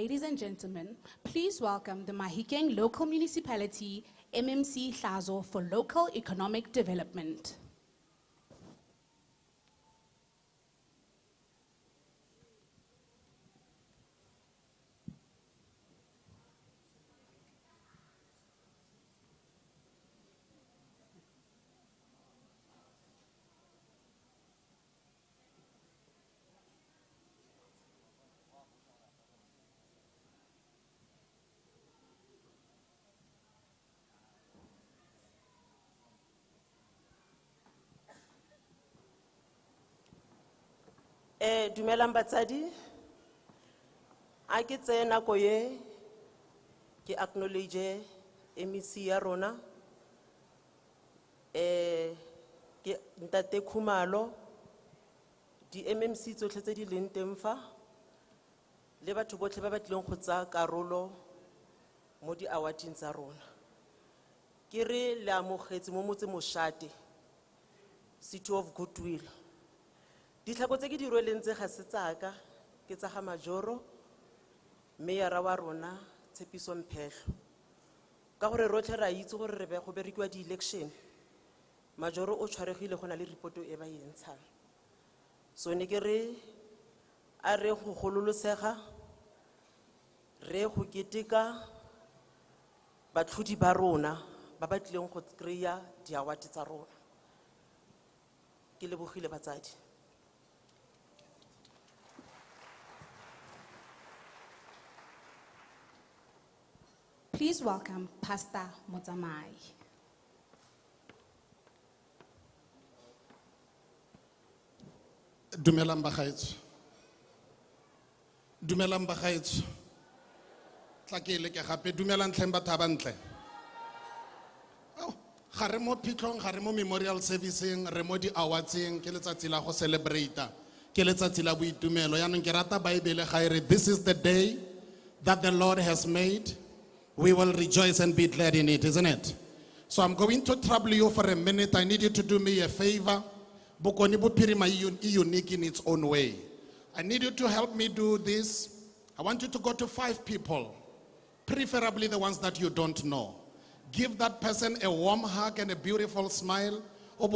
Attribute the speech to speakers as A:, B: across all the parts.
A: ladies and gentlemen, please welcome the Mahikeng Local Municipality, MMC Hlazo, for local economic development.
B: Dumelang batsadi, a ke tse nako ye ke acknowledge MEC ya rona ke ntate Khumalo di MMC tsotlhe tse di leng teng fa le batho botlhe ba ba tlileng go tsaya karolo mo di awarding tsa rona ke re le amogetse mo motse moshate City of Goodwill. Ditlhako tse ke di rweleng tse ga se tsaka ke tsa ga Majoro Mayor wa rona Tshepiso Mphehlo ka gore rotlhe ra itse gore re be go berekiwa di election Majoro o tshwaregile go na le report e ba yentshang so ne ke re a re go gololosega re go keteka batlhodi ba rona ba ba tlileng go kreya di award tsa rona ke lebogile batsadi.
A: Please welcome Pastor Motsamai.
C: Dumelang bagaetsho. Dumelang bagaetsho. Tla ke le ke gape dumelang tlheng batho ba ntle. Oh, ga re mo phitlhong, ga re mo memorial servicing, re mo di awardsing ke letsatsi la go celebrate. Ke letsatsi la boitumelo. Yaanong ke rata Bible ga e re this is the day that the Lord has made. We will rejoice and be glad in it, isn't it? So I'm going to trouble you for a minute. I need you to do me a favor. Bokoni Bupirima is unique in its own way. I need you to help me do this. I want you to go to 5 people, preferably the ones that you don't know. Give that person a warm hug and a beautiful smile. Or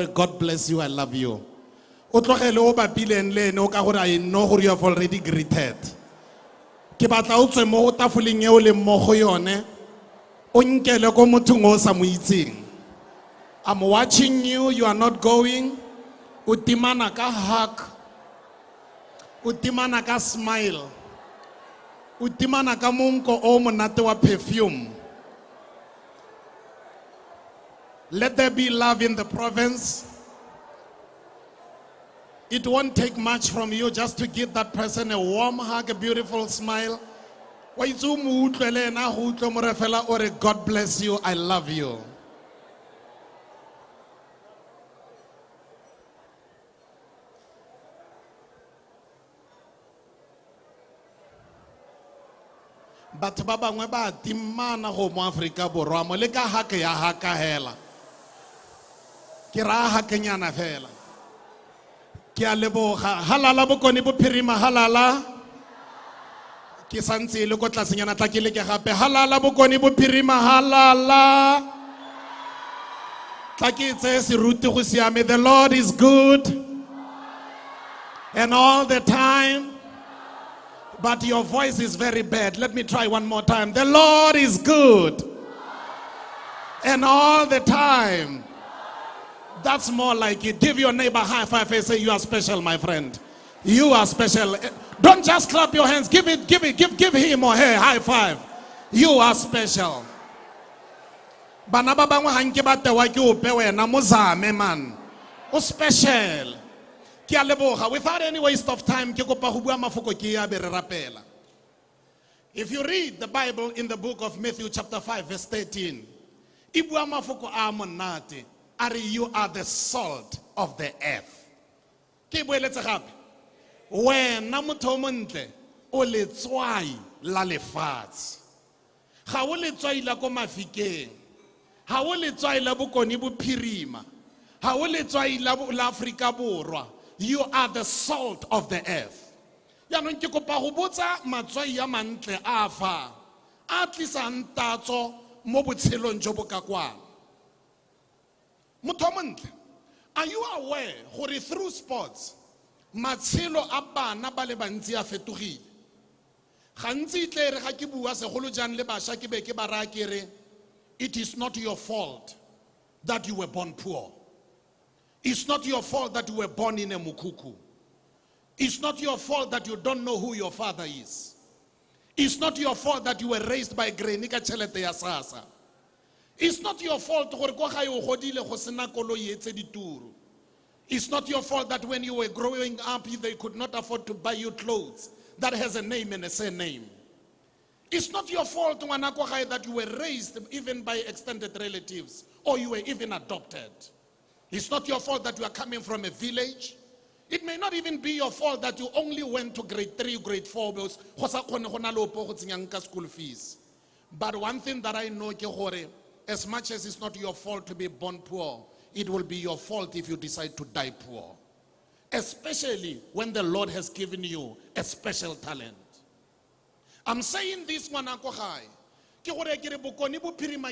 C: God bless you, I love you. I know you have already greeted. Ke batla o tswe mo tafoleng eo le mo go yone o nkele go motho ngo sa mo itseng. I'm watching you, you are not going. O timana ka hug, o timana ka smile, o timana ka monko o monate wa perfume. Let there be love in the province. It won't take much from you just to give that person a warm hug, a beautiful smile. Or God bless you, I love you. But baba ngwe ba timana go mo Afrika borwa mo le ka hake ya haka hela. Ke ra hakenyana fela. Kia leboga halala bokoni bophirima halala ke santse le go tlasenyana tla ke le ke gape halala bokoni bophirima halala tla ke tse seruti go siame. The Lord is good and all the time, but your voice is very bad. Let me try one more time. The Lord is good and all the time. That's more like it. Give your neighbor a high five and say, you are special, my friend. You are special. Don't just clap your hands. Give him or her high five. You are special. Bana ba bangwe hanke ba tewa ke ope wena mozame man. O special. Ke a leboga. Without any waste of time, ke kopa go bua mafoko ke ya be re rapela. If you read the Bible in the book of Matthew chapter 5 verse 13, e bua mafoko a monate. You are the salt of the earth. Ke boeletse gape. Wena motho montle o letswai la lefatshe. Ga o letswai la ko mafikeng. Ha o letswai la bokoni bophirima. You are the salt of the earth. yaanong ke kopa go botsa matswai ya mantle a fa a tlisang tatso mo botshelong jo bo ka kwana. Motho wa montle, are you aware gore through sports matshelo a bana ba le bantsi a fetogile? Gantsi tle re ga ke bua segolo jang le basha ke be ke ba raya ke re, it is not your fault that you were born poor. It's not your fault that you were born in a mukuku. It's not your fault that you don't know who your father is. It's not your fault that you were raised by Grenika Chelete ya Sasa. It's not your fault gore ko gae o godile go sena koloi etse dituru. It's not your fault that when you were growing up they could not afford to buy you clothes that has a name and a surname. It's not your fault ngwana ko gae that you were raised even by extended relatives or you were even adopted. It's not your fault that you are coming from a village. It may not even be your fault that you only went to grade 3, grade 4 because school fees. But one thing that I know, as much as it's not your fault to be born poor, it will be your fault if you decide to die poor. Especially when the Lord has given you a special talent. I'm saying this one, bokoni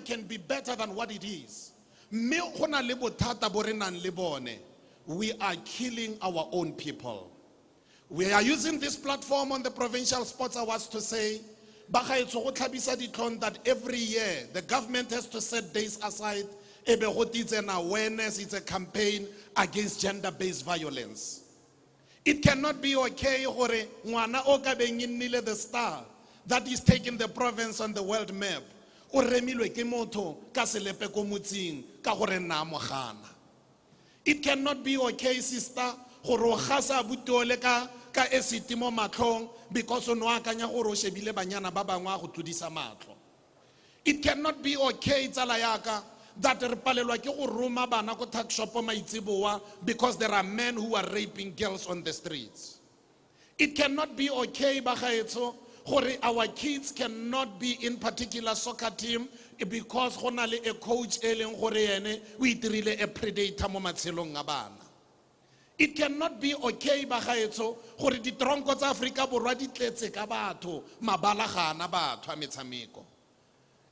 C: can be better than what it is. We are killing our own people. We are using this platform on the Provincial Sports Awards to say that every year the government has to set days aside. It's an awareness, it's a campaign against gender-based violence. It cannot be okay the star that is taking the province on the world map. It cannot be okay, sister, because it cannot be okay, that because there are men who are raping girls on the streets. It cannot be okay, our kids cannot be in particular soccer team because a coach we a predator mo matshelong a bana. It cannot be okay gore ditronko tsa Afrika borwa di tletse ka batho mabalagana batho a metshameko.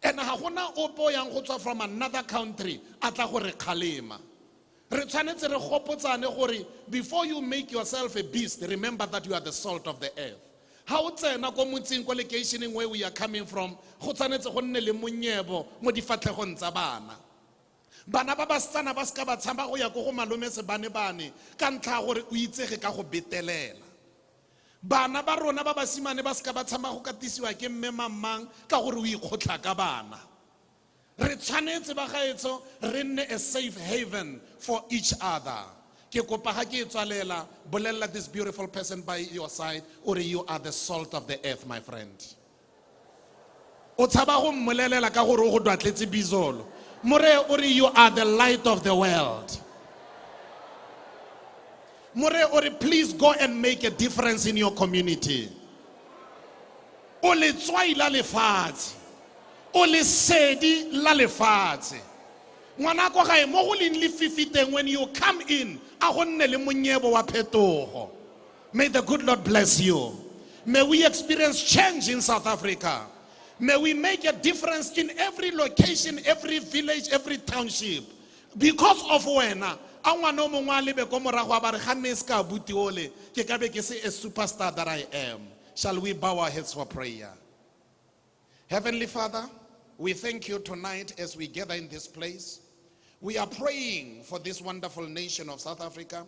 C: And ha gona opo yang go tswa from another country atla gore khalema. Re tshwanetse re gopotsane gore before you make yourself a beast, remember that you are the salt of the earth. How tsena ko motseng ko locationing where we are coming from, go tshwanetse go nne le monyebo mo difatlhegong tsa bana. Bana ba ba tsana ba ska ba tshamba go ya go malome se bane ka ntlha gore o itsege ka go betelela. Bana ba rona ba basimane ba ska ba tshamba go katisiwa ke mme mamang ka gore o ikgotla ka bana. Re tshwanetse ba gaetso re nne a safe haven for each other. Ke kopa ga ke tswalela bolella this beautiful person by your side, or you are the salt of the earth, my friend. O tshaba go mmolelela ka gore o go dwatletse bizolo. More or you are the light of the world. More or please go and make a difference in your community. O le tswai la lefatshe. O le sedi la lefatshe. Ngwana ko gae mo go leng le fifiteng when you come in a go nne le monyebo wa phetogo. May the good Lord bless you. May we experience change in South Africa. May we make a difference in every location, every village, every township. Because of wena, a superstar that I am. Shall we bow our heads for prayer? Heavenly Father, we thank you tonight as we gather in this place. We are praying for this wonderful nation of South Africa.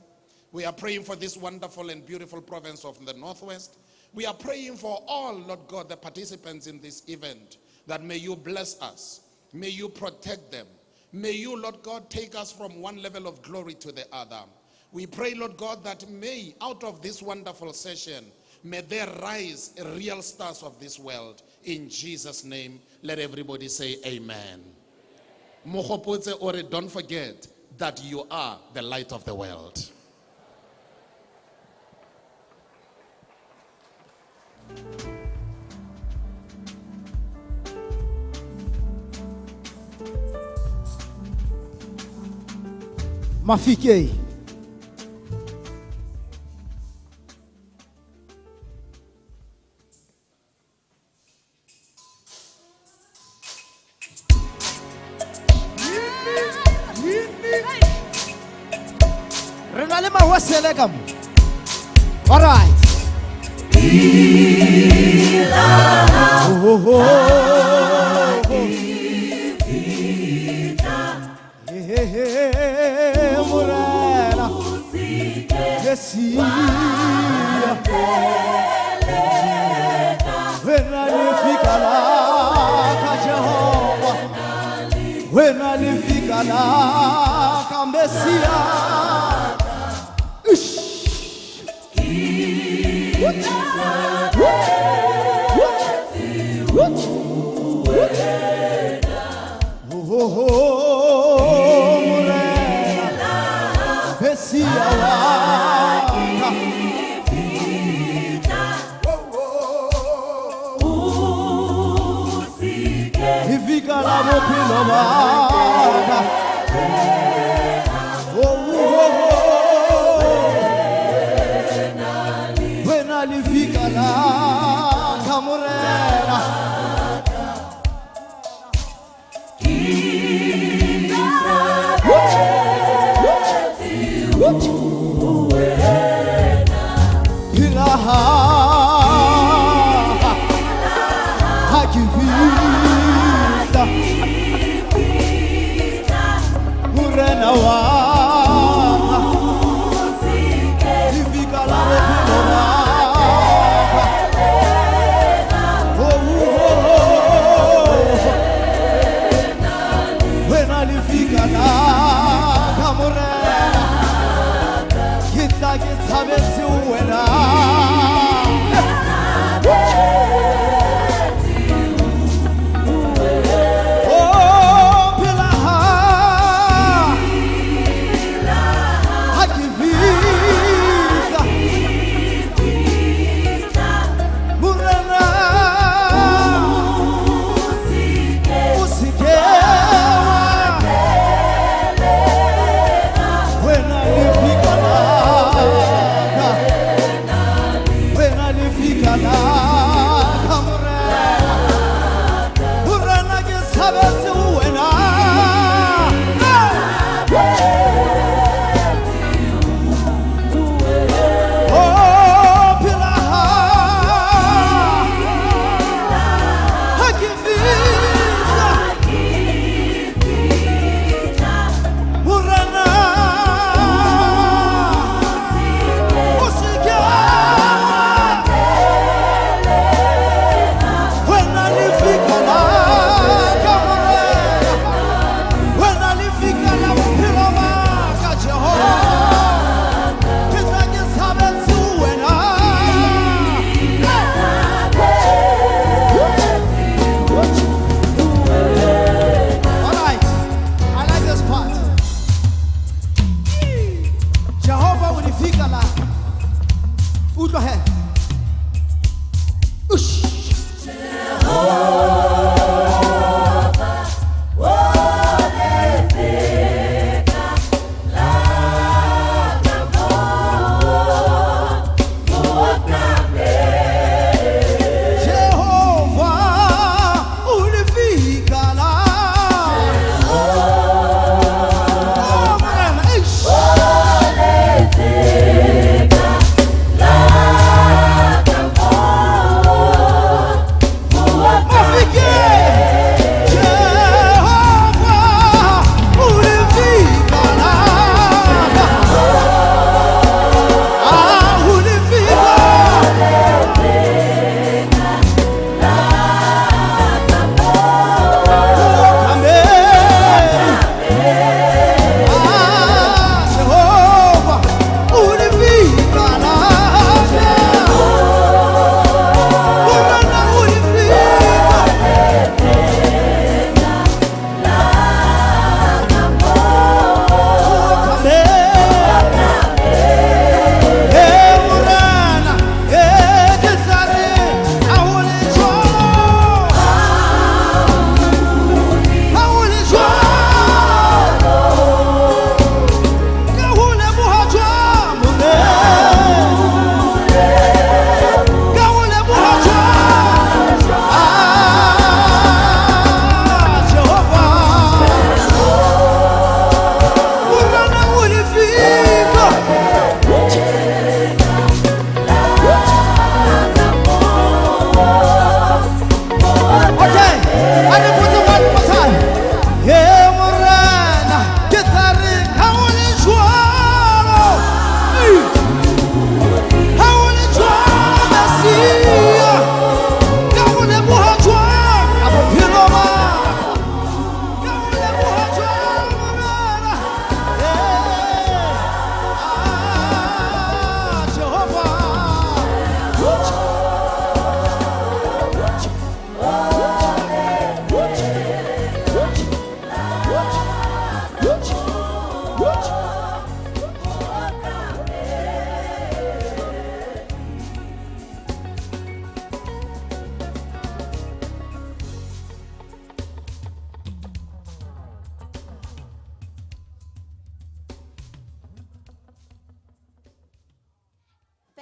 C: We are praying for this wonderful and beautiful province of the Northwest. We are praying for all, Lord God, the participants in this event, that may you bless us. May you protect them. May you, Lord God, take us from one level of glory to the other. We pray, Lord God, that may out of this wonderful session, may there rise real stars of this world. In Jesus' name, let everybody say amen. Mohopotse ore, don't forget that you are the light of the world.
D: Mafike. All right. Morena, Messia, when I fica lá, Jehová, when I fica lá, Messia.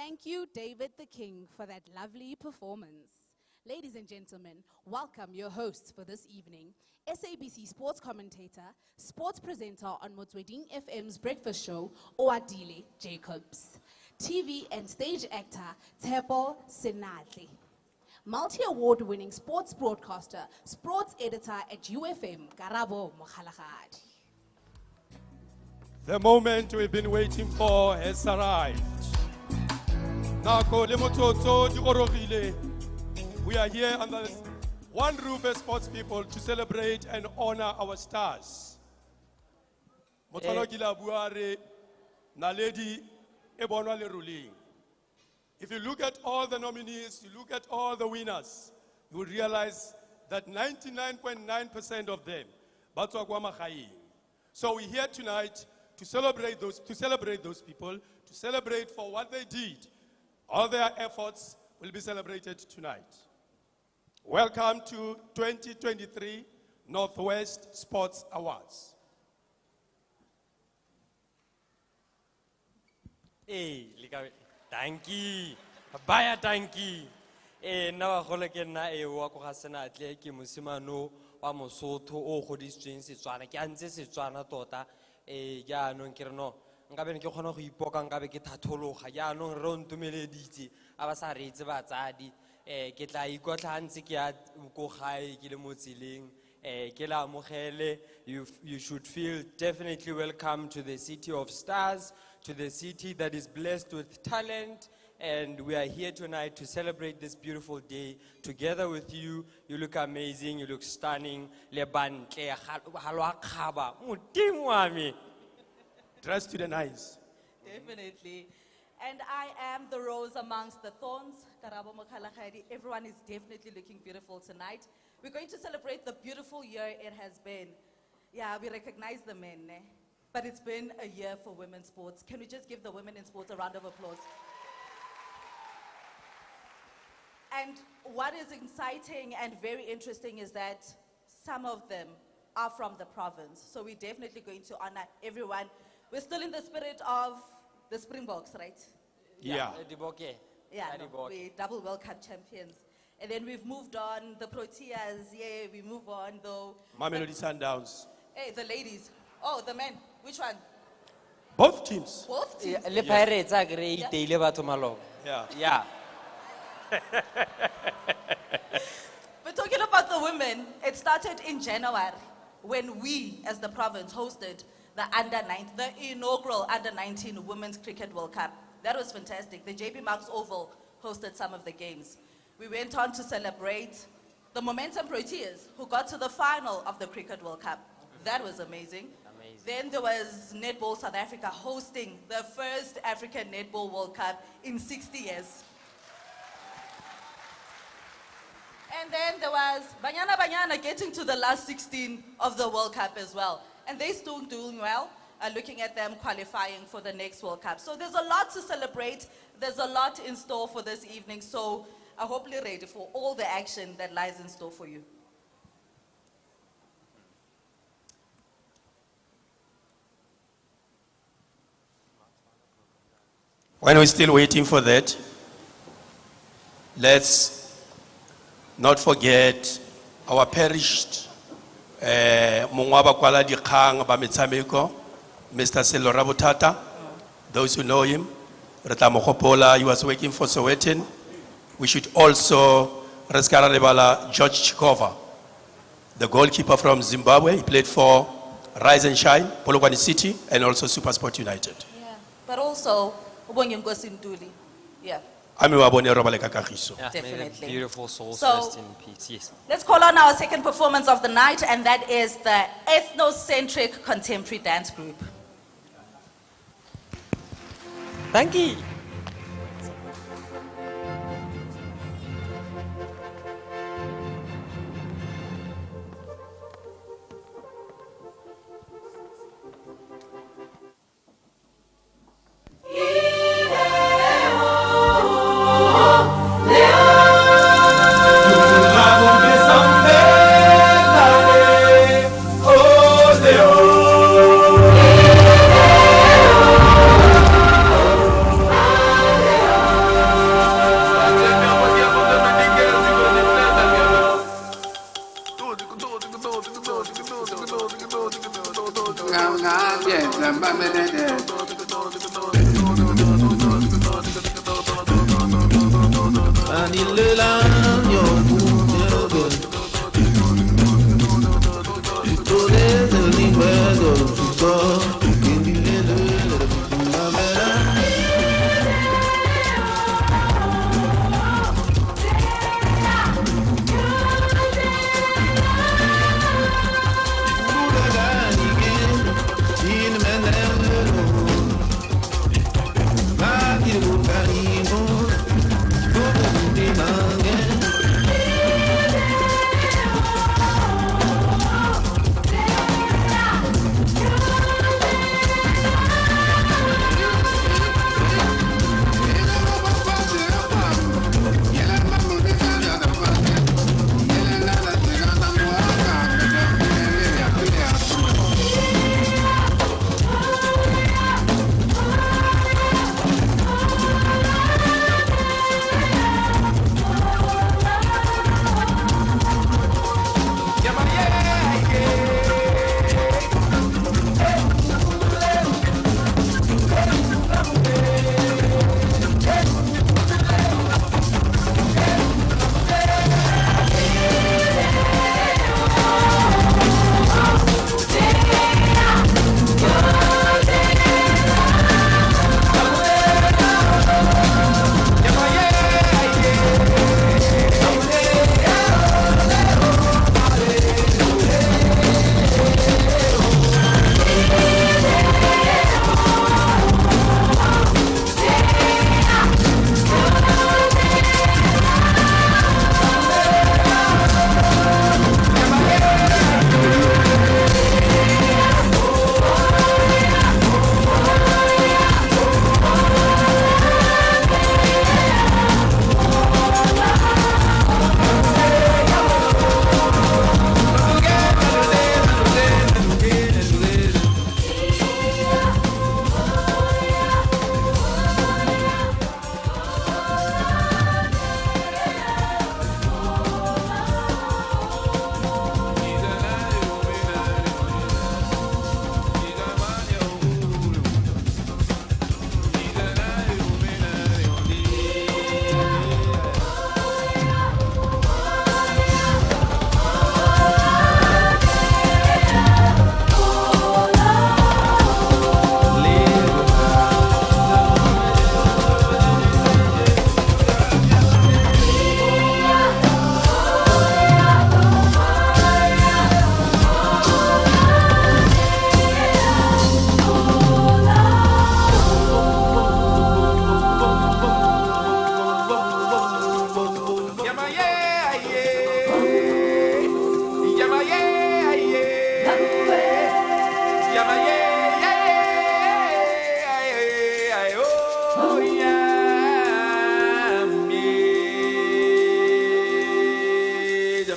A: Thank you, David the King, for that lovely performance. Ladies and gentlemen, welcome your hosts for this evening, SABC sports commentator, sports presenter on Motsweding FM's breakfast show, Oadile Jacobs, TV and stage actor, Tepo Senatli, multi-award winning sports broadcaster, sports editor at UFM, Karabo Mokhalagadi.
E: The moment we've been waiting for has arrived. Nako le motsotso di gorogile. We are here under one roof as sports people to celebrate and honor our stars. Motswalo ke la bua re naledi e bonwa le ruling. If you look at all the nominees, you look at all the winners, you will realize that 99.9% of them batswa kwa magaeng. So we're here tonight to celebrate those people, to celebrate for what they did. All their efforts will be celebrated tonight. Welcome to 2023 Northwest Sports Awards.
F: Hey, thank you. Baya thank you. Na gole ke nna wa go ga Senatli ke mosimano wa Mosotho o godisitsweng Setswana ke antse Setswana tota ya no ke reno ngabe ne ke khona go ipoka ngabe ke thathologa ya no re o ntumeleditse aba sa re itse batsadi ke tla ikotla ntse ke ya go gae ke le motseleng ke la amogele. You should feel definitely welcome to the city of stars, to the city that is blessed with talent. And we are here tonight to celebrate this beautiful day together with you. You look amazing, you look stunning.
E: Dressed to the nines.
G: Definitely. And I am the rose amongst the thorns. Karabo Mokhalagadi. Everyone is definitely looking beautiful tonight. We're going to celebrate the beautiful year it has been. Yeah, we recognize the men, but it's been a year for women's sports. Can we just give the women in sports a round of applause? And what is exciting and very interesting is that some of them are from the province. So we're definitely going to honor everyone. We're still in the spirit of the Springboks, right?
E: Yeah.
G: Yeah, no, we're double World Cup champions. And then we've moved on, the Proteas, yeah, we move on though.
E: Mamelodi Sundowns.
G: Hey, the ladies. Oh, the men, which one?
E: Both teams.
G: Both teams.
F: Le Pirates are great, they live at Malo.
E: Yeah.
F: Yeah.
G: But talking about the women, it started in January when we, as the province, hosted the inaugural Under-19 Women's Cricket World Cup. That was fantastic. The JP Marks Oval hosted some of the games. We went on to celebrate the Momentum Proteas, who got to the final of the Cricket World Cup. That was amazing. Then there was Netball South Africa hosting the first African Netball World Cup in 60 years. And then there was Banyana getting to the last 16 of the World Cup as well. And they're still doing well, looking at them qualifying for the next World Cup. So there's a lot to celebrate. There's a lot in store for this evening. So I hope you're ready for all the action that lies in store for you.
E: When we're still waiting for that, let's not forget our perished Mongwaba Kwala Dikgang ba metshameko, Mr. Selora Botata. Those who know him, Reta Mokopola, he was working for Sowetan. We should also Reskara Lebala George Chikova, the goalkeeper from Zimbabwe. He played for Rise and Shine, Polokwane City, and also Supersport United.
G: Yeah. But also, Ubonye Nkosi Ntuli. Yeah.
F: Yeah,
G: Definitely.
F: Beautiful souls
G: So-
F: rest in peace. Yes.
G: Let's call on our second performance of the night, and that is the ethnocentric contemporary dance group.
F: Thank you.
H: Oh,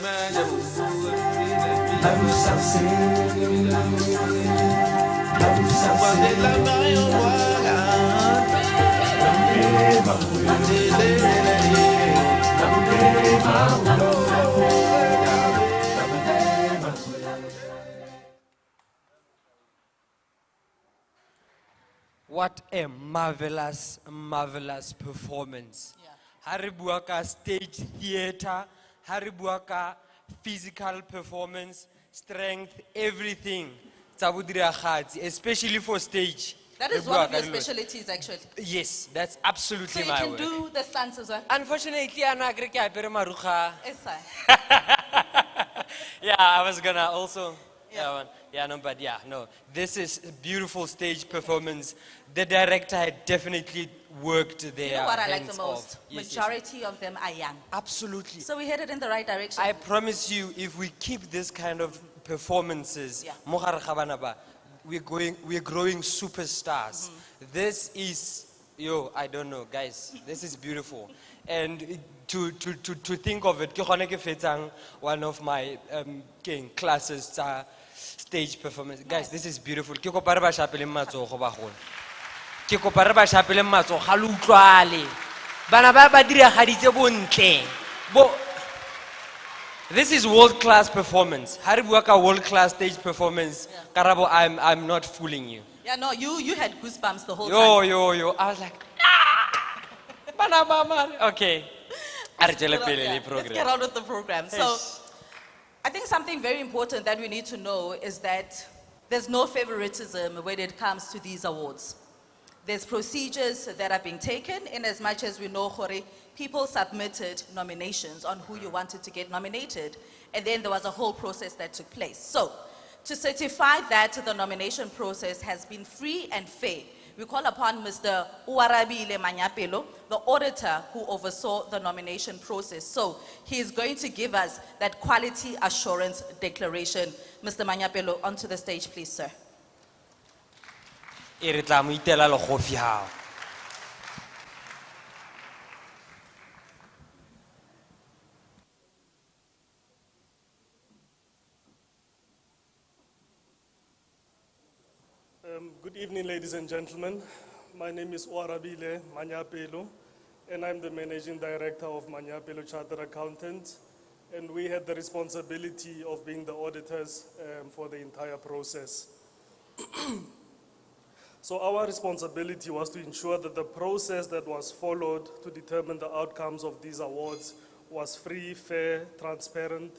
F: What a marvelous, marvelous performance. Haribuaka stage theater, Haribuaka physical performance, strength, everything. Tsabudira khatsi, especially for stage.
G: That is one of your specialties, actually.
F: Yes, that's absolutely
G: So you
F: my
G: can
F: work.
G: do the stunts as well.
F: Unfortunately, I'm not going to marucha.
G: Yes, sir.
F: Yeah, I was gonna also.
G: Yeah.
F: Yeah, no, but yeah, no. This is a beautiful stage performance. The director had definitely worked there.
G: You know what I like the most? Majority of them are young.
F: Absolutely.
G: So we headed in the right direction.
F: I promise you, if we keep this kind of performances, Mohar Khabanaba, we're growing superstars. This is, I don't know, guys, this is beautiful. And to think of it, ke gone ke fetsang one of my classes, stage performance. Guys, this is beautiful. Ke kopa re ba shapele matsogo ba gone. Ke kopa re ba shapele matsogo ga lo utlwale. Bana ba ba diragaditse bontle. This is world-class performance. Haribuaka world-class stage performance. Karabo, I'm not fooling you.
G: Yeah, no, you had goosebumps the whole time.
F: Yo. I was like, ah! Okay.
G: Let's get on with the program. So,
F: Yes.
G: I think something very important that we need to know is that there's no favoritism when it comes to these awards. There's procedures that are being taken in as much as we know, Jorge, people submitted nominations on who you wanted to get nominated. And then there was a whole process that took place. So, to certify that the nomination process has been free and fair, we call upon Mr. Uwarabile Manyapelo, the auditor who oversaw the nomination process. So he is going to give us that quality assurance declaration. Mr. Manyapelo, onto the stage, please, sir.
H: Good evening, ladies and gentlemen. My name is Oarabile Manyapelo, and I'm the Managing Director of Manyapelo Chartered Accountants. And we had the responsibility of being the auditors for the entire process. So our responsibility was to ensure that the process that was followed to determine the outcomes of these awards was free, fair, transparent,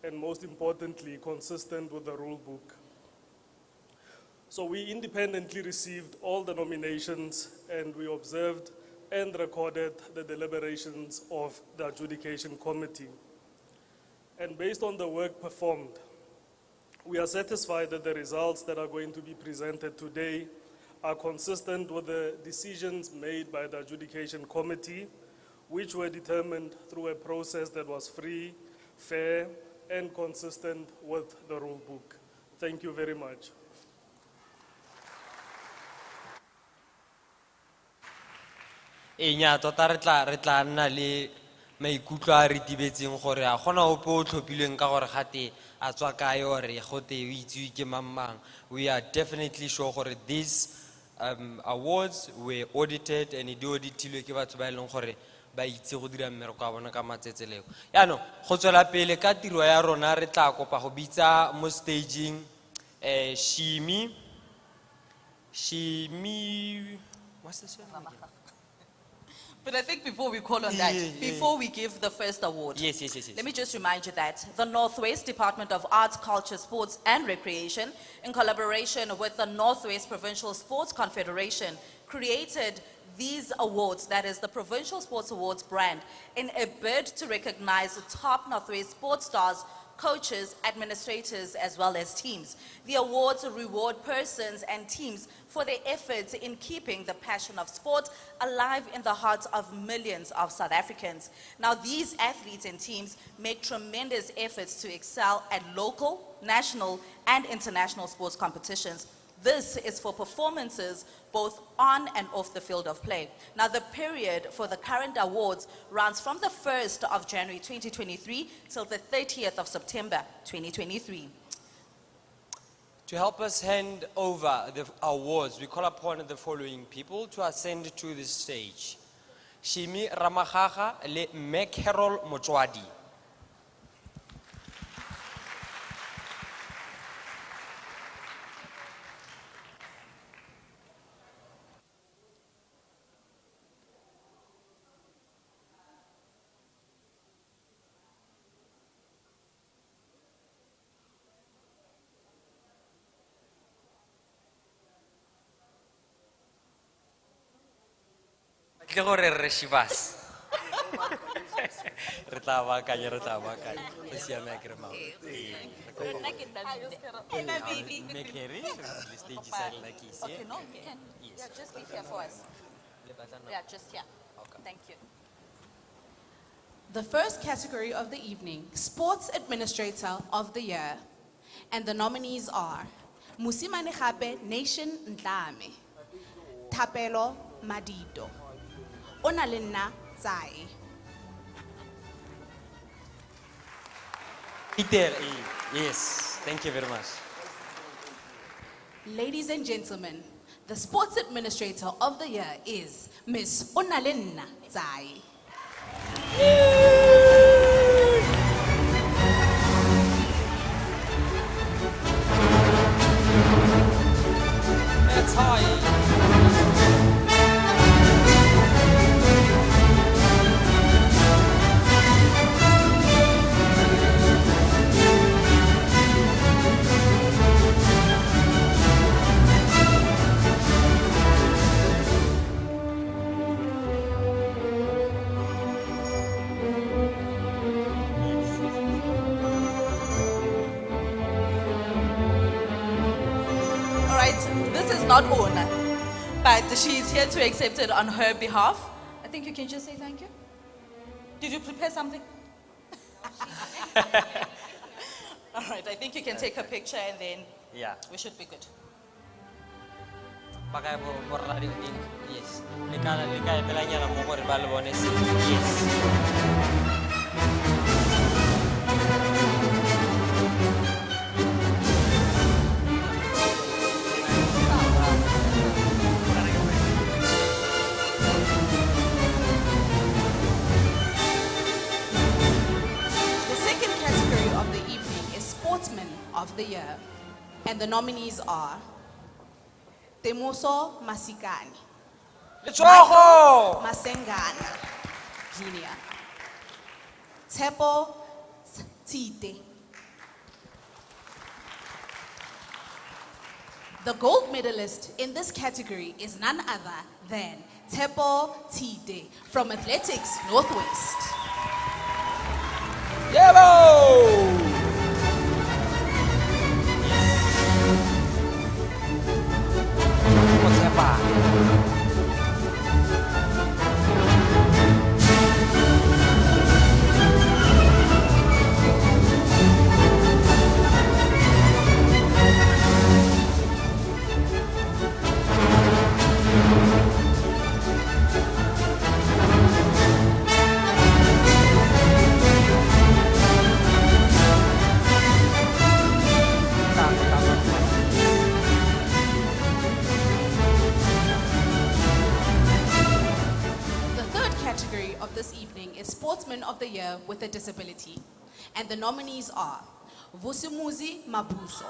H: and most importantly, consistent with the rule book. So we independently received all the nominations and we observed and recorded the deliberations of the adjudication committee. And based on the work performed, we are satisfied that the results that are going to be presented today are consistent with the decisions made by the adjudication committee, which were determined through a process that was free, fair, and consistent with the rule book. Thank you very much.
F: Enya tota re tla nna le maikutlo a ritibetseng gore a gona ope o tlhophilweng ka gore gate a tswa kae ore gote o itsewe ke mang. We are definitely sure gore these awards were audited and di auditilwe ke batho ba e leng gore ba itse go dira mmereko a bona ka matsetseleko. Yaanong go tswela pele ka tiro ya rona re tla kopa go bitsa mo staging Shimi, what's this one again?
G: But I think before we call on that, before we give the first award,
F: Yes.
G: let me just remind you that the Northwest Department of Arts, Culture, Sports and Recreation, in collaboration with the Northwest Provincial Sports Confederation, created these awards, that is the Provincial Sports Awards brand, in a bid to recognize the top Northwest sports stars, coaches, administrators, as well as teams. The awards reward persons and teams for their efforts in keeping the passion of sport alive in the hearts of millions of South Africans. Now, these athletes and teams make tremendous efforts to excel at local, national, and international sports competitions. This is for performances both on and off the field of play. Now, the period for the current awards runs from the 1st of January 2023 till the 30th of September 2023.
F: To help us hand over the awards, we call upon the following people to ascend to the stage. Shimi Ramagaga le Mme Carol Motswadi. Ke gore re shibas. Re tla baakanya. Re siame akere mama. Mme Carrie, le stage sa lena ke ise.
G: Okay, no, you can. Yeah, just be here for us. Yeah, just here. Thank you.
A: The first category of the evening, Sports Administrator of the Year. And the nominees are Musimane Gape Nation Ndlame, Thapelo Madido, Onalenna Tsai.
F: Peter, yes, thank you very much.
A: Ladies and gentlemen, the Sports Administrator of the Year is Miss Onalenna Tsai.
F: That's high.
G: All right, this is not Ona, but she's here to accept it on her behalf. I think you can just say thank you. Did you prepare something? All right, I think you can take a picture and then
F: Yeah.
G: we should be good.
F: Baka mo radio din. Yes. Lika belanya mo gore ba le bone se. Yes.
A: The second category of the evening is Sportsman of the Year. And the nominees are Temuso Masikani,
F: Letsogo.
A: Masengana Jr., Tepo Tite. The gold medalist in this category is none other than Tepo Tite from Athletics Northwest.
F: Yebo. What's happening?
A: The third category of this evening is Sportsman of the Year with a Disability. And the nominees are Vusimuzi Mabuso,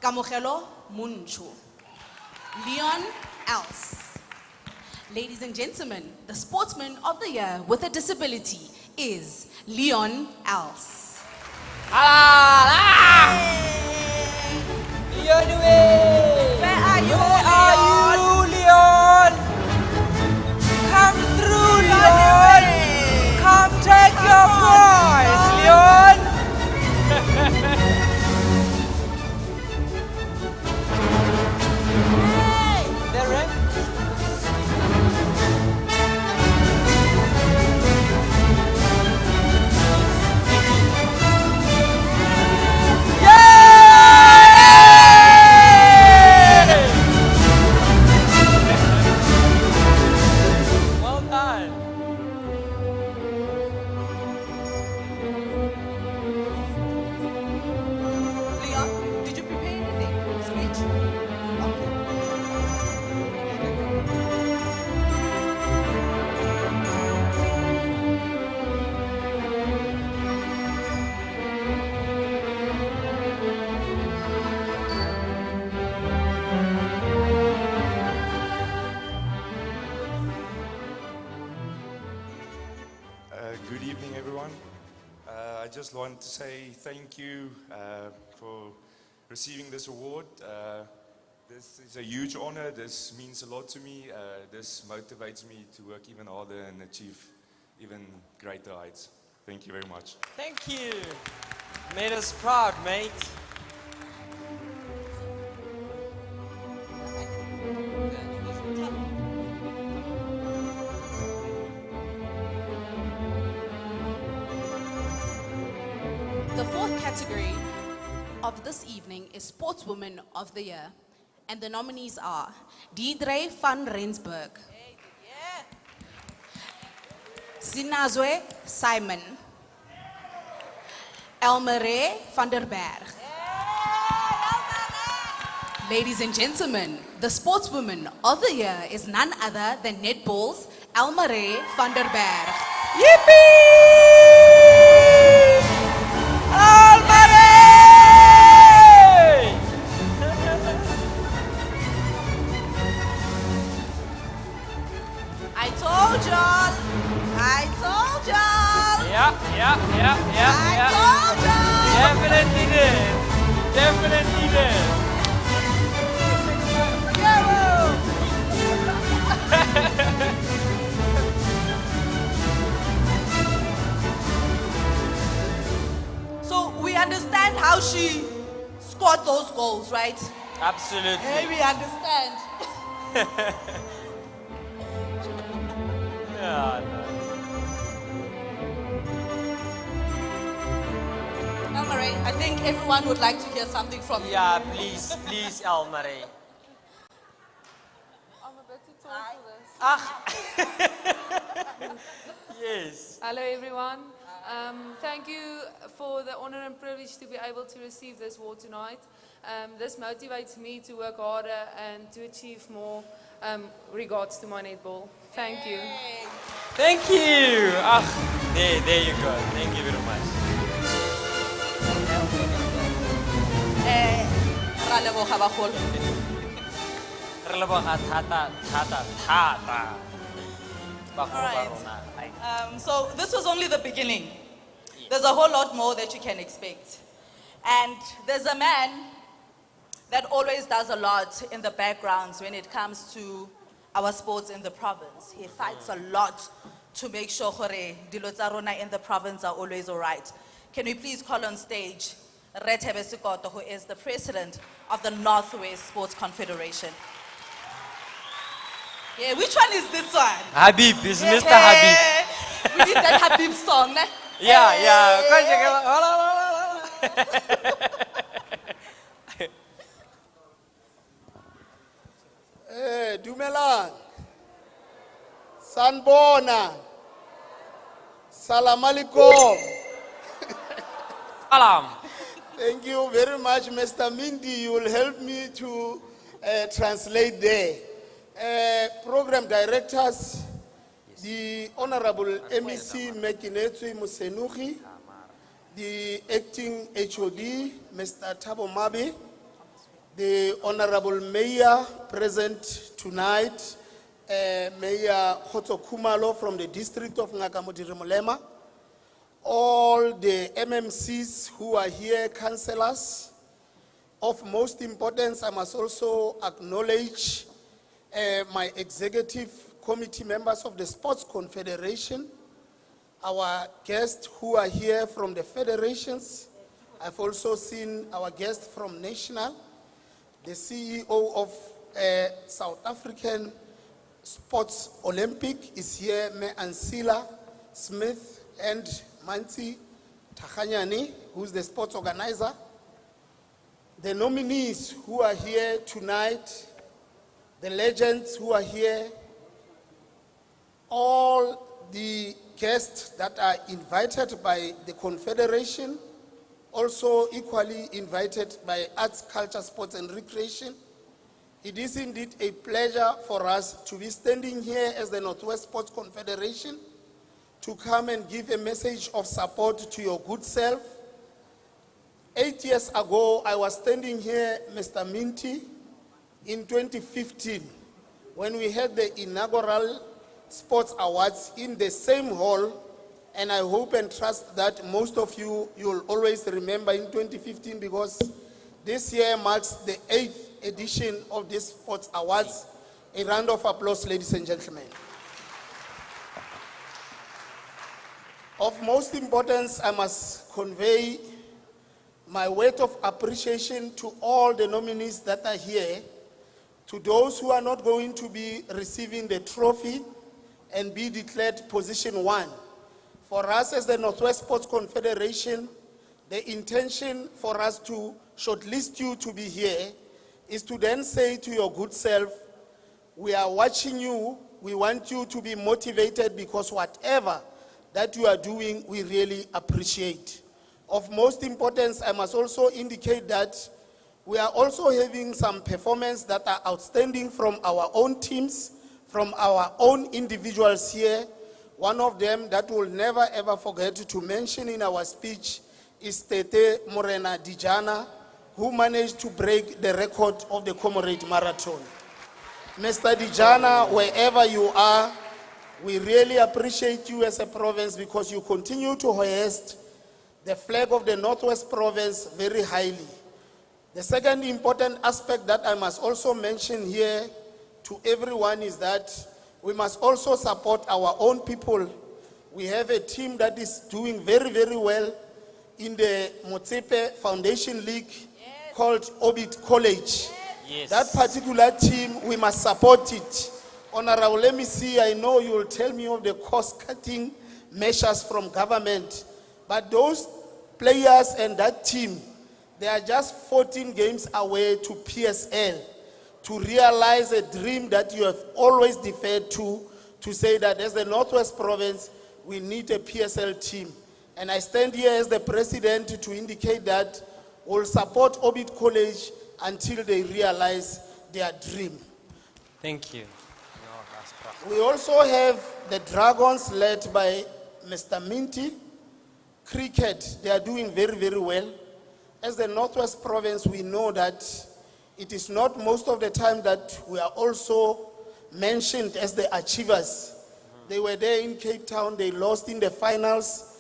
A: Kamogelo Munchu, Leon Els. Ladies and gentlemen, the Sportsman of the Year with a Disability is Leon Els.
F: Leon, where are you? Where are you, Leon? Come through, Leon. Come take your prize, Leon. They're in. Thank you.
I: just want to say thank you for receiving this award. This is a huge honor. This means a lot to me. This motivates me to work even harder and achieve even greater heights. Thank you very much.
F: Thank you. Made us proud, mate.
A: The fourth category of this evening is Sportswoman of the Year. And the nominees are Deidre van Rensburg, Sinazwe Simon, Elmere van der Berg. Ladies and gentlemen, the Sportswoman of the Year is none other than netball's Elmere van der Berg.
G: I told y'all. I told y'all.
F: Yeah.
G: I told y'all.
F: Definitely did. Definitely did.
G: So we understand how she scored those goals, right?
F: Absolutely.
G: Hey, we understand.
F: Yeah, no.
G: Elmarie, I think everyone would like to hear something from you.
F: Yeah, please, Elmarie.
J: I'm a bit too tall for this.
F: Yes.
J: Hello, everyone. Thank you for the honor and privilege to be able to receive this award tonight. This motivates me to work harder and to achieve more regards to my netball. Thank you.
F: Thank you. There you go. Thank you very much.
G: Ra leboga bagolo.
F: Re leboga thata. Bagolo ba
G: Alright.
F: rona.
G: So this was only the beginning. There's a whole lot more that you can expect. And there's a man that always does a lot in the backgrounds when it comes to our sports in the province. He fights a lot to make sure gore dilo tsa rona in the province are always all right. Can we please call on stage Rethebe Sikoto, who is the president of the Northwest Sports Confederation? Yeah, which one is this one?
F: Habib is Mr. Habib.
G: We need that Habib song, ne?
F: Yeah.
K: Dumelang. Sanbona. Salam alaikum.
F: Salam.
K: Thank you very much, Mr. Mindy. You will help me to translate there. Program directors, the Honorable MEC Mekinetsui Musenuki, the acting HOD, Mr. Thabo Mabi, the Honorable Mayor present tonight, Mayor Khotso Khumalo from the district of Ngakamotiri Molema, all the MMCs who are here, councillors. Of most importance, I must also acknowledge my executive committee members of the Sports Confederation, our guests who are here from the federations. I've also seen our guest from National, the CEO of South African Sports Olympic is here, Me Ansila Smith, and Manti Takanyani, who's the sports organizer. The nominees who are here tonight, the legends who are here, all the guests that are invited by the Confederation, also equally invited by Arts, Culture, Sports and Recreation. It is indeed a pleasure for us to be standing here as the Northwest Sports Confederation to come and give a message of support to your good self. 8 years ago, I was standing here, Mr. Minty, in 2015, when we had the inaugural Sports Awards in the same hall And I hope and trust that most of you will always remember in 2015, because this year marks the 8th edition of this Sports Awards. A round of applause, ladies and gentlemen. Of most importance, I must convey my word of appreciation to all the nominees that are here, to those who are not going to be receiving the trophy and be declared position 1. For us as the Northwest Sports Confederation, the intention for us to shortlist you to be here is to then say to your good self, we are watching you, we want you to be motivated, because whatever that you are doing, we really appreciate. Of most importance, I must also indicate that we are also having some performance that are outstanding from our own teams, from our own individuals here. One of them that we'll never ever forget to mention in our speech is Tete Morena Dijana, who managed to break the record of the Comrade Marathon. Mr. Dijana, wherever you are, we really appreciate you as a province, because you continue to hoist the flag of the Northwest Province very highly. The second important aspect that I must also mention here to everyone is that we must also support our own people. We have a team that is doing very, very well in the Motsepe Foundation League called Orbit College.
F: Yes.
K: That particular team, we must support it. Honorable, let me see, I know you will tell me of the cost-cutting measures from government, but those players and that team, they are just 14 games away to PSL, to realize a dream that you have always deferred to say that as the Northwest Province, we need a PSL team. And I stand here as the president to indicate that we'll support Orbit College until they realize their dream.
F: Thank you.
K: We also have the Dragons led by Mr. Minty. Cricket, they are doing very, very well. As the Northwest Province, we know that it is not most of the time that we are also mentioned as the achievers. They were there in Cape Town, they lost in the finals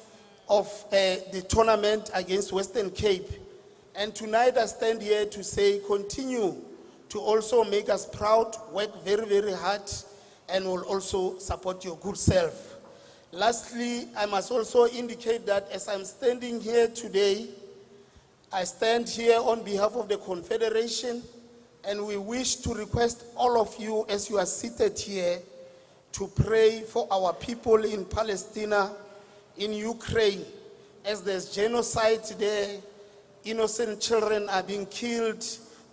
K: of the tournament against Western Cape. And tonight I stand here to say, continue to also make us proud, work very, very hard, and will also support your good self. Lastly, I must also indicate that as I'm standing here today, I stand here on behalf of the Confederation, and we wish to request all of you, as you are seated here, to pray for our people in Palestine, in Ukraine. As there's genocide there, innocent children are being killed,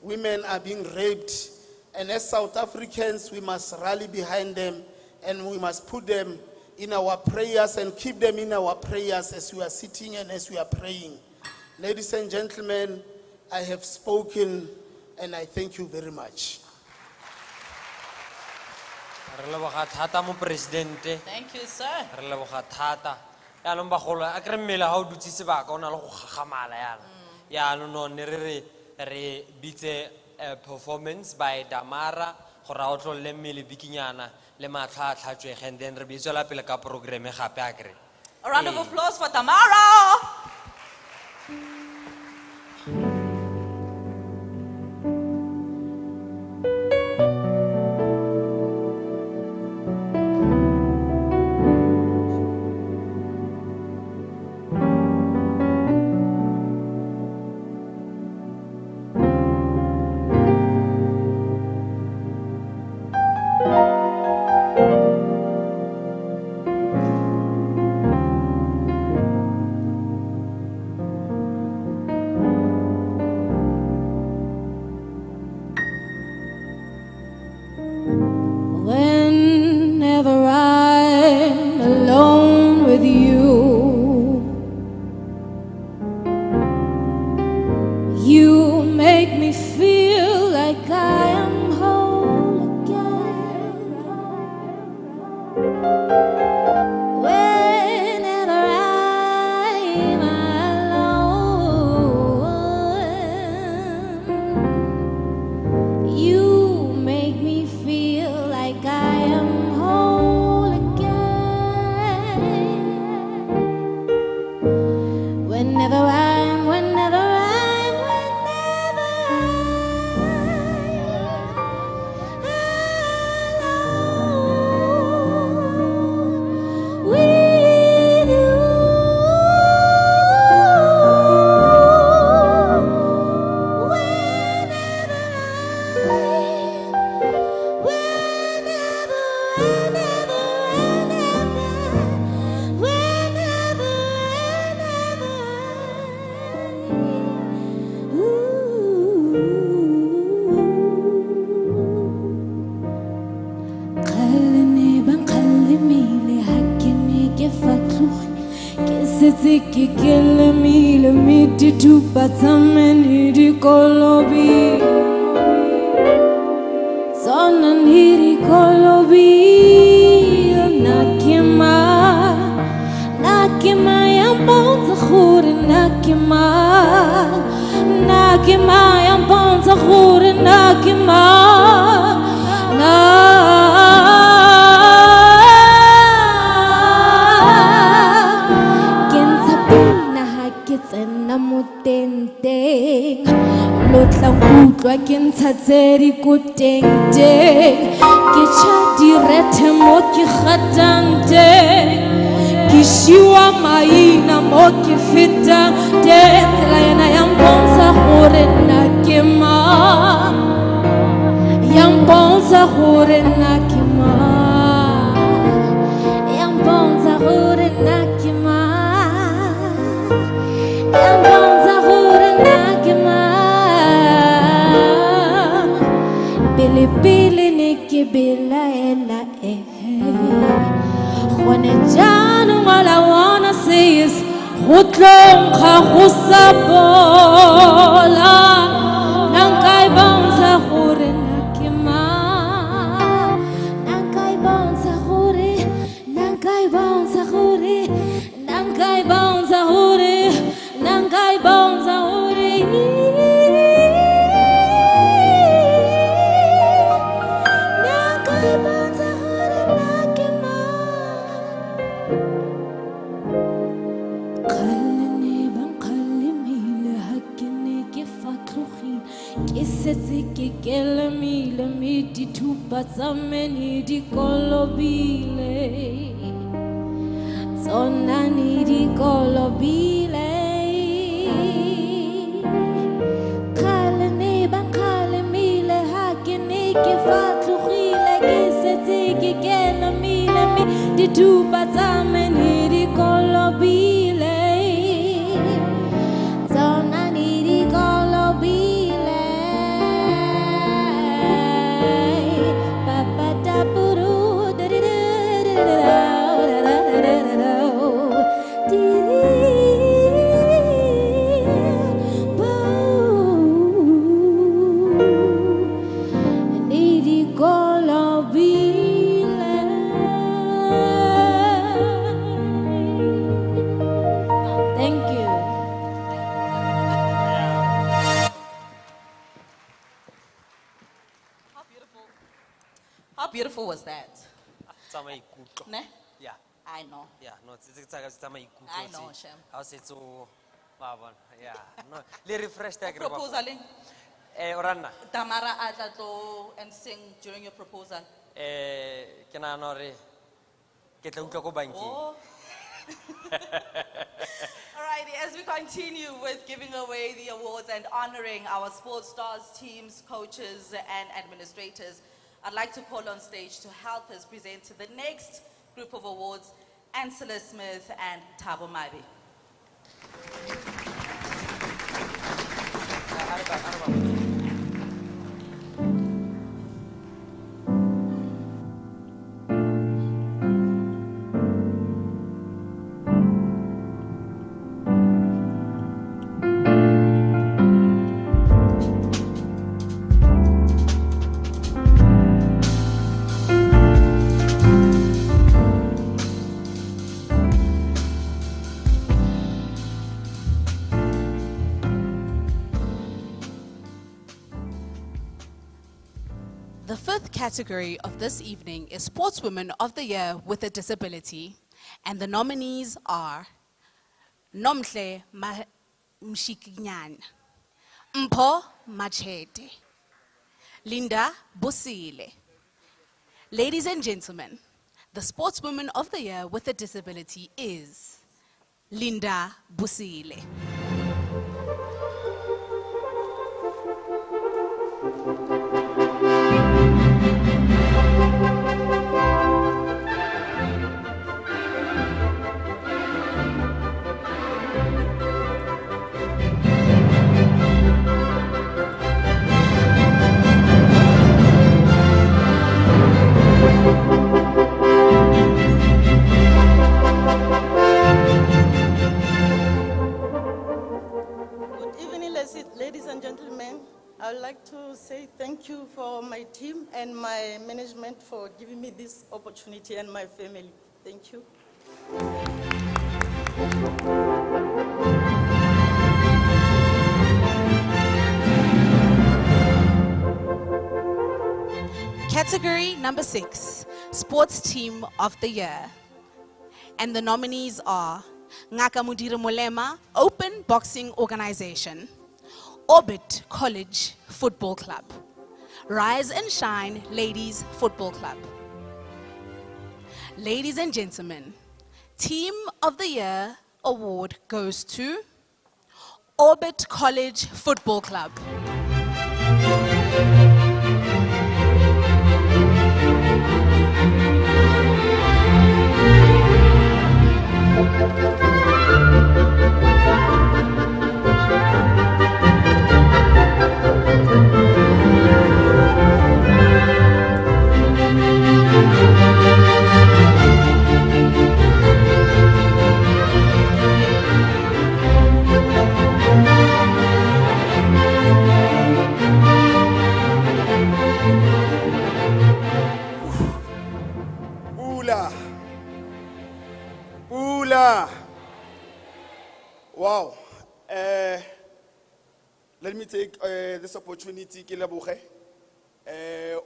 K: women are being raped, and as South Africans, we must rally behind them, and we must put them in our prayers and keep them in our prayers as we are sitting and as we are praying. Ladies and gentlemen, I have spoken, and I thank you very much.
G: Thank you, sir.
F: Yaanong bagolo a kere mmele ga o dutse sebaka o na le go gagamala yana yaanong none re bitse performance by Damara gore a o tlolle mmele bikinyana le matlho a tlhatswege, and then re be tswela pele ka programe gape a kere.
G: A round of applause for Tamara.
L: Whenever I'm alone with you, you make me feel like I am whole again. Whenever I'm alone, you make me feel like I am whole again. ki kele mile miti tu patameni di kolobi. Sona niri kolobi nakima yang bonza khuri nakima yang bonza khuri nakima mutenteng lotla kutlwa ke ntshatsedi ko teng ke tša direte mo ke kgatang teng ke šiwa maina mo ke fetang teng tsela yena ya mpontsha gore nna ke mang ya mpontsha gore nna ke mang ya mpontsha gore nna ke mang pele ne ke belaela gone jaanong all I wanna say is go tlonkga go sa bola nanka e bontsha gore nna ke mang nanka e bontsha gore nanka e bontsha gore nanka e bontsha gore nanka e bontsha gore ke kele mile miti tupa tsameni di kolobile tsona ni di kolobile kale mile ha ke ne ke fatlogile ke setse ke kele mile miti tupa tsameni di kolobile tsona ni di kolobile
G: How beautiful was that? Ne?
F: Yeah.
G: I know.
F: Yeah, no,
G: I know, Shem.
F: How's it so? Yeah, no, le refresh that.
G: Proposaling.
F: Oranna.
G: Tamara atlato and sing during your proposal.
F: Kena nore. Kita uka ko banki.
G: Alrighty, as we continue with giving away the awards and honoring our sports stars, teams, coaches, and administrators, I'd like to call on stage to help us present to the next group of awards, Ansela Smith and Thabo Mabi.
A: The fifth category of this evening is Sportswoman of the Year with a Disability, and the nominees are Nomhle Mshikinyan, Mpho Machete, Linda Busile. Ladies and gentlemen, the Sportswoman of the Year with a Disability is Linda Busile.
B: Blessed, ladies and gentlemen. I would like to say thank you for my team and my management for giving me this opportunity and my family. Thank you.
A: Category number 6, Sports Team of the Year. And the nominees are Ngaka Mudiri Molema Open Boxing Organization, Orbit College Football Club, Rise and Shine Ladies Football Club. Ladies and gentlemen, Team of the Year award goes to Orbit College Football Club.
K: Wow. Let me take this opportunity,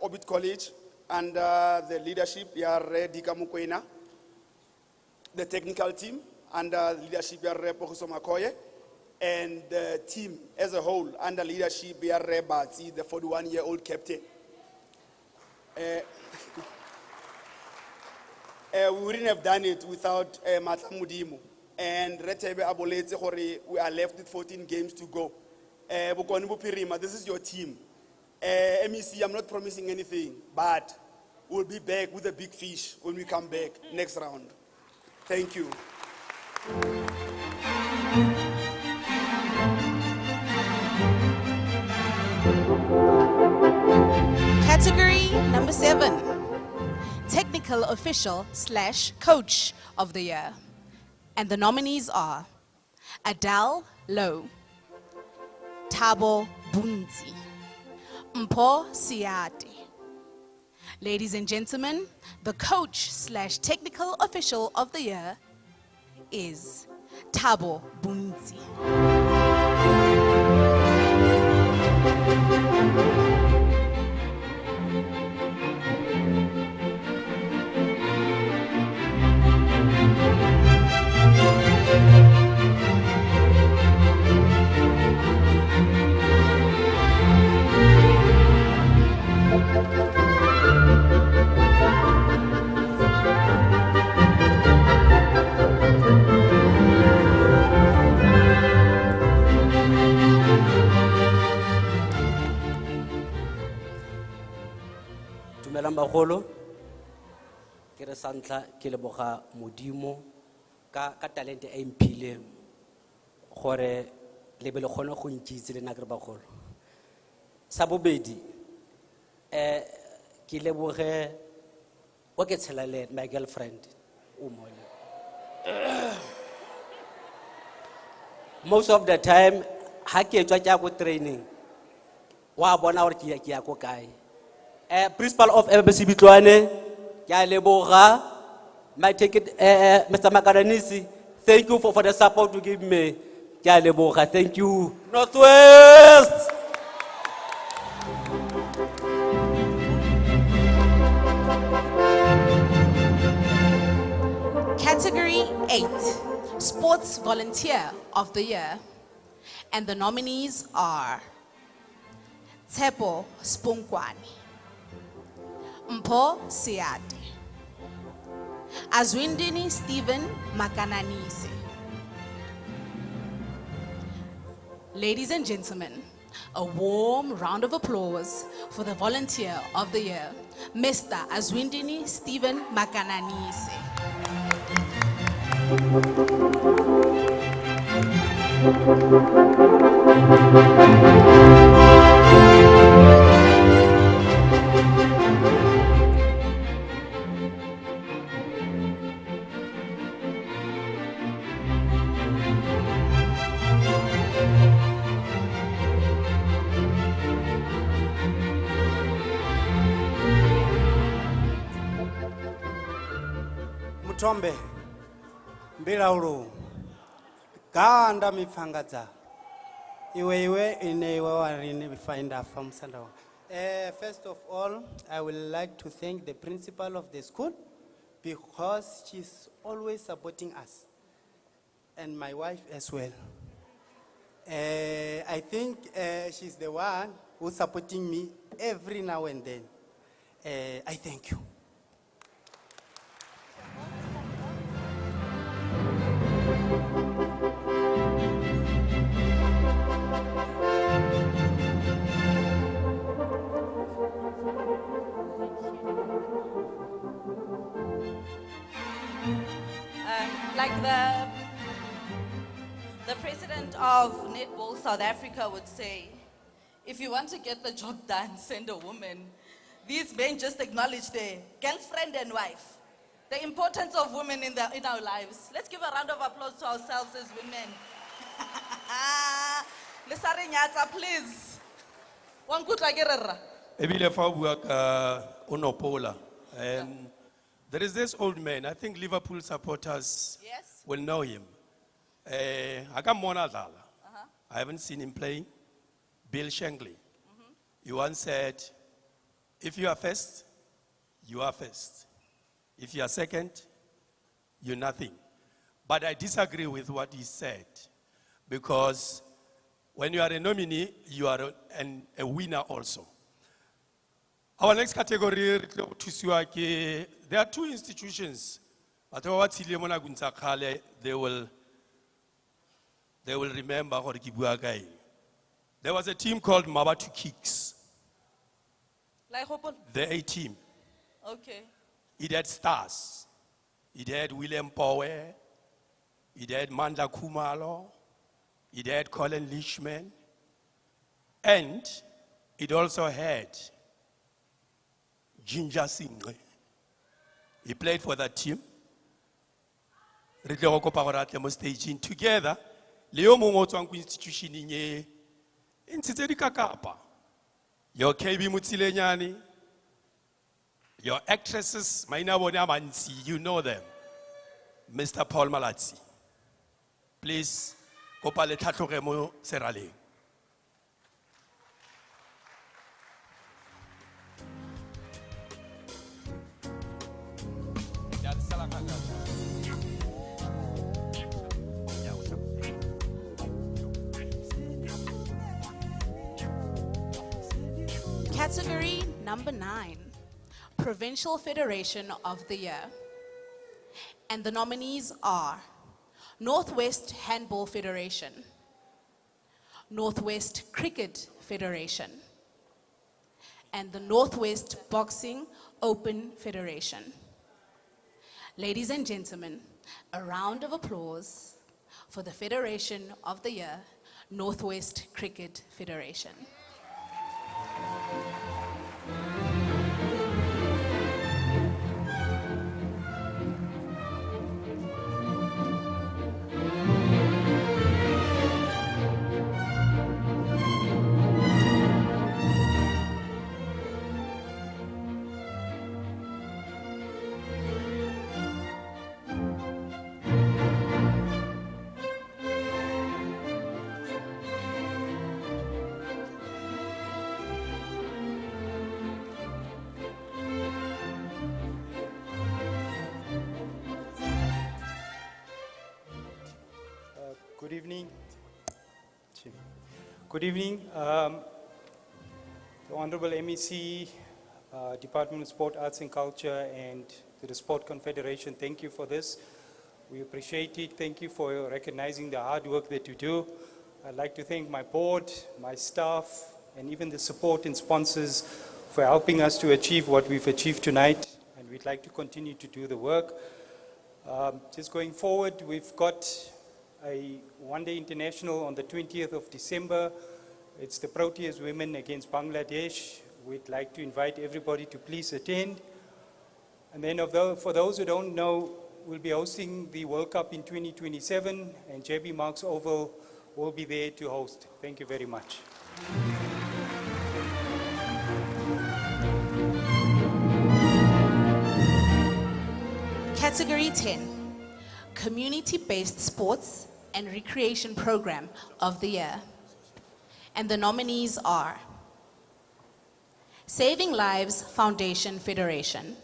K: Orbit College, under the leadership, Dika Mukwena, the technical team, under leadership, Professor Makoye, and the team as a whole, under leadership, Batsi, the 41-year-old captain. We wouldn't have done it without Matla Mudimu. And Retebe Aboletse Hore, we are left with 14 games to go. This is your team. MEC, I'm not promising anything, but we'll be back with a big fish when we come back next round. Thank you.
A: Category number 7, Technical Official / Coach of the Year. And the nominees are Adele Lowe, Thabo Bunzi, Mpho Siate. Ladies and gentlemen, the Coach / Technical Official of the Year is Thabo Bunzi.
M: Dumelang bagolo ke re santla ke leboga modimo ka talente e mphile gore le be le kgone go ntšitse le nna ke re bagolo sa bobedi ke leboge o ke tshela le my girlfriend o mole most of the time ha ke tswa tja go training wa bona gore ke ya go kae principal of FBC Bitlwane ke leboga my ticket Mr. Makaranisi, thank you for the support you give me ke leboga, thank you Northwest.
A: Category 8, Sports Volunteer of the Year. And the nominees are Tshepo Spunkwani, Mpho Siate, Azwindini Stephen Makananise. Ladies and gentlemen, a warm round of applause for the Volunteer of the Year, Mr. Azwindini Stephen Makananise.
N: Chombe, Bilauru, Ganda Mifangaza. Iwe in find a from Sando. First of all, I would like to thank the principal of the school because she's always supporting us and my wife as well. I think she's the one who's supporting me every now and then. I thank you.
G: Like the president of Netball South Africa would say, if you want to get the job done, send a woman. These men just acknowledge their girlfriend and wife. The importance of women in our lives. Let's give a round of applause to ourselves as women. Lesari Nyatsa, please. One good like
E: Ebile fa o bua ka Onopola. There is this old man, I think Liverpool supporters will know him. I haven't seen him playing. Bill Shankly. He once said, if you are first, you are first. If you are second, you're nothing. But I disagree with what he said. Because when you are a nominee, you are a winner also. Our next category, there are two institutions. They will remember what Kibuagai. There was a team called Mabatu Kicks. The A team.
G: Okay.
E: It had stars. It had William Power. It had Manda Kumalo. It had Colin Leishman. And it also had Ginger Singh. He played for that team. Together, Leo Mongo institution in Kakapa. Your KB Mutilenyani, your actresses, you know them. Mr. Paul Malatsi. Please, Kopale Tatoremo Serale.
A: Category number 9, Provincial Federation of the Year. And the nominees are Northwest Handball Federation, Northwest Cricket Federation, and the Northwest Boxing Open Federation. Ladies and gentlemen, a round of applause for the Federation of the Year, Northwest Cricket Federation.
O: Good evening. Good evening. The Honorable MEC, Department of Sport, Arts and Culture, and to the Sport Confederation, thank you for this. We appreciate it. Thank you for recognizing the hard work that you do. I'd like to thank my board, my staff, and even the support and sponsors for helping us to achieve what we've achieved tonight, and we'd like to continue to do the work. Just going forward, we've got a one-day international on the 20th of December. It's the Proteas women against Bangladesh. We'd like to invite everybody to please attend. And then for those who don't know, we'll be hosting the World Cup in 2027, and JB Marks Oval will be there to host. Thank you very much.
A: Category 10, Community-Based Sports and Recreation Program of the Year. And the nominees are Saving Lives Foundation Federation,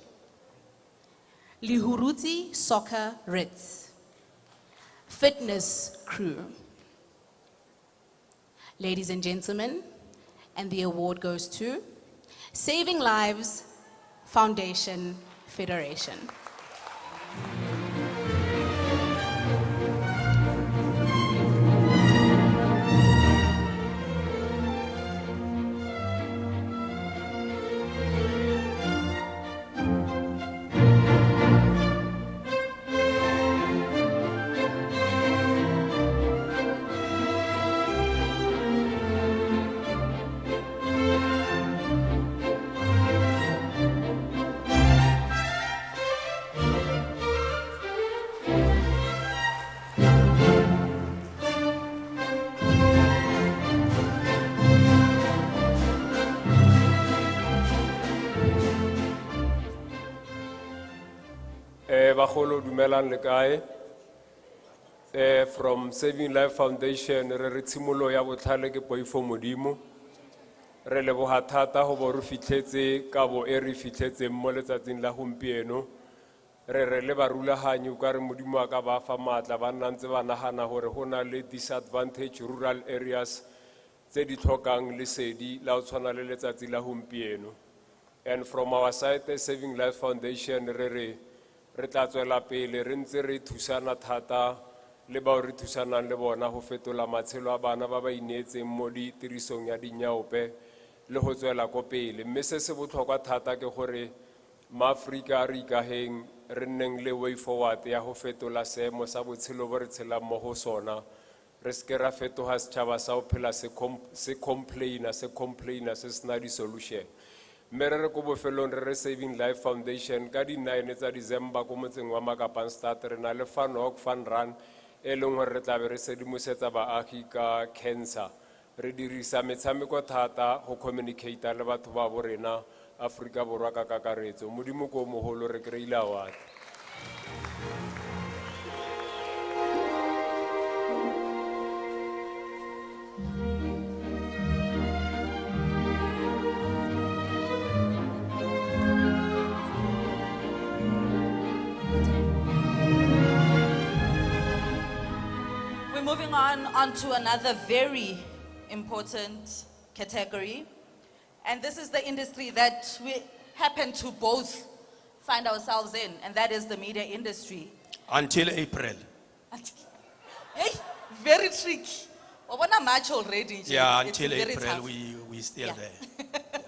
A: Lihuruti Soccer Ritz, Fitness Crew. Ladies and gentlemen, and the award goes to Saving Lives Foundation Federation.
E: Bagolo dumelang le kae? From Saving Life Foundation re tshimolo ya botlhale ke poifo modimo. Re leboga thata go bo re fitlhetse kabo e re fitlhetseng mo letsatsing la gompieno. Re le barulaganyi ka re modimo a ka ba fa maatla ba nna ntse ba nagana gore go na le disadvantage rural areas tse di tlhokang lesedi la go tshwana le letsatsi la gompieno. And from our side, the Saving Life Foundation, re tla tswela pele re ntse re thusana thata le bao re thusanang le bona go fetola matshelo a bana ba ba ineetseng mo tirisong ya dinyaope le go tswela ko pele. Mme se se botlhokwa thata ke gore maAforika re ikageng re nneng le way forward ya go fetola seemo sa botshelo bo re tshelang mo go sona. Re seke ra fetoga setšhaba sa go phela se complaina se sena di-solution. Mme re ko bofelong re Saving Life Foundation ka di 9 tsa December ko motseng wa Makapanstad re na le fun walk fun run e leng gore re tla be re sedimosetsa baagi ka cancer. Re dirisa metshameko thata go communicate le batho ba bo rena Aforika Borwa ka kakaretso. Modimo ko mogolo re kry-ile award.
G: Moving on to another very important category. And this is the industry that we happen to both find ourselves in, and that is the media industry.
E: Until April.
G: Hey, very tricky. Wabona March already.
E: Yeah,
G: It's
E: until
G: very
E: April
G: tough.
E: we still there.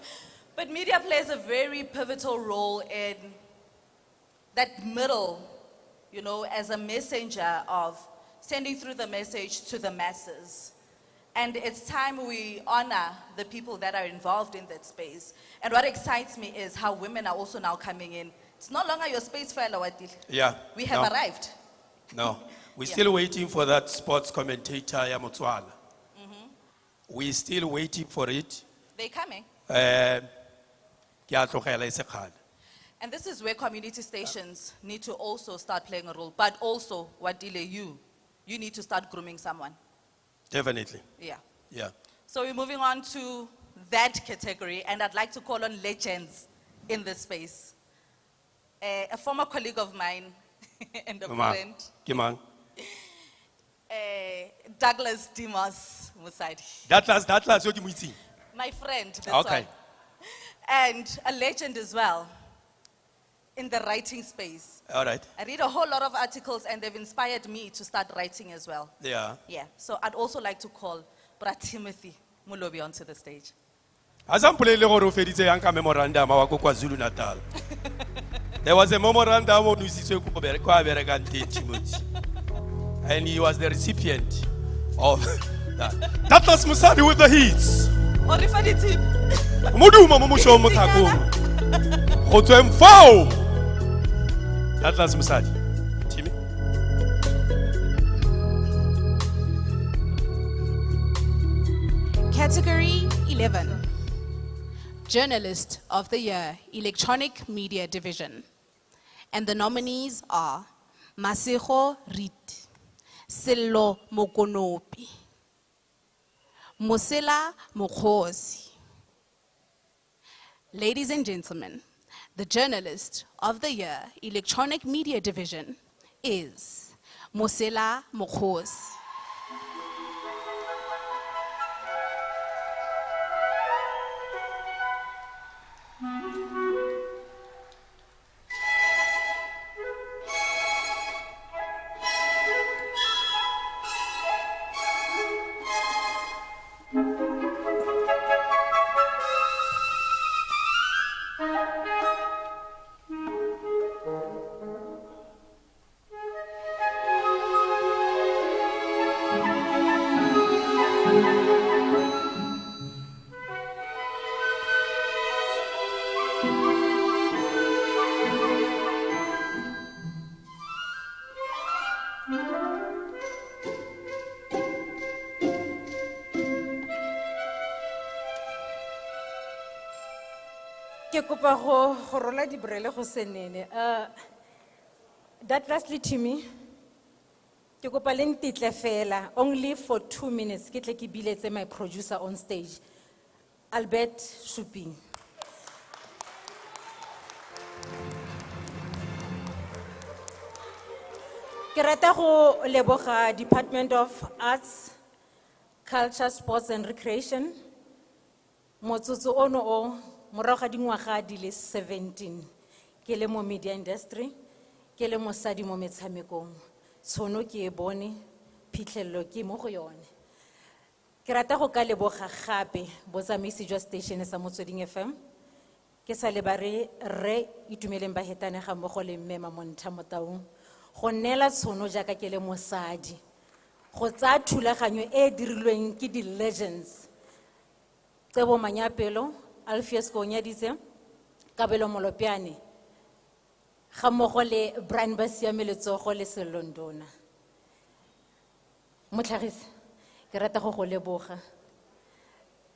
G: But media plays a very pivotal role in that middle, you know, as a messenger of sending through the message to the masses. And it's time we honor the people that are involved in that space. And what excites me is how women are also now coming in. It's no longer your space for Alawadil.
P: Yeah.
G: We have arrived.
P: No. We're still waiting for that sports commentator, Yamutuala. We're still waiting for it.
G: They're coming.
P: Ke a tlogela e se kgale.
G: And this is where community stations need to also start playing a role. But also, Wadile, you need to start grooming someone.
P: Definitely.
G: Yeah.
P: Yeah.
G: So we're moving on to that category, and I'd like to call on legends in this space. A former colleague of mine and a friend,
P: Kimang.
G: Douglas Dimas Musadi.
P: Douglas, what do you mean?
G: My friend, this
P: Okay.
G: one. And a legend as well in the writing space.
P: All right.
G: I read a whole lot of articles, and they've inspired me to start writing as well.
P: Yeah.
G: Yeah. So I'd also like to call Brother Timothy Mulobi onto the stage.
P: Asampulele gore o feditse yang ka memorandum wa ko KwaZulu Natal. There was a memorandum on Usiswe ko bereka Timothy. And he was the recipient of that. That was Musadi with the hits.
G: O re fa ditip.
P: Moduma mo mosho mo thakong. Go tsweng fao. That was Musadi. Timmy.
A: Category 11, Journalist of the Year, Electronic Media Division. And the nominees are Masego Rit, Sello Mokonopi, Mosela Mokhosi. Ladies and gentlemen, the Journalist of the Year, Electronic Media Division, is Mosela Mokhosi.
Q: Ke kopa go rola dibrele go senene. That lastly to me, ke kopa le ntitle fela, only for 2 minutes, ke tle ke biletse my producer on stage, Albert Shuping. Ke rata go leboga Department of Arts, Culture, Sports and Recreation. Motsotso ono o morago ga dingwaga di le 17 ke le mo media industry ke le mosadi mo metshamekong tshono ke e bone phitlhelelo ke mo go yone ke rata go ka leboga gape botsamaisi jwa station sa Motsweding FM ke sa le ba re itumeleng ba hetane ga mmogo le mme Mamontha Motaung go nela tshono jaaka ke le mosadi go tsa thulaganyo e dirilweng ke di legends Tsebo Manyapelo Alpheus Konyadise, Kabelo Molopiane, Hammogo le Brian Basiame Letsogo le Selondona. Motlhagisi, ke rata go go leboga.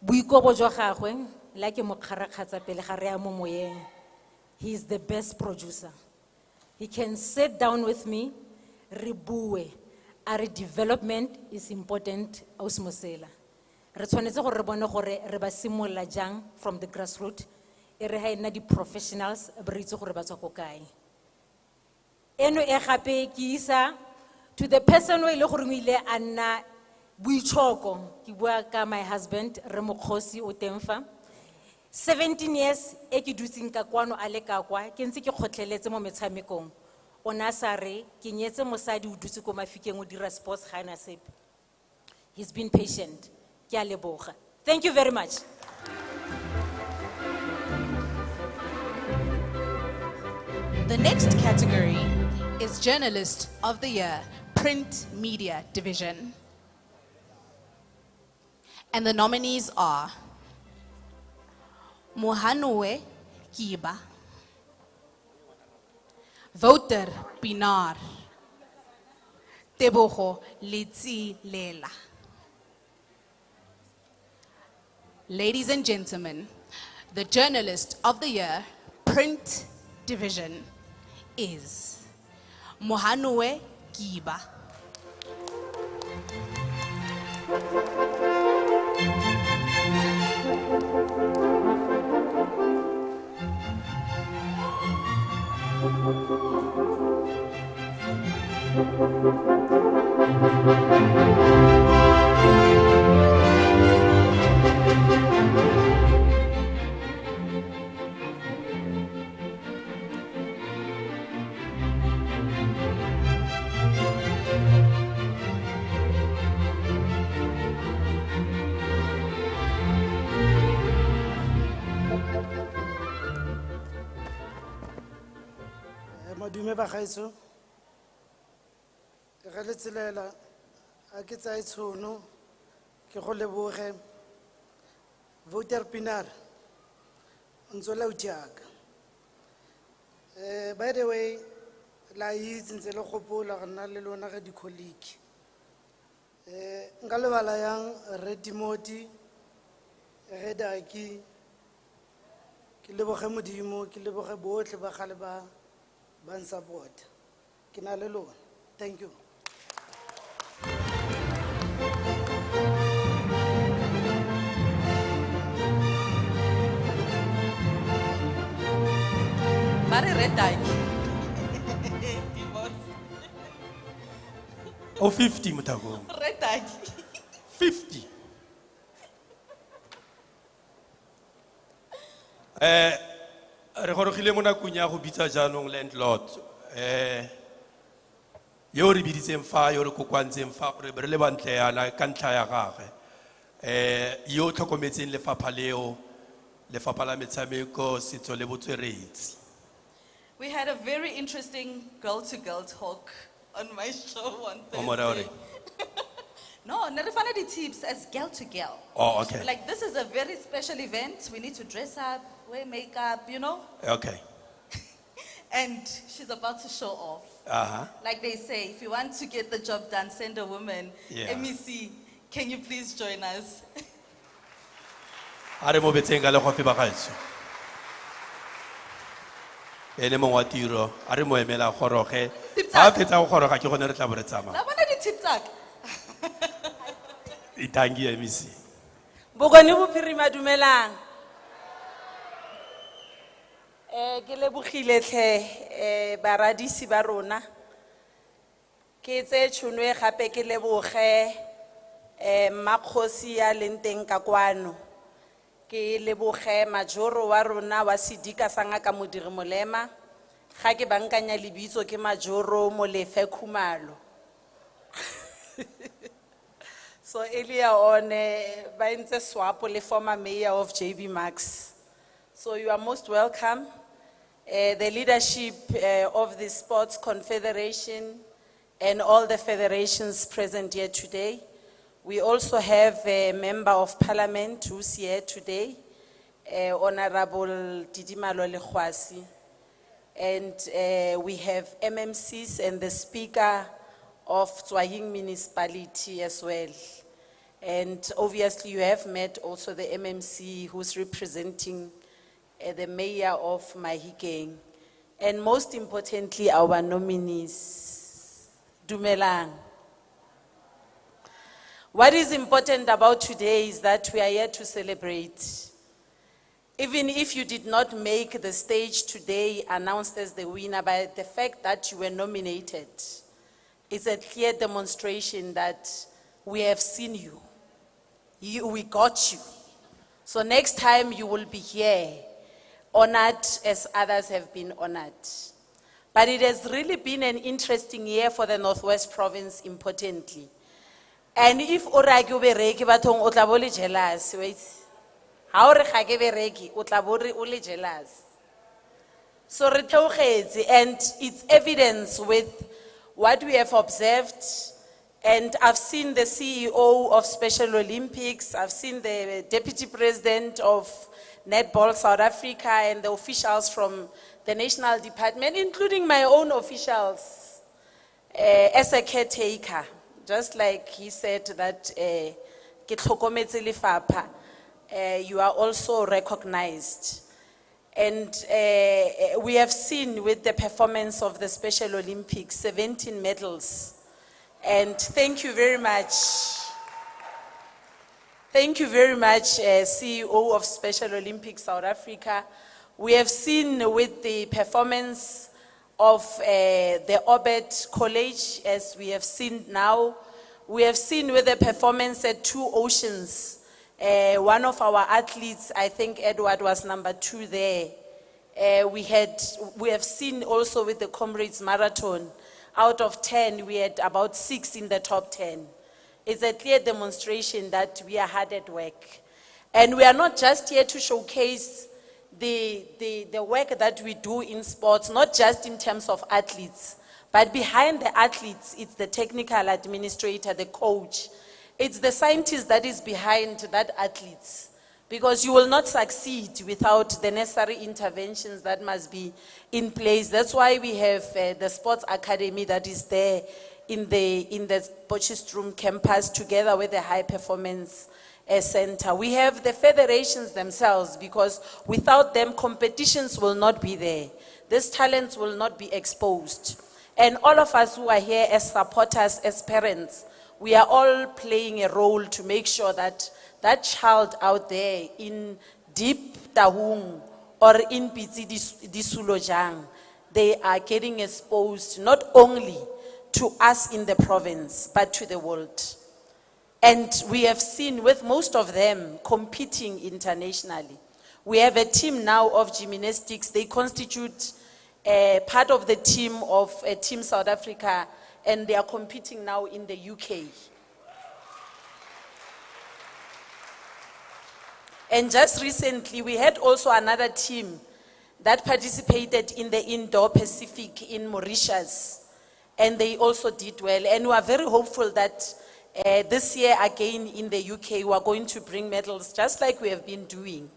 Q: Boikobo jwa gagwe, la ke mo kgarakgatsa pele ga re ya mo moyeng. He is the best producer. He can sit down with me, re bue, our development is important aus Mosela. Re tshwanetse gore re bone gore re ba simolla jang from the grassroots e re ha ena di professionals ba itse gore ba tswa ko kae eno e gape ke isa to the person o ile gore o ile a nna buitshoko ke bua ka my husband re Mokhosi o temfa 17 years e ke dutseng ka kwano a le ka kwa ke ntse ke khotlheletse mo metshamekong ona sa re ke nyetse mosadi o dutse ko mafikeng o dira sports ga ena sepe he's been patient. Thank you very much.
A: The next category is Journalist of the Year, Print Media Division. And the nominees are Mohanue Kiba, Wouter Pinar, Tebogo Litsi Lela. Ladies and gentlemen, the Journalist of the Year, Print Division, is Mohanue Kiba.
R: Madume ba gaetso re le tselela a ke tsaya tshono ke go leboge Wouter Pinar ntsola utiaka by the way la itse ntse le gopola ga nna le lona ga di colleague nka lebala yang re Timothy re Daki ke leboge modimo ke leboge botlhe ba gale ba ba support. Ke na le lona. Thank you.
G: Mari red dye.
P: O 50 Mutagong.
G: Red dye.
P: 50. Re gorogile mo nakong ya go bitsa jaanong landlord. Yo re biditseng fa yo re kokwantseng fa gore be re le bantle yana ka ntlha ya gagwe. Yo tlhokometseng lefapha leo, lefapha la metshameko, setso le botsweretsi.
G: We had a very interesting girl-to-girl talk on my show on
P: Omorore.
G: Thursday. No, Narifana the tips as girl-to-girl.
P: Oh, okay.
G: Like, this is a very special event. We need to dress up, wear makeup, you know?
P: Okay.
G: And she's about to show off.
P: Uh-huh.
G: Like they say, if you want to get the job done, send a woman.
P: Yeah.
G: MEC, can you please join us?
P: Are mo betseng ka le go fe ba gaetsho. Ene mongwe wa tiro, are mo emela goroge. Fa fetsa go goroga ke gone re tla bo re tsamaya.
G: La bona di tip-tak.
P: Itangi MEC.
S: Bokone bophirima dumelang. Ke lebogile tlhe baradisi ba rona. Ke tse tšhono e gape ke leboge mmakgosi ya leng teng ka kwano. Ke leboge majoro wa rona wa Sidika sa Ngaka Modiri Molema. Ga ke bankanya lebitso ke majoro Molefe Khumalo. So earlier on, ba ntse swapo le former mayor of JB Max. So you are most welcome. The leadership of the Sports Confederation and all the federations present here today. We also have a member of parliament who's here today, Honorable Didimalo Lekhwasi. And we have MMCs and the speaker of Tswaying municipality as well. And obviously you have met also the MMC who's representing the mayor of Mahikeng. And most importantly, our nominees. Dumelang. What is important about today is that we are here to celebrate. Even if you did not make the stage today announced as the winner, but the fact that you were nominated is a clear demonstration that we have seen you. We got you. So next time you will be here, honored as others have been honored. But it has really been an interesting year for the Northwest Province, importantly. And if oragi o bereki bathong o tla bo le jealous, wait. Ha o re ga ke bereki o tla bo re o le jealous. So re theogetse, and it's evidence with what we have observed. And I've seen the CEO of Special Olympics, I've seen the Deputy President of Netball South Africa and the officials from the National Department, including my own officials, as a caretaker. Just like he said that ke tlhokometse lefapha, you are also recognized. And we have seen with the performance of the Special Olympics, 17 medals. And thank you very much. Thank you very much, CEO of Special Olympics South Africa. We have seen with the performance of the Orbit College, as we have seen now. We have seen with the performance at Two Oceans. One of our athletes, I think Edward was number 2 there. We have seen also with the Comrades Marathon, out of 10, we had about 6 in the top 10. It's a clear demonstration that we are hard at work. And we are not just here to showcase the work that we do in sports, not just in terms of athletes, but behind the athletes, it's the technical administrator, the coach. It's the scientist that is behind that athletes. Because you will not succeed without the necessary interventions that must be in place. That's why we have the Sports Academy that is there in the Potchefstroom campus together with the High Performance Center. We have the federations themselves, because without them, competitions will not be there. these talents will not be exposed. And all of us who are here as supporters, as parents, we are all playing a role to make sure that that child out there in deep Tahung or in Pitsi Disulojang, they are getting exposed not only to us in the province, but to the world. And we have seen with most of them competing internationally. We have a team now of gymnastics. They constitute part of the team of Team South Africa, and they are competing now in the UK. And just recently, we had also another team that participated in the Indo Pacific in Mauritius, and they also did well. And we are very hopeful that this year again in the UK, we are going to bring medals just like we have been doing.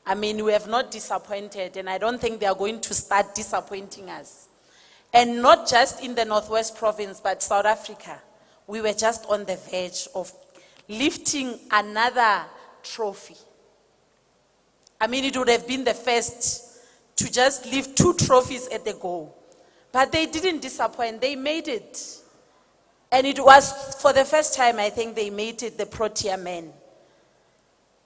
S: I mean, we have not disappointed, and I don't think they are going to start disappointing us. And not just in the Northwest Province, but South Africa. We were just on the verge of lifting another trophy. I mean, it would have been the first to just lift 2 trophies at the goal. But they didn't disappoint, they made it. And it was, for the first time, I think they made it the Protea men.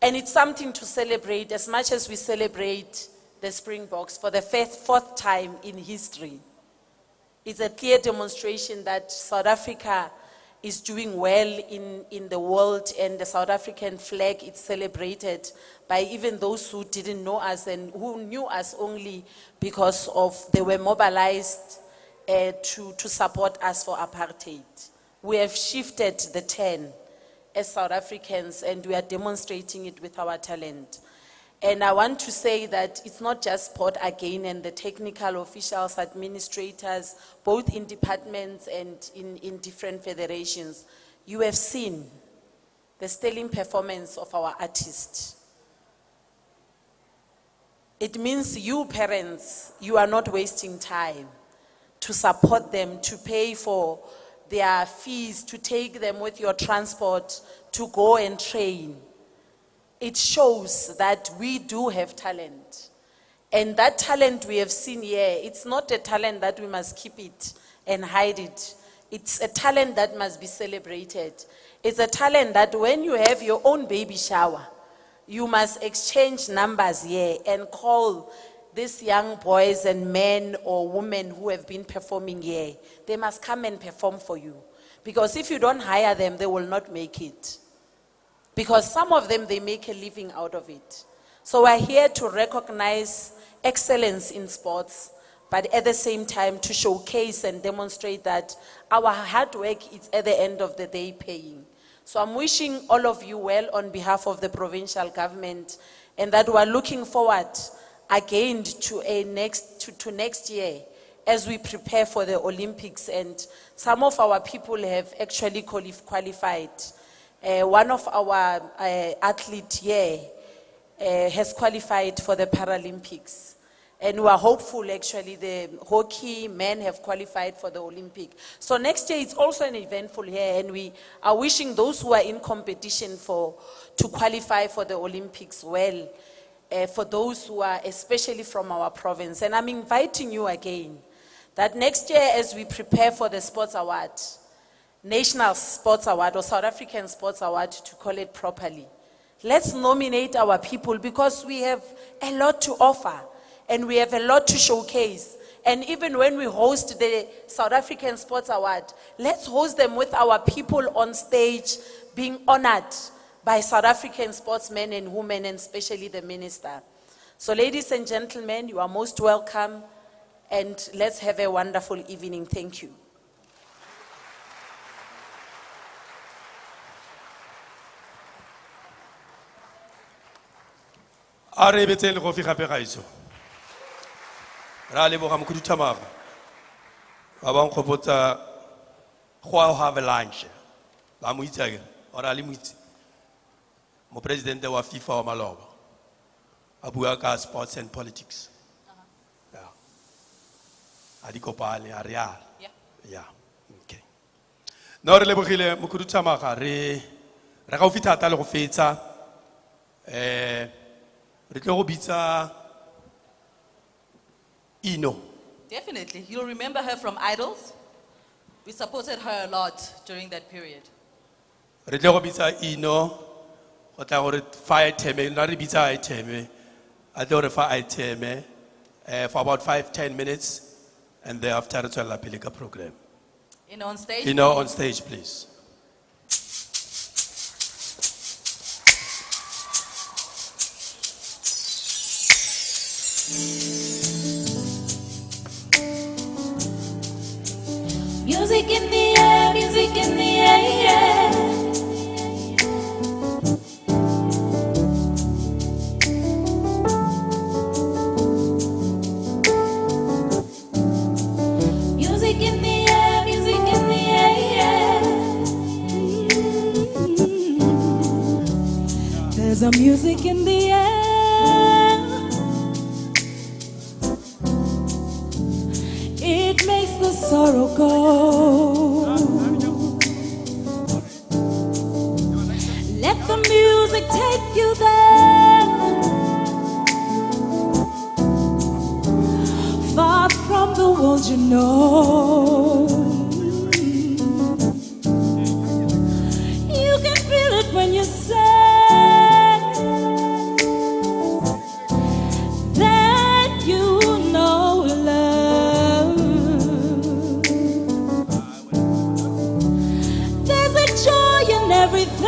S: And it's something to celebrate as much as we celebrate the Springboks for the 4th time in history. It's a clear demonstration that South Africa is doing well in the world, and the South African flag is celebrated by even those who didn't know us and who knew us only because they were mobilized to support us for apartheid. We have shifted the 10 as South Africans, and we are demonstrating it with our talent. And I want to say that it's not just sport again, and the technical officials, administrators, both in departments and in different federations. You have seen the sterling performance of our artists. It means you parents, you are not wasting time to support them, to pay for their fees, to take them with your transport, to go and train. It shows that we do have talent. And that talent we have seen here, it's not a talent that we must keep it and hide it. It's a talent that must be celebrated. It's a talent that when you have your own baby shower, you must exchange numbers here and call these young boys and men or women who have been performing here. They must come and perform for you. Because if you don't hire them, they will not make it. Because some of them, they make a living out of it. So we're here to recognize excellence in sports, but at the same time to showcase and demonstrate that our hard work is at the end of the day paying. So I'm wishing all of you well on behalf of the provincial government, and that we're looking forward again to next year as we prepare for the Olympics. And some of our people have actually qualified. One of our athletes here has qualified for the Paralympics. And we are hopeful, actually, the hockey men have qualified for the Olympic. So next year it's also an eventful year, and we are wishing those who are in competition to qualify for the Olympics well, for those who are especially from our province. And I'm inviting you again, that next year as we prepare for the Sports Award, National Sports Award or South African Sports Award, to call it properly, let's nominate our people, because we have a lot to offer and we have a lot to showcase. And even when we host the South African Sports Award, let's host them with our people on stage being honored by South African sportsmen and women, and especially the minister. So ladies and gentlemen, you are most welcome, and let's have a wonderful evening. Thank you.
P: A re betseng le go fi gape gaetso. Ra leboga mokhuduthamaga. Ba bang khopotsa go have a lunch. Ba mo itse ke ora le mo itse. Mo president wa FIFA wa Maloba. A bua ka sports and politics. Yeah. A di kopane a real. Yeah. Okay. No re lebogile mokhuduthamaga re ga o fitata le go fetsa re tlo go bitsa Ino.
G: Definitely. You'll remember her from Idols. We supported her a lot during that period.
P: Re tle go bitsa Ino, go tla gore fa item, na re bitsa item. I tlo re fa item for about 5-10 minutes, and thereafter re tswela pele ka program.
G: Ino on stage.
P: Ino
G: please.
P: on stage, please.
L: Music in the air, music in the air. Music in the air, music in the air. There's a music in the air. It makes the sorrow go. Let the music take you there, far from the world you know. You can feel it when you say that you know love. There's a joy in everything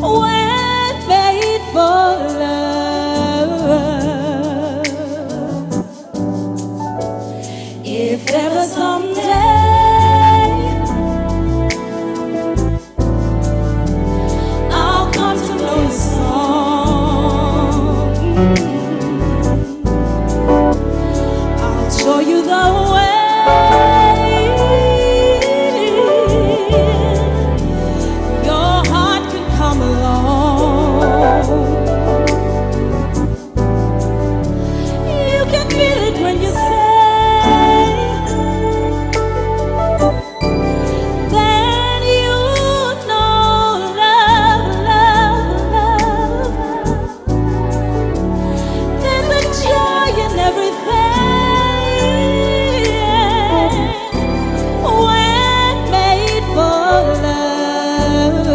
L: when made for love. If ever someday I'll come to know your song, I'll show you the way. Your heart can come along. You can feel it when you say that you know love, love, love. There's a joy in everything when made for love.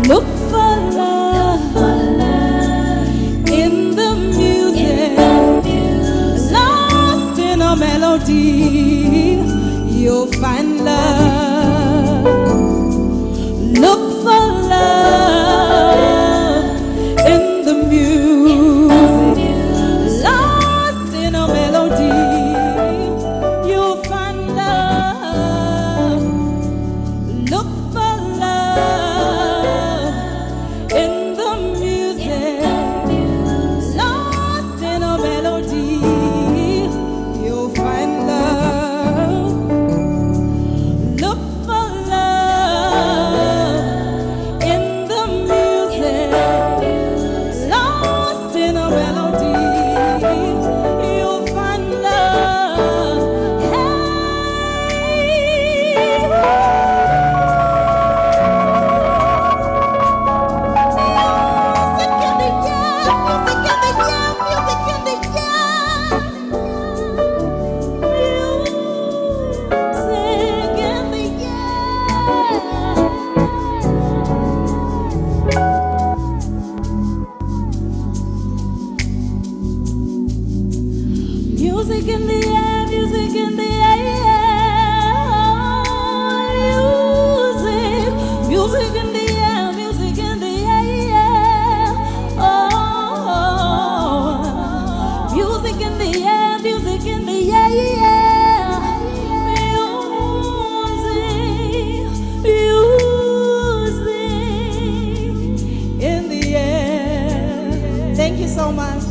L: Look for love in the music, lost in a melody, you'll find love. Look for love in the music, lost in a melody, you'll find love. Look for love in the music, lost in a melody, you'll find love. Look for love in the music, lost in a melody, you'll find love. Music in the air, music in the air. Music in the air, music in the air. Oh, music in the air, music in the air. Music in the air. Thank you so much.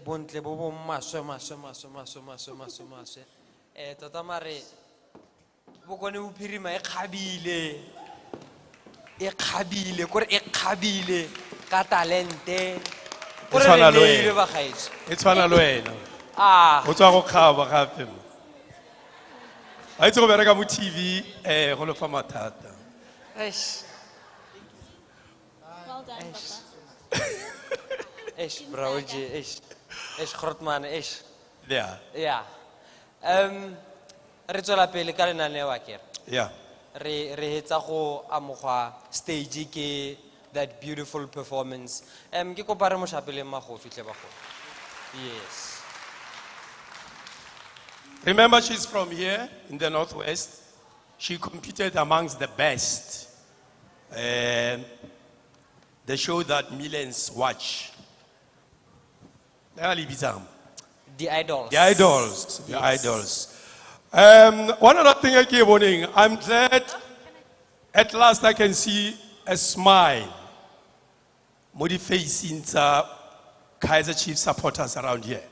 F: Bontle bo bo maswe. Tota mare bokone bophirima e kgabile kore e kgabile ka talente
P: E tshwana le
F: neile
P: wena.
F: bagaetsho.
P: E tshwana le wena.
F: Ah.
P: O tswa go kgaba gape mo. A itse go bereka mo TV go lo fa mathata.
F: Eish.
A: Well done,
F: Eish, Braoji, eish. Eish, Grootman, eish.
P: Yeah.
F: Yeah. Re tswela pele ka lenaneo akere.
P: Yeah.
F: Re hetsa go amogwa stage ke that beautiful performance. Ke kopa re mo shapeleng magofi tle bagolo. Yes.
P: Remember, she's from here in the Northwest. She competed amongst the best. The show that millions watch.
F: The Idols.
P: The Idols. The
F: Yes.
P: Idols. One other thing I keep warning, I'm glad at last I can see a smile. Modi facing Kaiser Chiefs supporters around here.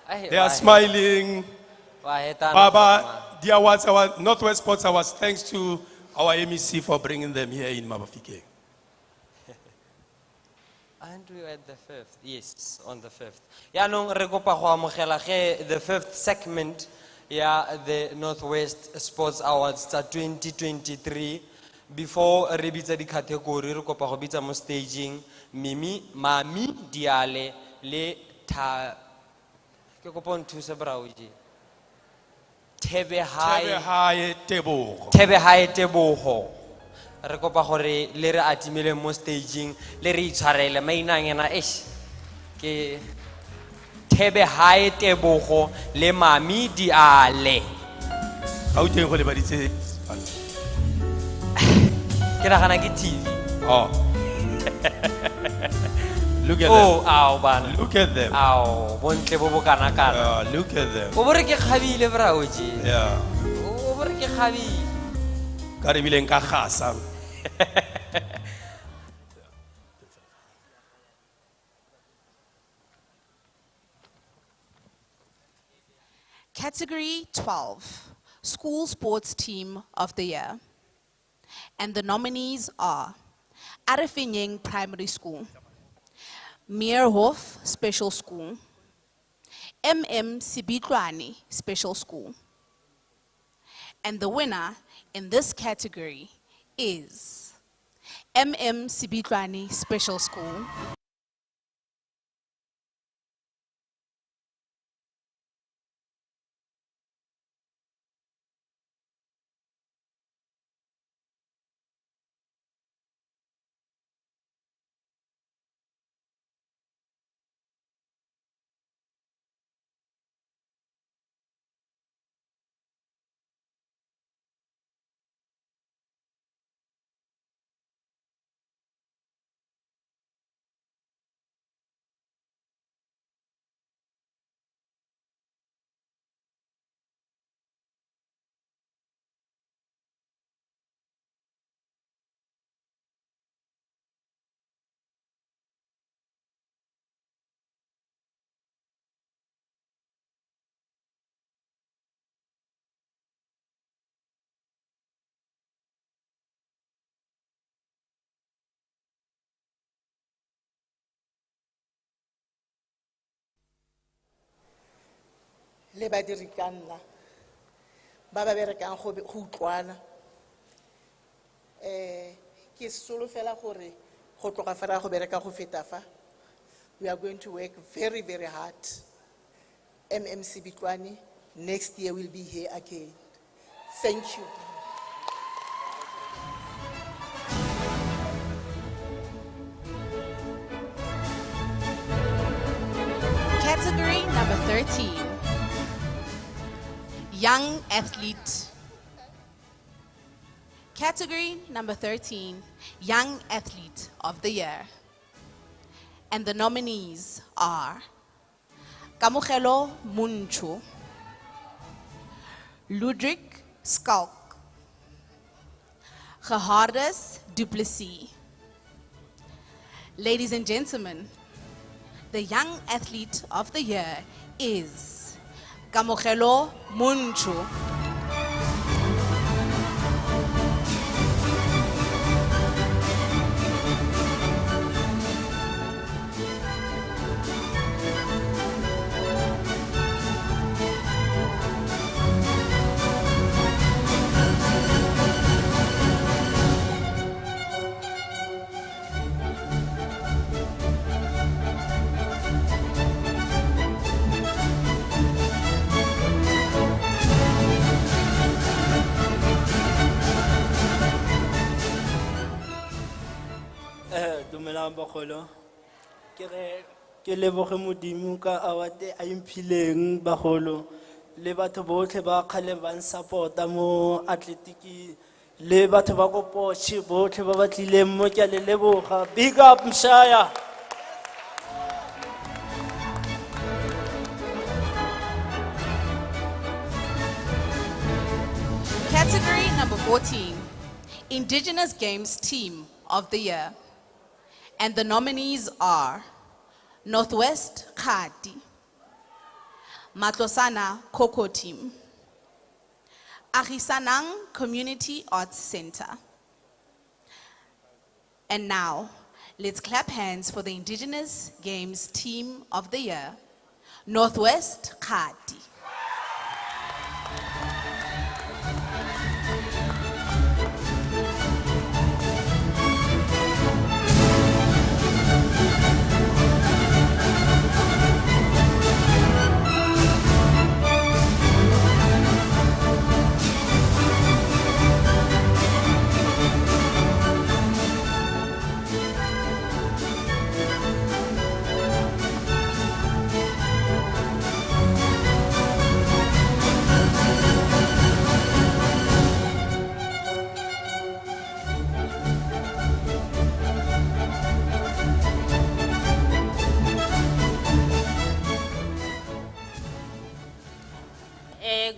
P: They are smiling. Baba, the awards, our Northwest Sports Awards, thanks to our MEC for bringing them here in Mabafike.
F: And we were at the 5th. Yes, on the 5th. Yeah, no, re kopa go amogela ge the 5th segment, yeah, the Northwest Sports Awards tsa 2023. Before re bitsa di category, re kopa go bitsa mo staging Mami Diale le ke kopa nthuse Braoji.
P: Tebehai Tebogo.
F: Tebehai Tebogo. Re kopa gore le re atimele mo staging le re itshwarele maina ngena ke Tebehai Tebogo le Mami Diale.
P: Ga o teng go le baditse
F: ke nagana ke TV.
P: Oh. Look at
F: Oh,
P: them.
F: ow bana.
P: Look at them.
F: Ow, bontle bo bokana kana.
P: Look at them.
F: O bore ke khabile Braoji.
P: Yeah.
F: O bore ke khabile.
P: Ka re bileng ka gasa.
A: Category 12, School Sports Team of the Year. And the nominees are Arifinyeng Primary School, Meerhof Special School, Sibitlwani Special School. And the winner in this category is Sibitlwani Special School.
B: Le badiri ka nna ba ba berekang go utlwana ke solofela gore go tloga fela go bereka go feta fa we are going to work very very hard. Bitlwani, next year we'll be here again. Thank you.
A: Category number 13, Young Athlete. Category number 13, Young Athlete of the Year. And the nominees are Kamugelo Munchu, Ludwig Skalk, Gerhardus Duplessis. Ladies and gentlemen, the Young Athlete of the Year is Kamugelo Munchu.
T: Dumelang bagolo. Ke leboge modimo ka award a imphileng bagolo. Le batho botlhe ba kgale ba nsupporta mo atletiki. Le batho ba ko Potche botlhe ba ba tlileng mo, ke a le leboga. Big up Mshaya.
A: Category number 14, Indigenous Games Team of the Year. And the nominees are Northwest Khadi, Matlosana Coco Team, Agisanang Community Arts Center. And now, let's clap hands for the Indigenous Games Team of the Year, Northwest Khadi.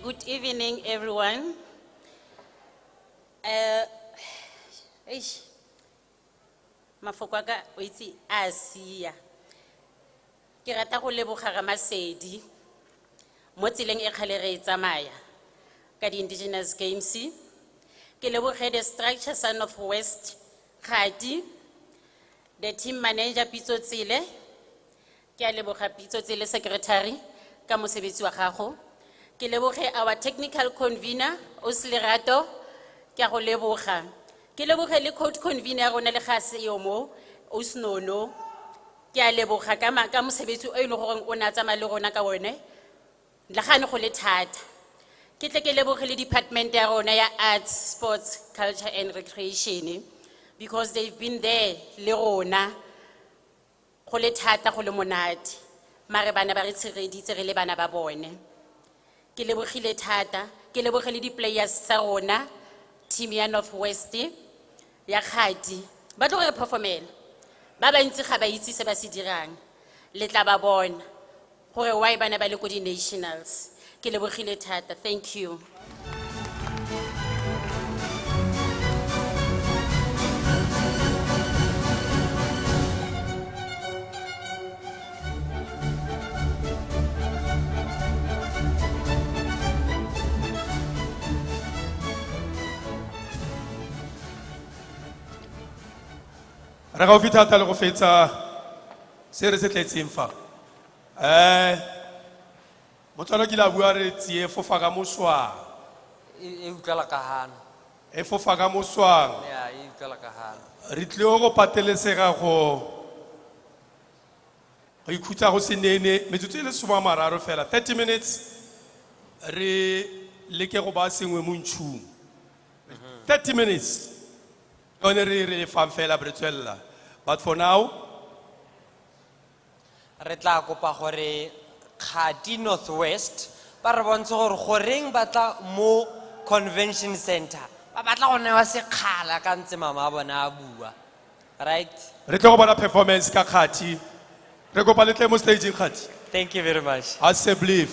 U: Good evening, everyone. Mafoko a ka o itse a sia. Ke rata go leboga ga Masedi mo tseleng e kgale re e tsamaya ka di Indigenous Games. Ke leboge the structure sa Northwest Khadi, the team manager Pitso Tsile, ke a leboga Pitso Tsile secretary ka mosebetsi wa gago. Ke leboge our technical convener Oslerato, ke a go leboga. Ke leboge le code convener rona le ga se yo mo Osnono, ke a leboga ka mosebetsi o ile gore o na tsama le rona ka one la gane go le thata. Ke tle ke leboge le department ya rona ya arts, sports, culture and recreation, because they've been there le rona go le thata go le monate, mare bana ba re tshreditse re le bana ba bone. Ke lebogile thata, ke lebogile di players sa rona team ya Northwest ya Khadi ba tlo re performela ba bantsi ga ba itse se ba se dirang le tla ba bona gore why bana ba le ko di nationals. Ke lebogile thata, thank you.
P: Re ga o fitata le go fetsa se re se tletseng fa. Motswalo ke la bua re tsie fofa ka moswang.
F: E utlwala ka hana.
P: E fofa ka moswang.
F: Ya, e utlwala ka hana.
P: Re tlile go patelesega go ikhutsa go senene metsotso e le 30 fela, 30 minutes re leke go ba sengwe mo ntshung. 30 minutes one re fang fela bre tswella. But for now
F: re tla kopa gore Khadi Northwest ba re bontshe gore goreng ba tla mo convention center ba batla go newa sekgala ka ntse mama a bona a bua, right?
P: re tlo go bona performance ka Khadi. Re kopa le tle mo stageng Khadi.
F: Thank you very much.
P: Assembly.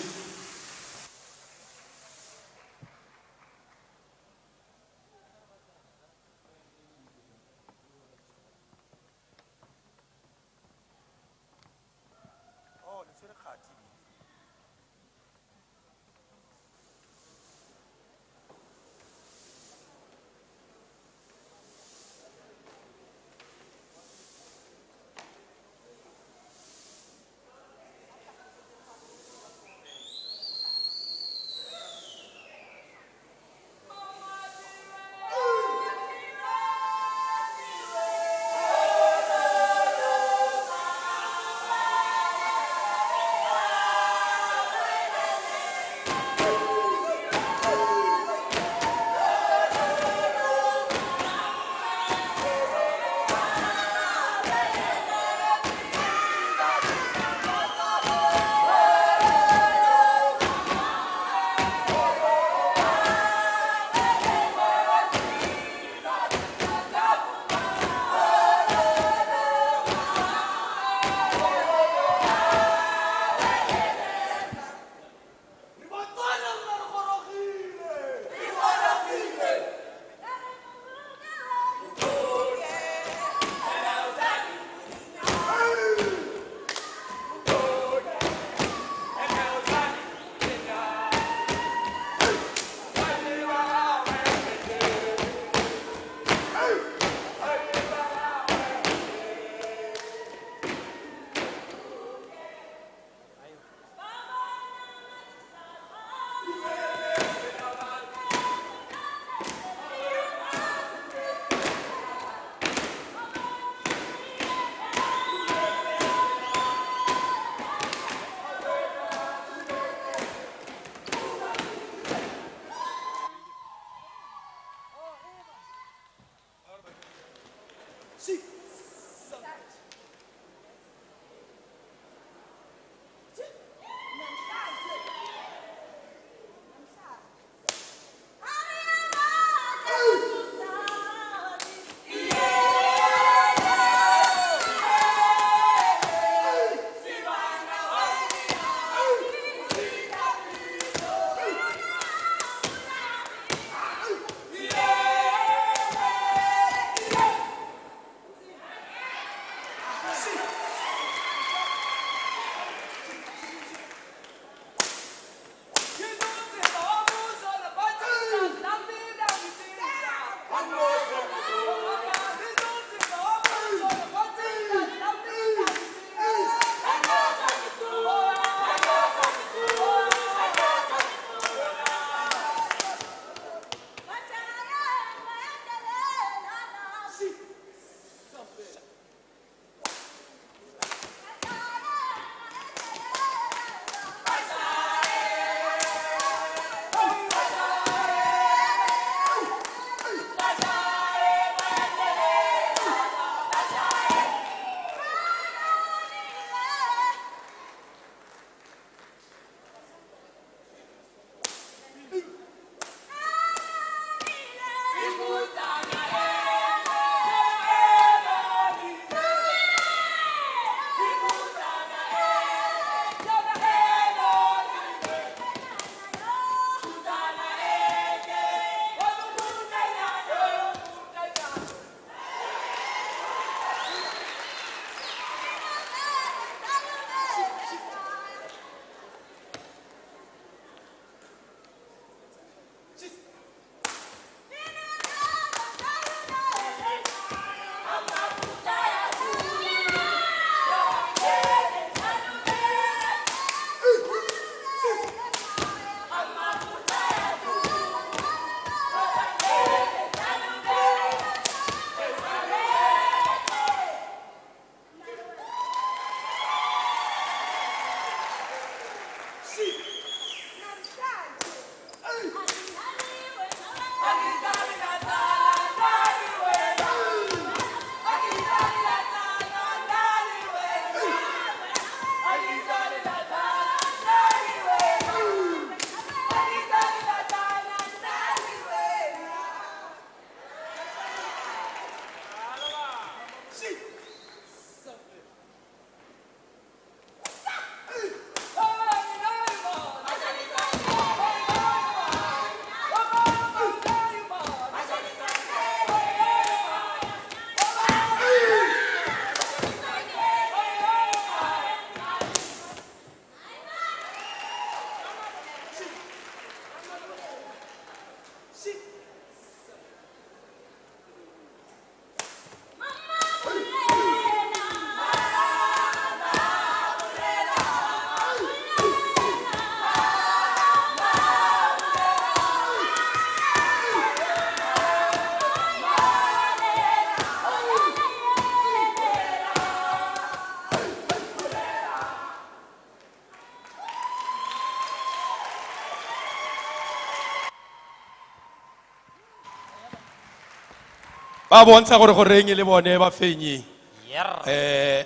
E: ba bontsha gore goreng le bone ba fenyi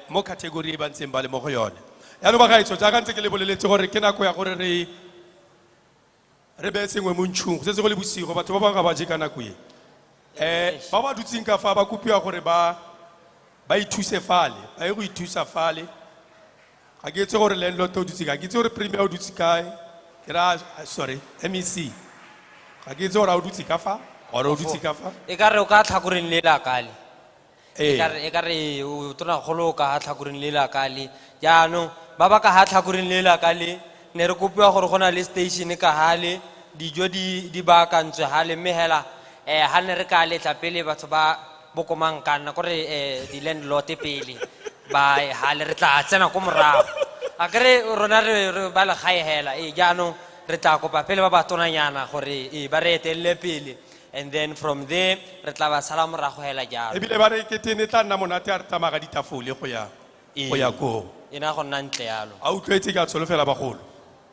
E: mo category ba ntseng ba le mo go yone yaanong ba gaetso jaaka ntse ke le boleletse gore ke nako ya gore re beye sengwe mo ntšhong go setse go le bosigo batho ba bangwe ga ba je ka nako e ba ba dutseng ka fa ba kopiwa gore ba ithuse fale ba ye go ithusa fale ga ke itse gore landlord o dutse kae ke itse gore premier o dutse kae ke ra sorry mec ga ke itse gore a o dutse ka fa or o dutse ka fa
F: e ka re o ka tlhakoreng le la kale e ka re o tona golo ka tlhakoreng le la kale jaanong ba ba ka ha tlhakoreng le la kale ne re kopiwa gore gona le station ka hale dijo di baakantswe hale mme hela ha ne re ka letla pele batho ba bokomang kana gore di landlord pele ba hale re tla tsena ko morago a kere rona re ba le gae hela jaanong re tla kopa pele ba ba tonanyana gore ba re etelle pele and then from there re tla ba sala morago hela jalo
E: ebile ba re ke tene tla nna monate a re tamaga ditafole go ya koo
F: ena go nna ntle yalo
E: a utlwetse ka tsholofela bagolo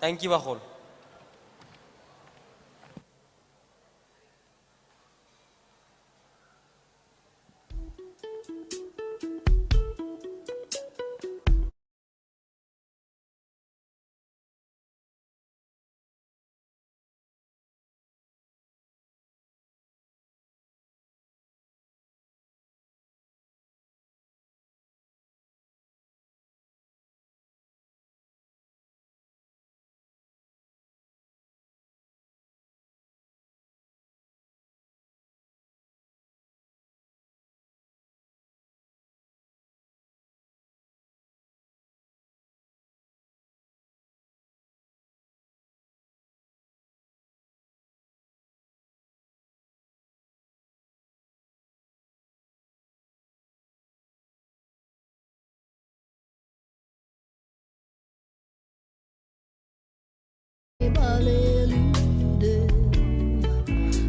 F: thank you bagolo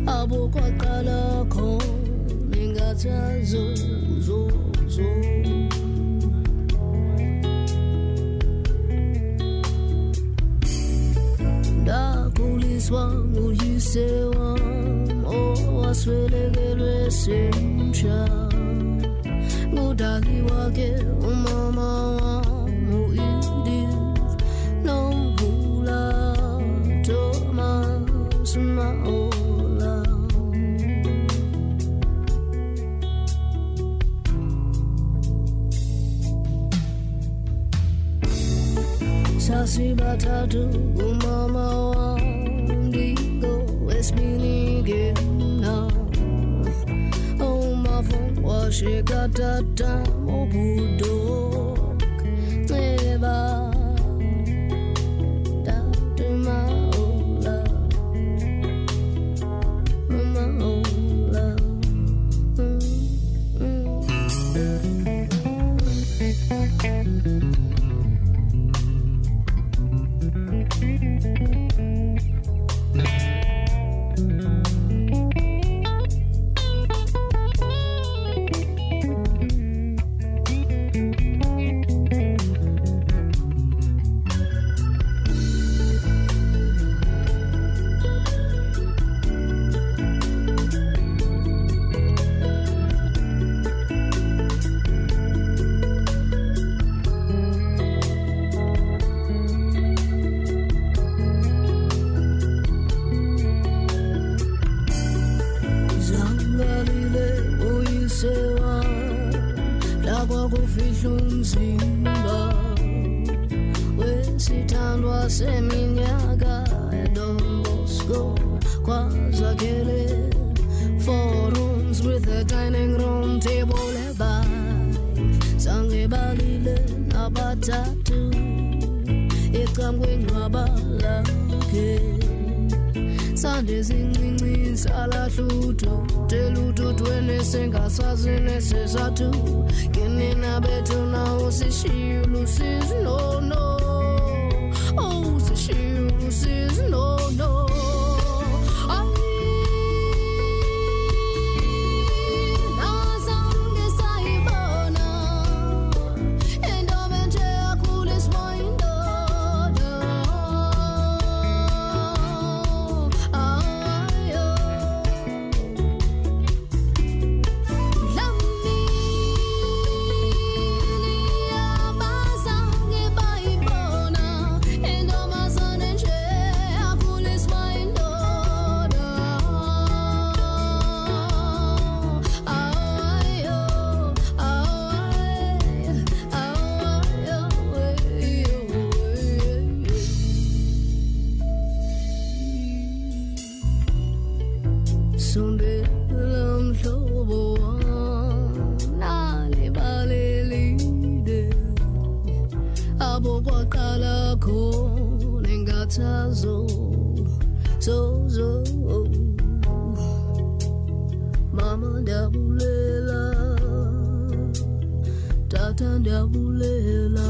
L: Abo kwa kala ko minga zo uyise wam owaswelekelwe sentsha ngudali wakhe umama wam u-Edith nomvula Thomas Maola. Sasibathathu umama wam ndingo wesibini now. Washika tata obudok Neba Tatu maola Maola umzimba wesithandwa seminyaka eDon Bosco kwazakhele 4 rooms with a dining room table ebayi zange balile nabathathu ecamkwenywaba lakhe sande zincinci salahlutho telutho twene sengasazi nesesathu kenina bethu nawo sishiyulu sis no no oh sishiyulu sis no no Mama ndabulela tata ndabulela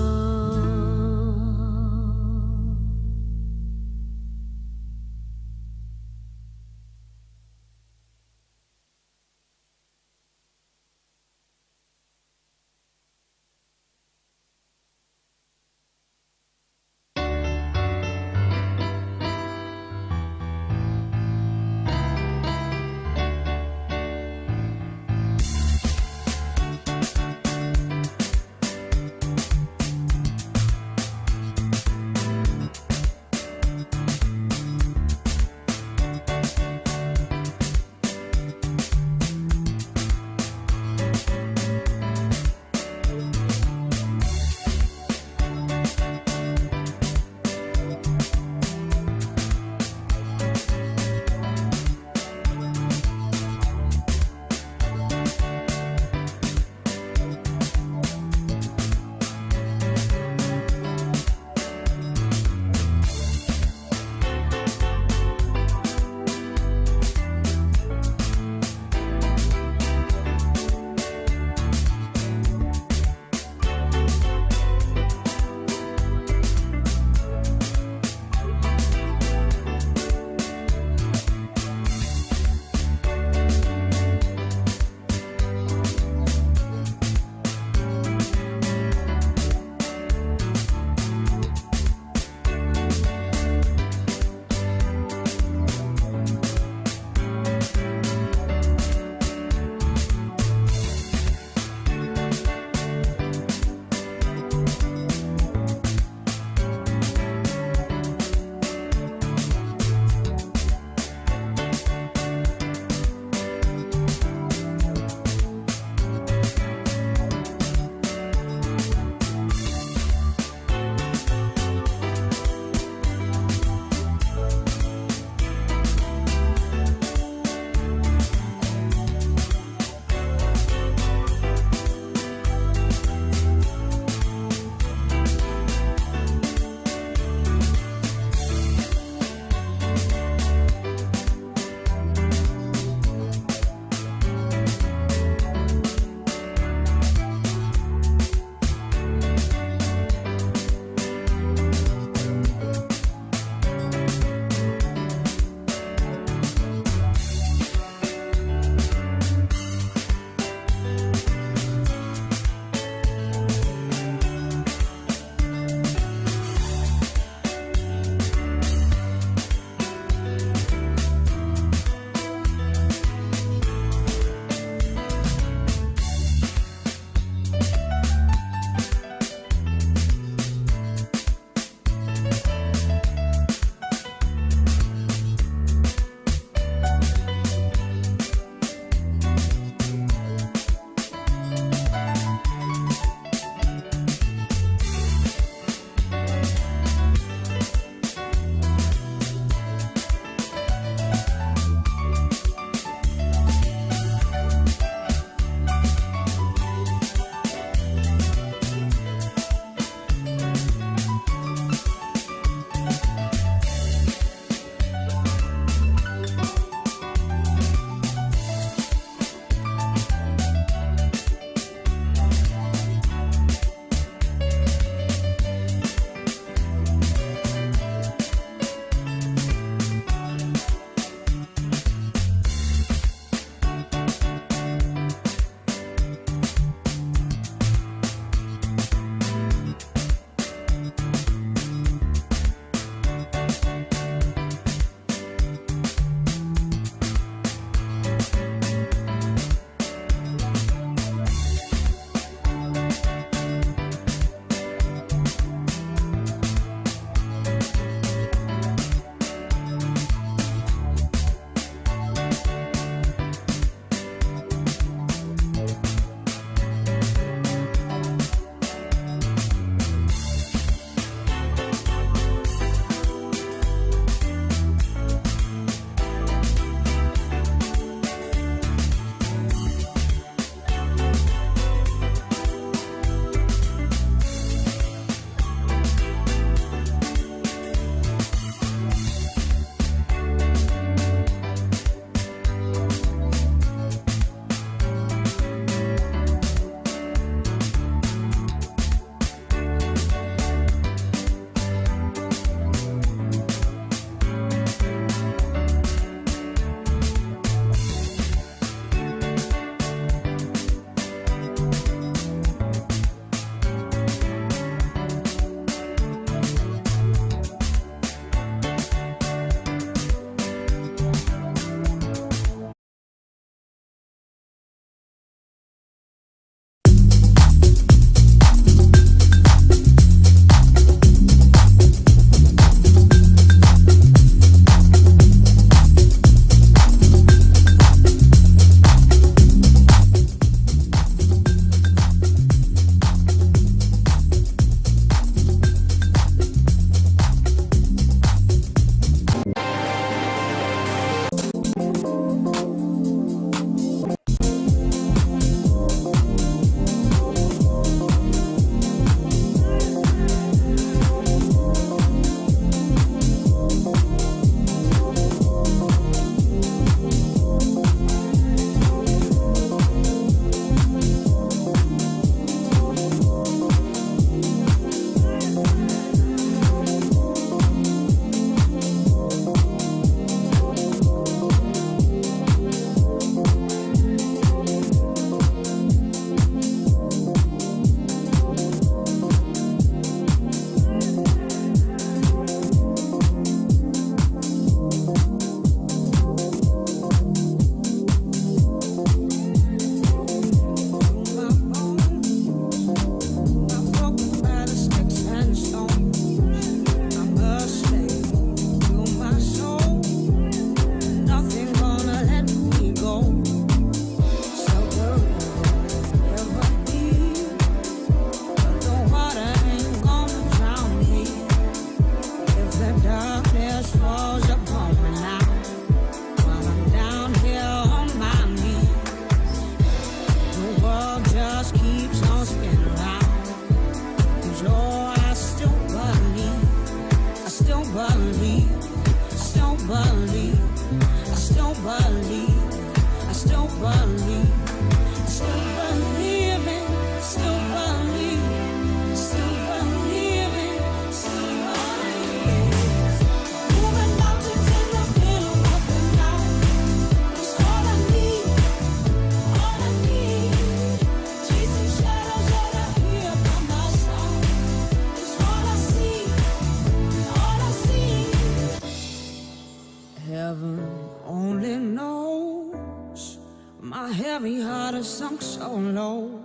C: water sunk so low.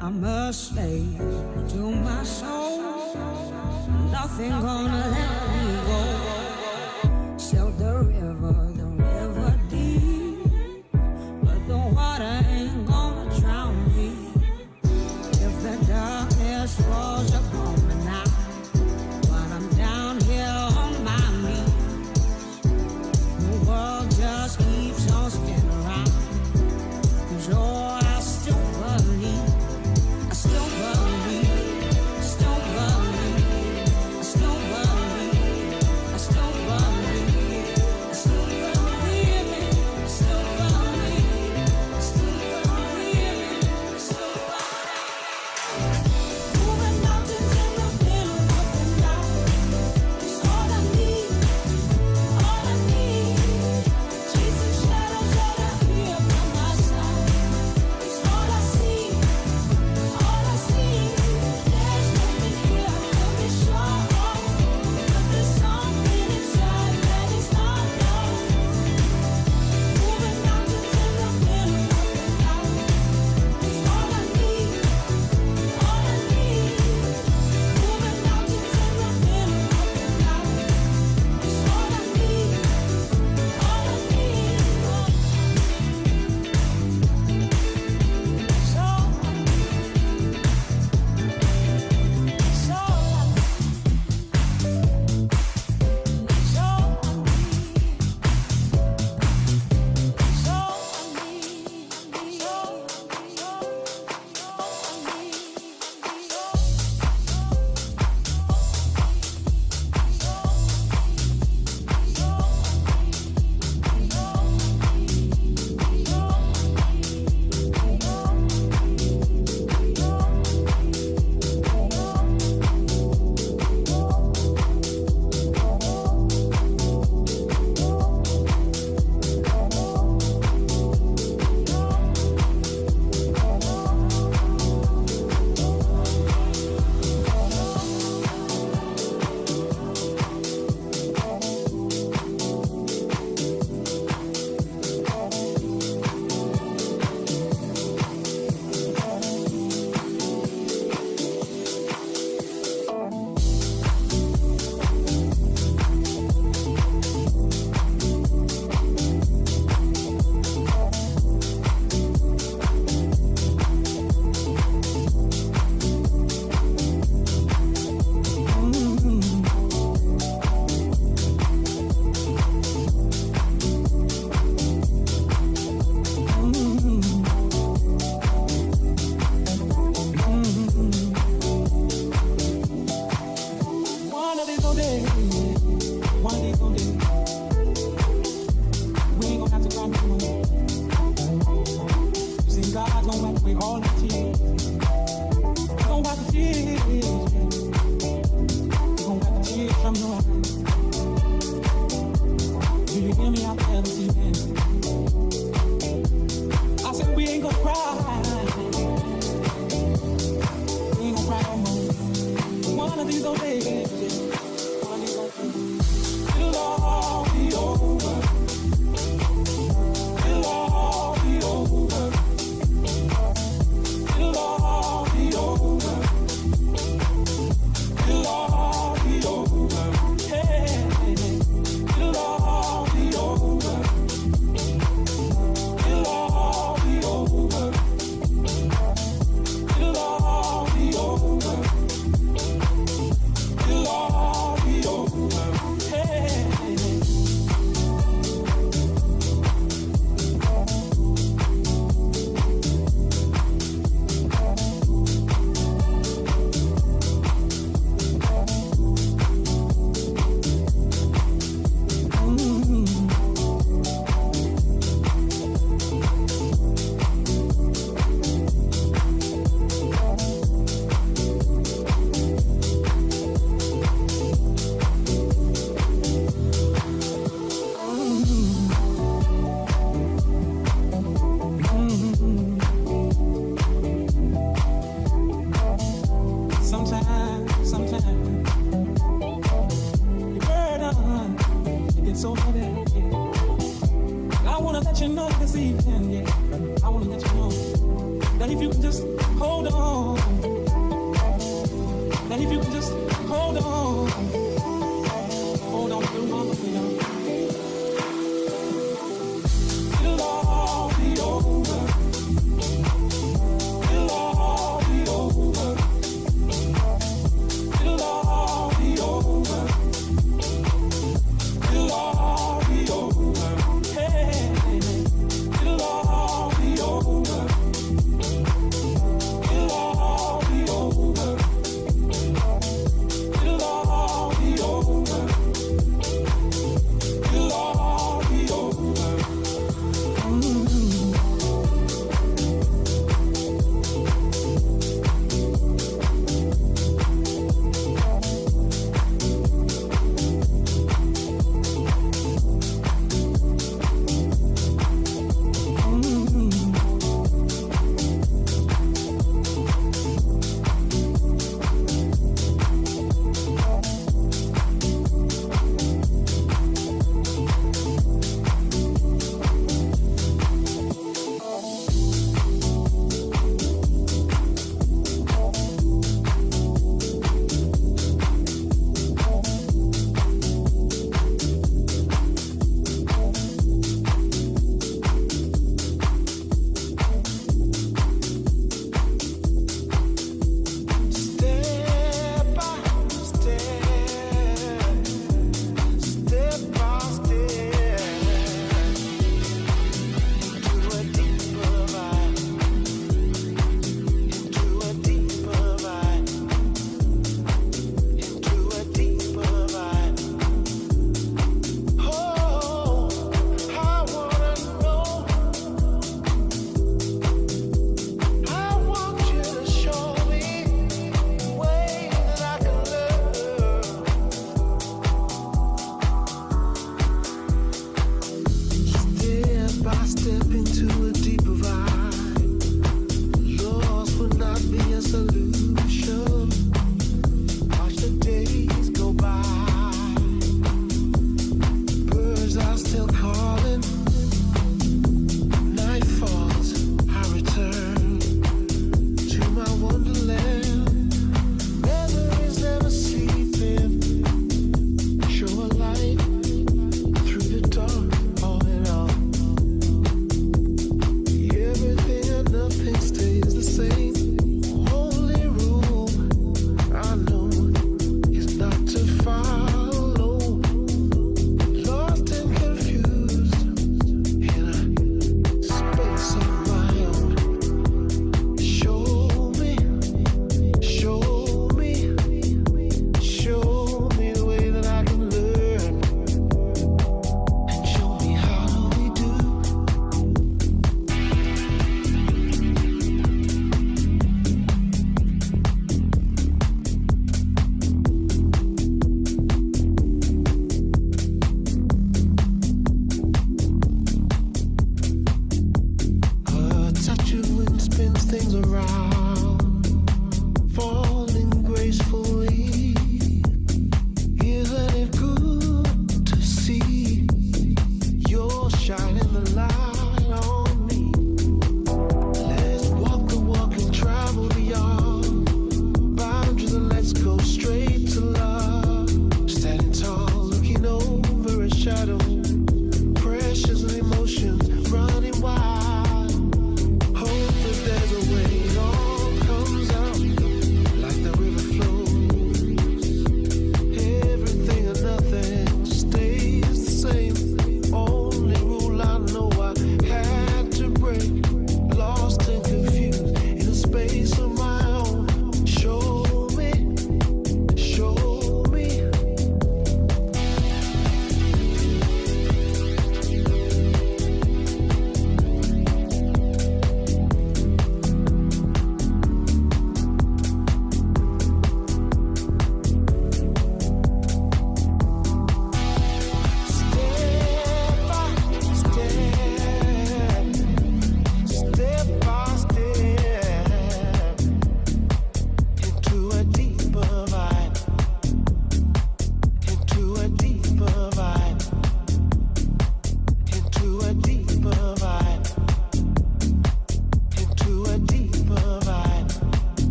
C: I'm a slave to my soul. Nothing gonna let me go. Sail the river deep, but the water ain't gonna drown me. If the darkness falls upon me now, while I'm down here on my knees, the world just keeps on spinning around. 'Cause oh, I still believe. I still believe, I still believe, I still believe, I still believe, I still believe it, I still believe, I still believe it, I still believe. Moving mountains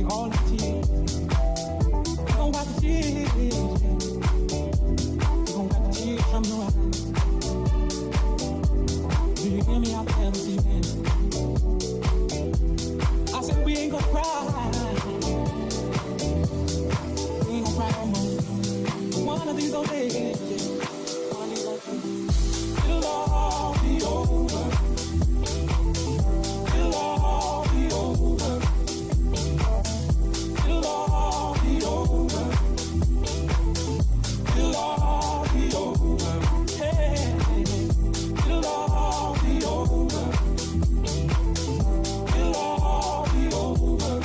C: all the tears. We gon' wipe the tears, yeah. We gon' wipe the tears from your eyes. Do you hear me out there this evening? I said we ain't gonna cry. We ain't gonna cry no more. One of these old days, yeah. One of these old days. It'll all be over. It'll all be over. It'll all be over. It'll all be over. Hey, it'll all be over. It'll all be over.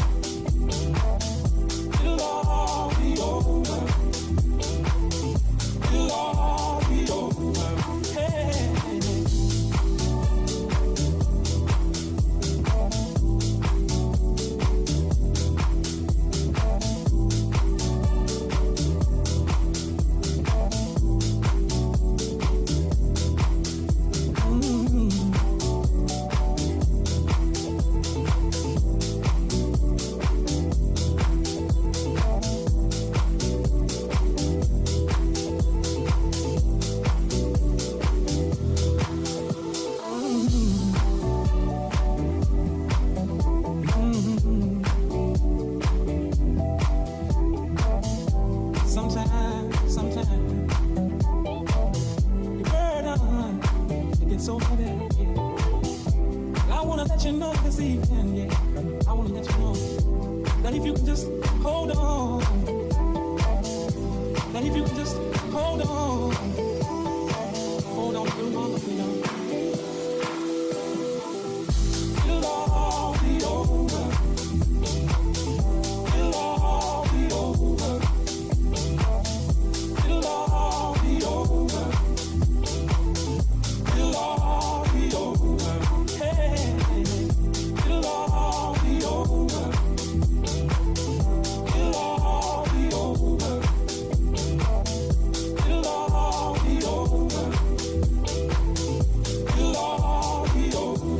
C: It'll all be over. It'll all be over. Hey. Sometimes, the burden, it gets so heavy, yeah. I wanna let you know this evening, yeah. I wanna let you know that if you can just hold on, that if you can just hold on to my freedom. It'll all be over. It'll all be over. It'll all be over. It'll all be over. Hey, it'll all be over. It'll all be over. It'll all be over. It'll all be over.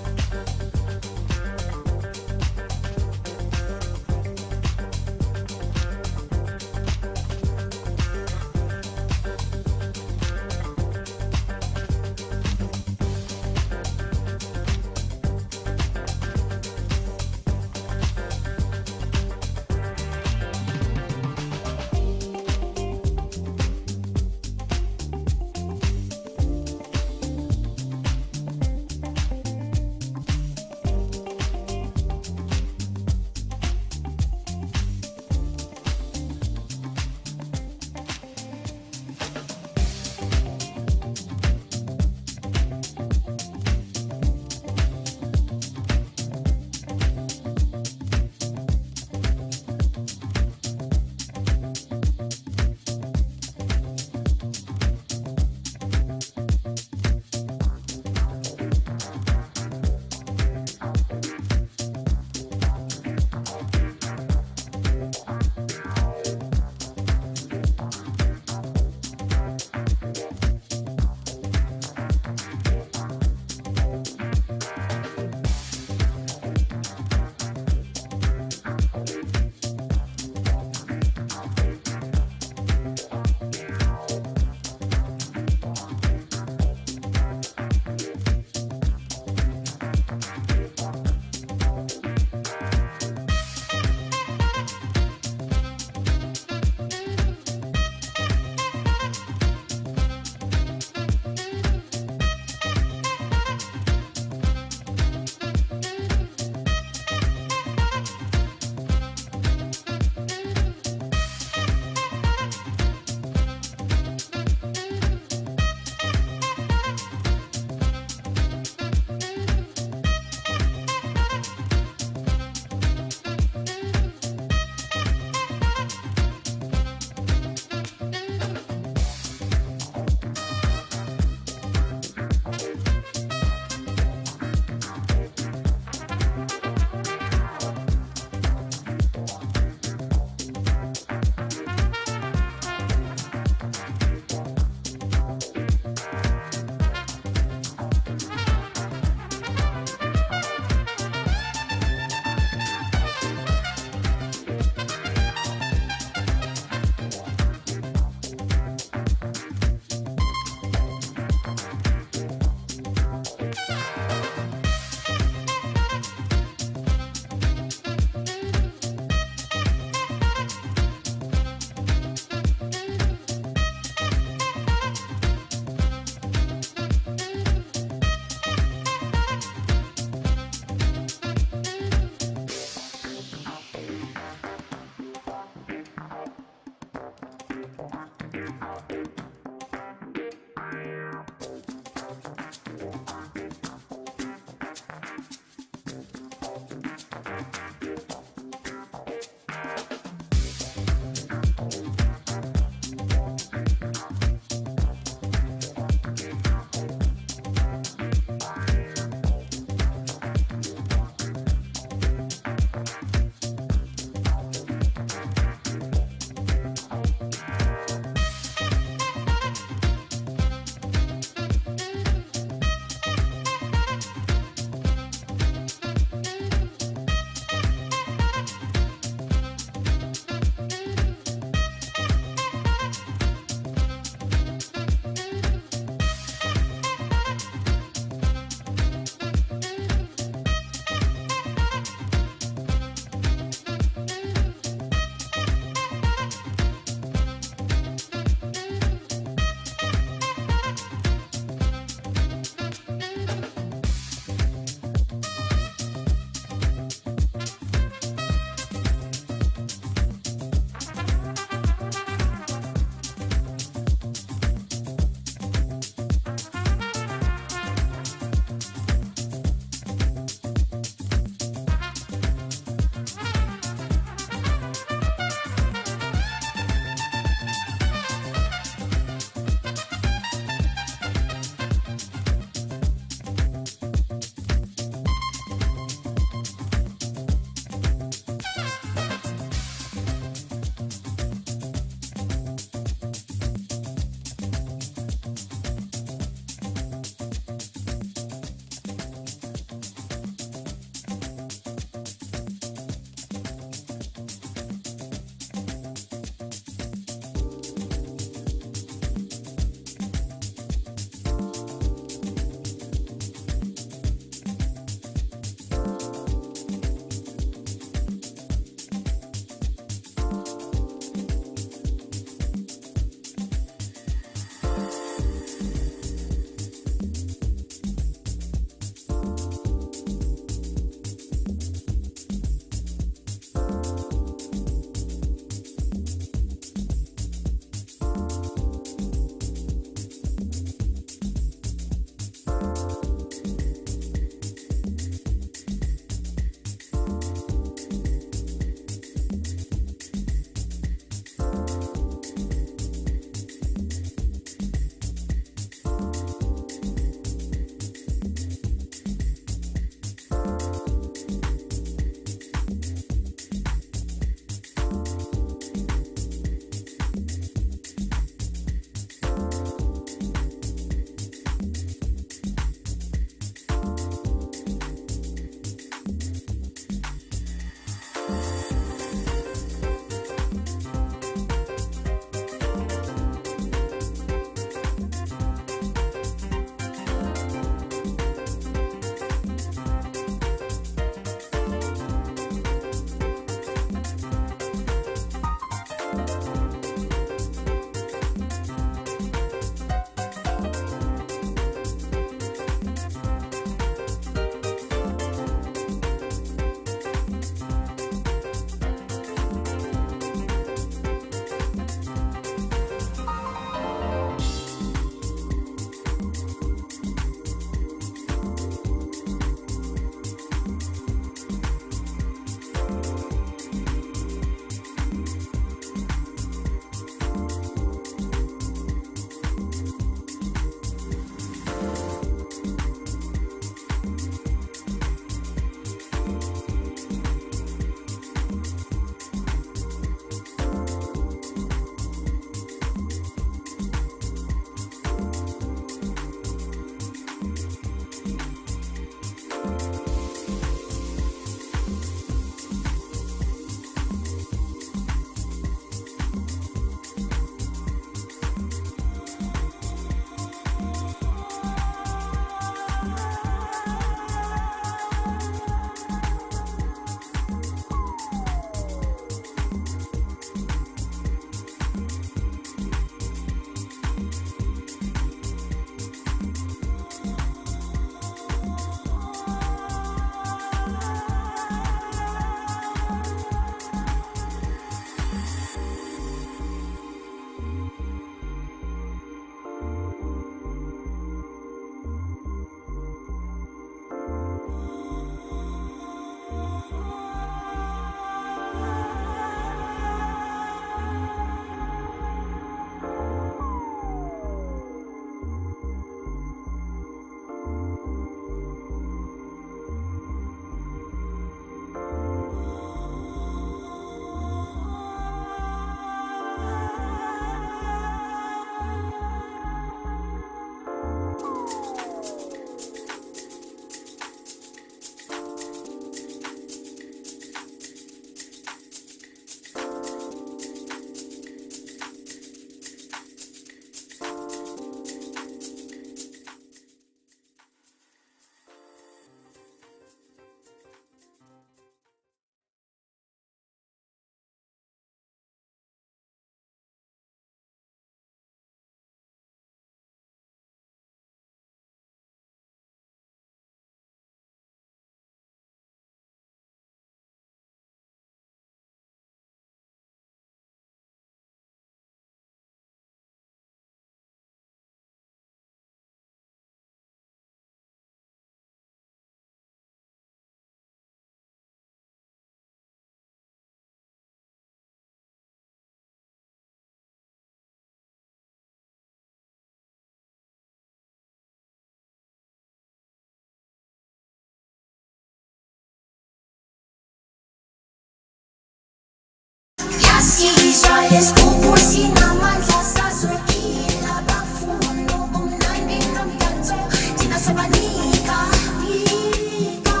C: Siyizwa lesigubhu sinamandla sazwekile abafundo bomnandi nomdanso thina sobanika nika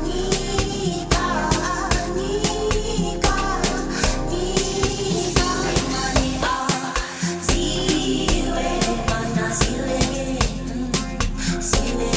C: nika nika nika imani ziwe mana ziwe ziwe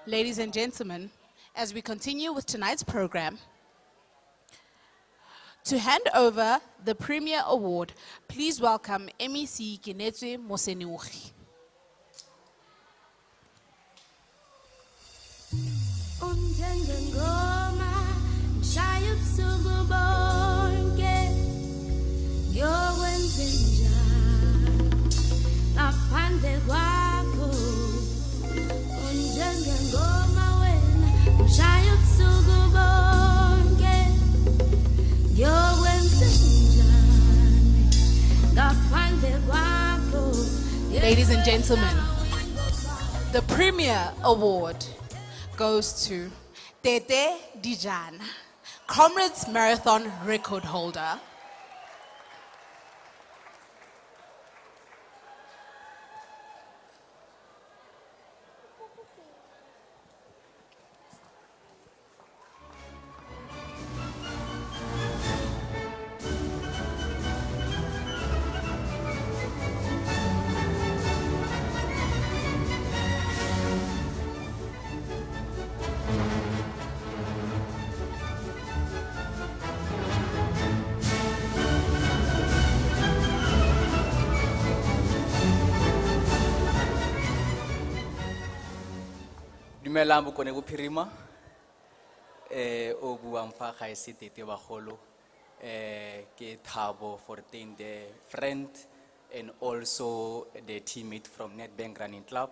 A: Ladies and gentlemen, as we continue with tonight's program, to hand over the Premier Award, please welcome MEC Kinetswe Moseneuchi.
L: bonke ngiyokwenzenjani ngaphandle kwakho unjengengoma wena ushaya ubusuku bonke ngiyokwenzenjani ngaphandle kwakho.
A: Ladies and gentlemen, the Premier Award goes to Tete Dijana, Comrades Marathon record holder.
D: Dumelang bokone bophirima o buang fa ga ese tete bagolo ke Thabo Fortin, the friend and also the teammate from Nedbank Running Club.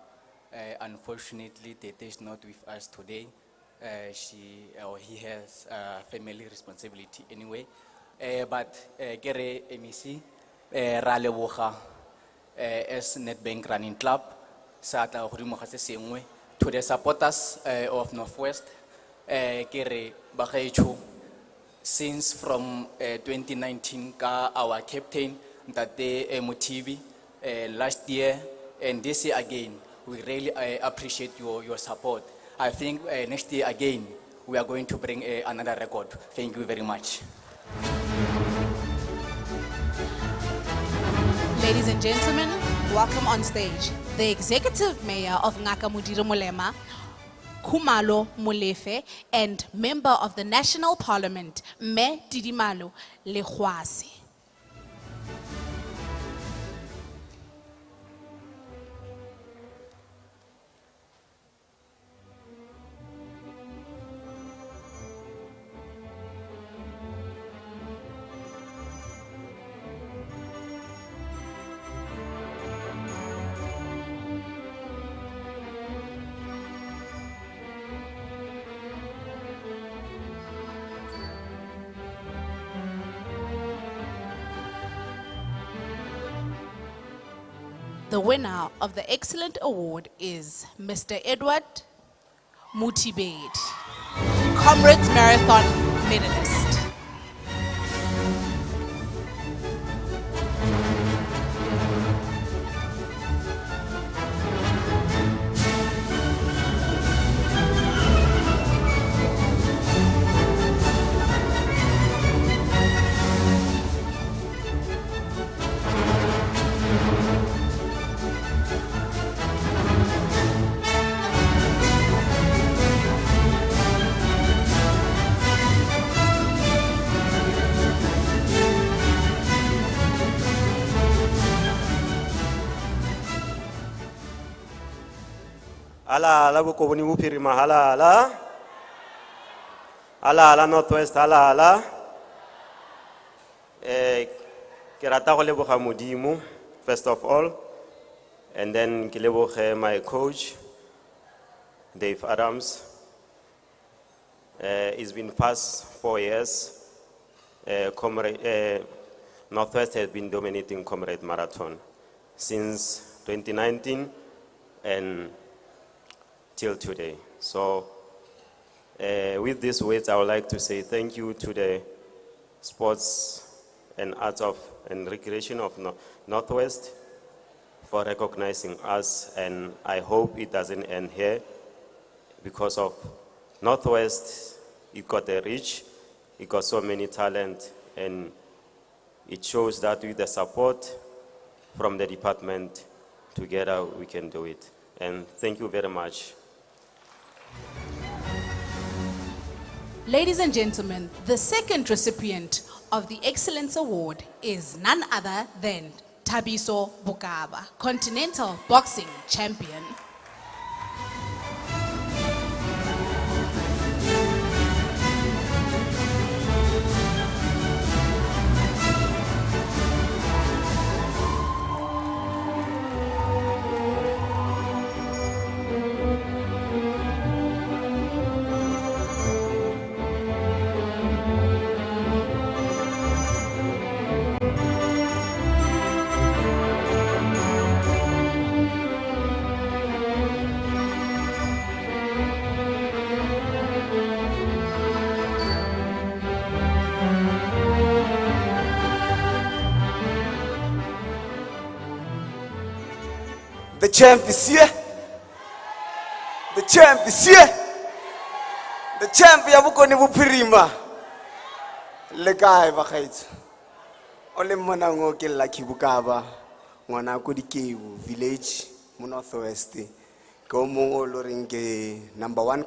D: Unfortunately, Tete is not with us today. He has family responsibility anyway. But kere MEC ra leboga as Nedbank Running Club sa tla go dimo ga se sengwe to the supporters of Northwest. Kere bagaetsho since from 2019 ka our captain Ntate Motibi last year and this year again, we really appreciate your support. I think next year again we are going to bring another record. Thank you very much.
A: Ladies and gentlemen, welcome on stage the Executive Mayor of Ngaka Modiri Molema, Khumalo Molefe, and Member of the National Parliament, Me Didimalo Legwasi. The winner of the excellent award is Mr. Edward Mutibed, Comrades Marathon medalist.
V: Ala ala bokoboni bophirima hala ala. Ala ala Northwest hala ala. Ke rata go leboga Modimo first of all, and then ke leboge my coach Dave Adams. It's been past 4 years. Northwest has been dominating Comrade Marathon since 2019 and till today. So with these words, I would like to say thank you to the Sports and Arts and Recreation of Northwest for recognizing us, and I hope it doesn't end here because of Northwest. It got a reach, it got so many talent, and it shows that with the support from the department, together we can do it. And thank you very much.
A: Ladies and gentlemen, the second recipient of the Excellence Award is none other than Thabiso Bukaba, Continental Boxing Champion.
H: The champ is here. The champ is here. The champ ya bokone bophirima. Le kae ba gaetso? O le mona ngo ke Lucky Bukaba. Ngwana ko Dikeu village mo Northwest. Ke o mong o lo reng ke #1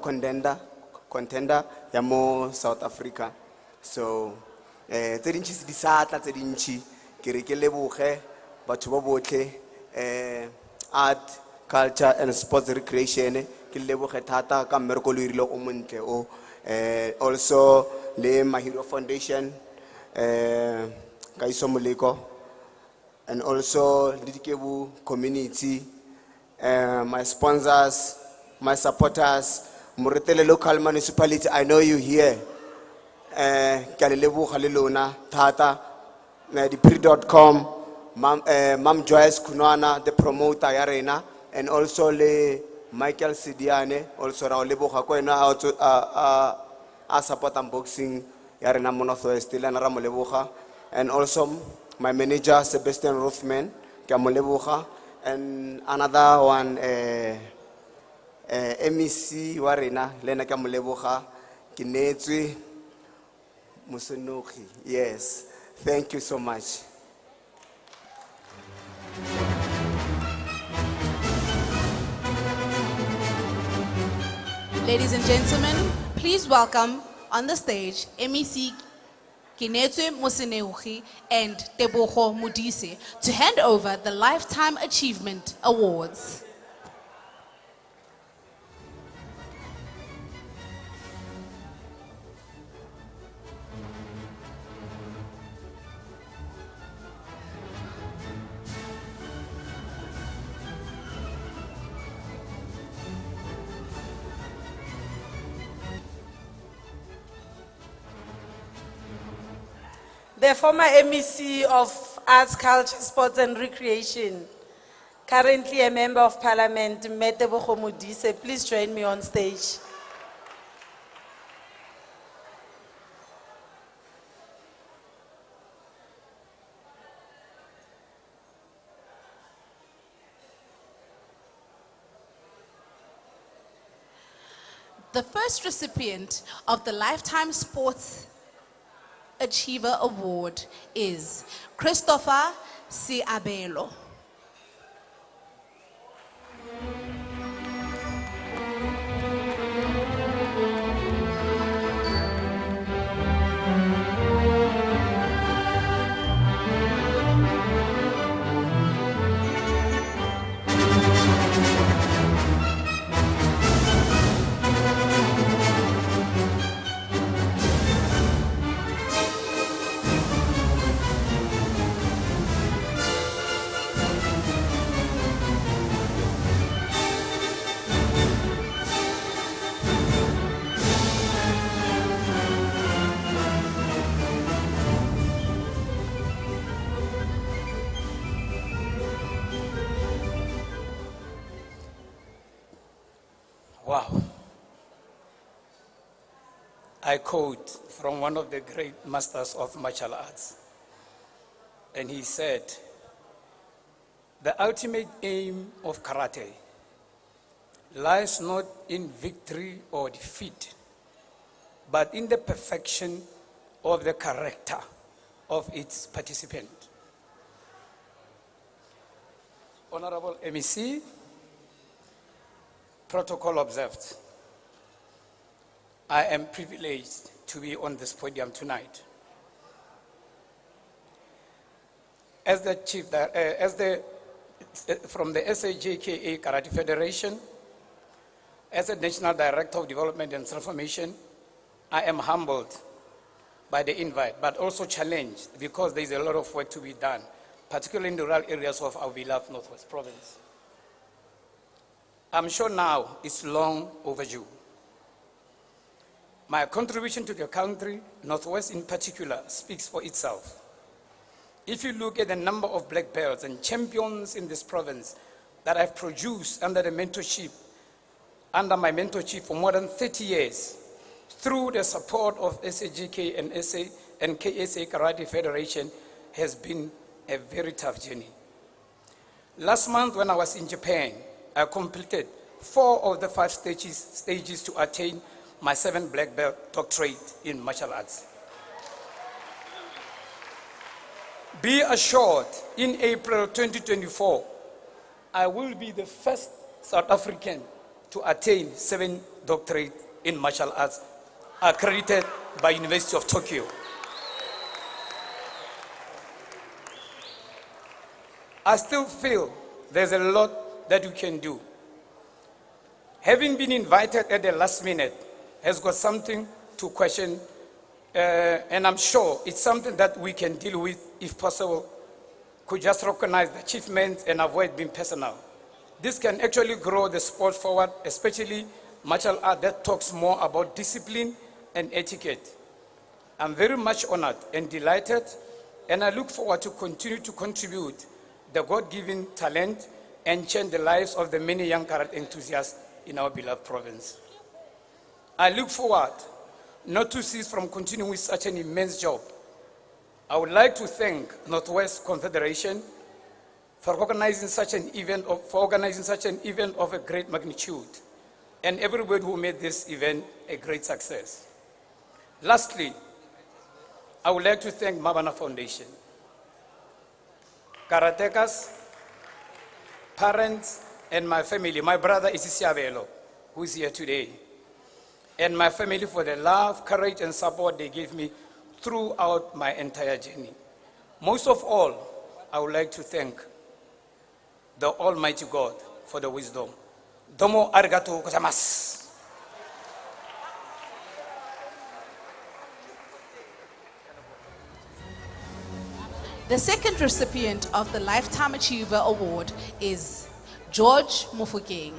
H: contender ya mo South Africa. So tse dintsi se di satla tse dintsi ke re ke leboge batho ba botlhe art, culture and sports recreation ke leboge thata ka mmereko lo irile o montle o also le Mahiro Foundation ka iso moleko and also le Dikebu community, my sponsors, my supporters, Moretele local municipality, I know you here. Ke a le leboga le lona thata, dipri.com, Mam Joyce Kunwana, the promoter ya rena, and also le Michael Sidiane, also ra o leboga ko ena a support unboxing ya rena mo Northwest le na ra mo leboga, and also my manager Sebastian Rothman ke a mo leboga, and another one MEC wa rena le na ke a mo leboga ke netswe Musenoki. Yes, thank you so much.
A: Ladies and gentlemen, please welcome on the stage MEC Kinetswe Moseneuchi and Tebogo Modise to hand over the Lifetime Achievement Awards.
G: The former MEC of Arts, Culture, Sports and Recreation, currently a member of Parliament, Tebogo Modise, please join me on stage.
A: The first recipient of the Lifetime Sports Achiever Award is Christopher Siabelo.
D: Wow. I quote from one of the great masters of martial arts. And he said, "The ultimate aim of karate lies not in victory or defeat, but in the perfection of the character of its participant." Honorable MEC, protocol observed. I am privileged to be on this podium tonight. As the from the SAJKA Karate Federation, as a National Director of Development and Transformation, I am humbled by the invite, but also challenged because there is a lot of work to be done, particularly in the rural areas of our beloved Northwest Province. I'm sure now it's long overdue. My contribution to the country, Northwest in particular, speaks for itself. If you look at the number of black belts and champions in this province that I've produced under my mentorship for more than 30 years, through the support of SAGK and KSA Karate Federation, has been a very tough journey.
I: Last month, when I was in Japan, I completed 4 of the 5 stages to attain my 7 black belt doctorate in martial arts. Be assured, in April 2024, I will be the first South African to attain 7 doctorate in martial arts, accredited by University of Tokyo. I still feel there's a lot that you can do. Having been invited at the last minute has got something to question, and I'm sure it's something that we can deal with if possible. Could just recognize the achievements and avoid being personal. This can actually grow the sport forward, especially martial art that talks more about discipline and etiquette. I'm very much honored and delighted, and I look forward to continue to contribute the God-given talent and change the lives of the many young karate enthusiasts in our beloved province. I look forward not to cease from continuing with such an immense job. I would like to thank Northwest Confederation for organizing such an event of a great magnitude, and everybody who made this event a great success. Lastly, I would like to thank Mabana Foundation, karatekas, parents, and my family. My brother is Isiabelo, who is here today, and my family for the love, courage, and support they gave me throughout my entire journey. Most of all, I would like to thank the Almighty God for the wisdom. Domo arigato gozaimasu.
A: The second recipient of the Lifetime Achiever Award is George Mufokeng.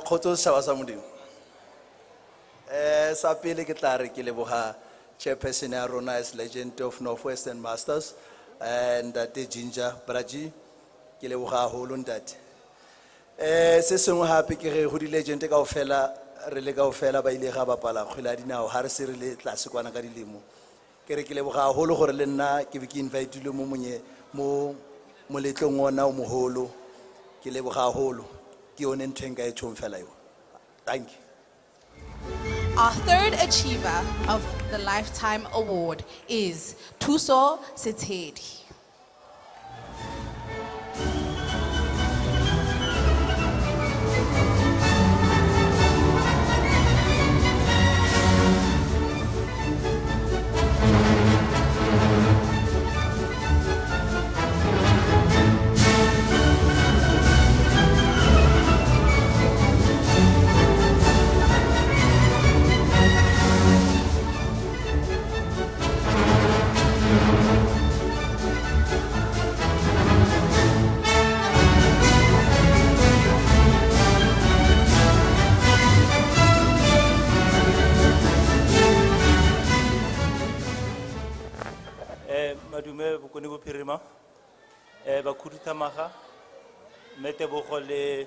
J: Kgotso setjhaba sa Modimo. Sa pele ke tla re ke leboga chairperson ya rona as legend of Northwestern Masters and Ntate Ginger Braji ke leboga haholo ntate. Se sengwe hape ke re ho di legend kaofela re le kaofela ba ile ga bapala kgwele ya dinao ha re se re le tlase kwana ka dilemo. Ke re ke leboga haholo gore le nna ke be ke invite-ilwe mo moletlong ona o moholo. Ke leboga haholo. Thank you.
A: Our third achiever of the Lifetime Award is Thuso Sethedi.
W: Madume bokone bophirima bakhuduthamaga metebogo le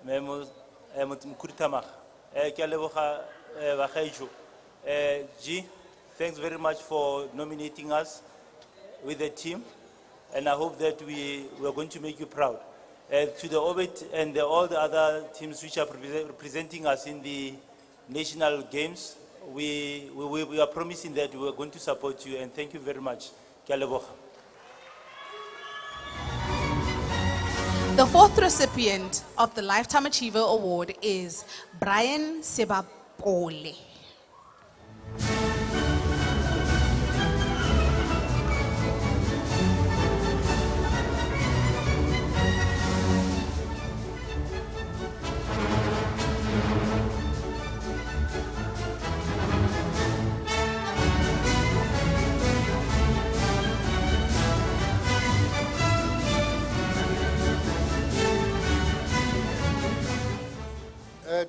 W: mokhuduthamaga ke a leboga bagaetsho G, thanks very much for nominating us with the team, and I hope that we are going to make you proud. To the Orbit and all the other teams which are representing us in the national games, we are promising that we are going to support you, and thank you very much. Ke a leboga.
A: The fourth recipient of the Lifetime Achiever Award is Brian Sebapole.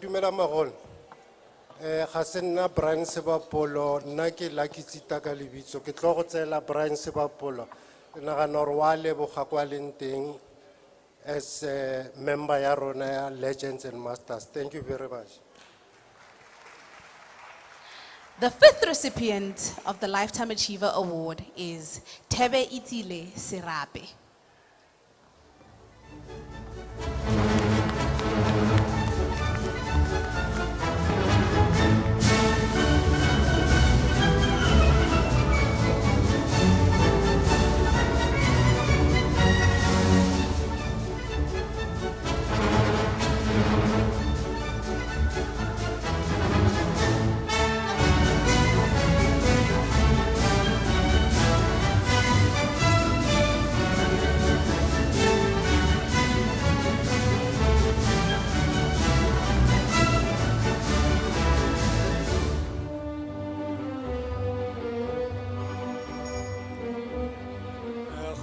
E: dumela magolo. Ga se nna Brian Sebapolo, nna ke Lucky Tsita ka lebitso. Ke tlo go tsela Brian Sebapolo. Ke nagana gore wa leboga kwa leng teng as a member ya rona ya Legends and Masters. Thank you very much.
A: The fifth recipient of the Lifetime Achiever Award is Tebe Itile Serape.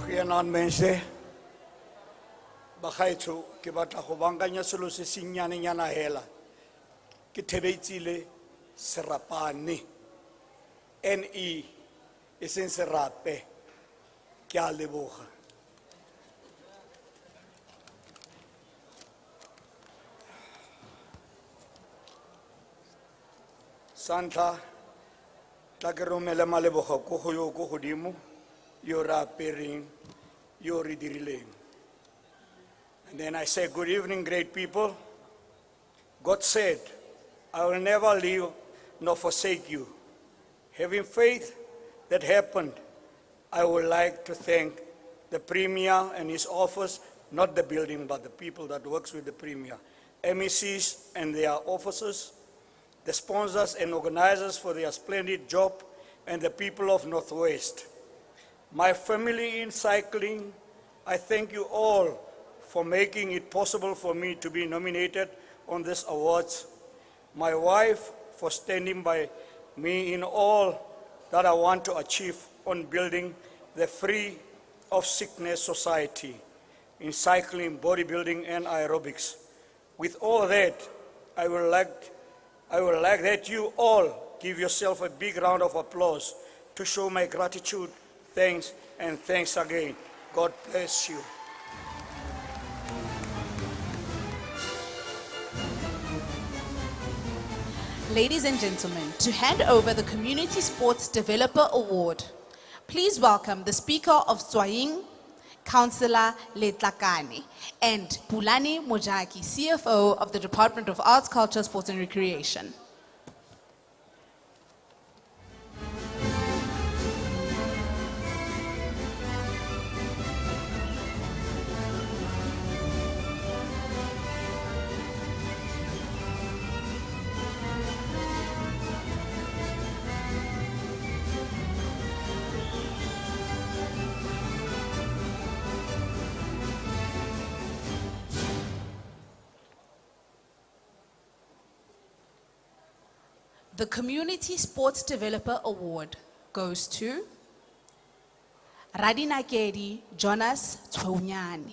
H: Goeienaand mense. Bagaetsho ke batla go bankanya selo se se nyanenyana hela. Ke Thebetsile Serapane. NE e seng Serape. Ke a leboga. Santla tla ke romele maleboga ko go yo ko godimo. You're appearing, you're dirileng. And then I say, good evening, great people. God said, I will never leave nor forsake you. Having faith that happened, I would like to thank the Premier and his office, not the building, but the people that works with the Premier, MECs and their officers, the sponsors and organizers for their splendid job, and the people of Northwest. My family in cycling, I thank you all for making it possible for me to be nominated on this awards. My wife for standing by me in all that I want to achieve on building the free of sickness society in cycling, bodybuilding, and aerobics. With all that, I would like that you all give yourself a big round of applause to show my gratitude. Thanks and thanks again. God bless you.
A: Ladies and gentlemen, to hand over the Community Sports Developer Award, please welcome the Speaker of Swaying, Councillor Letlakane, and Pulani Mojaki, CFO of the Department of Arts, Culture, Sports and Recreation. The Community Sports Developer Award goes to Radinakedi Jonas Tshounyane.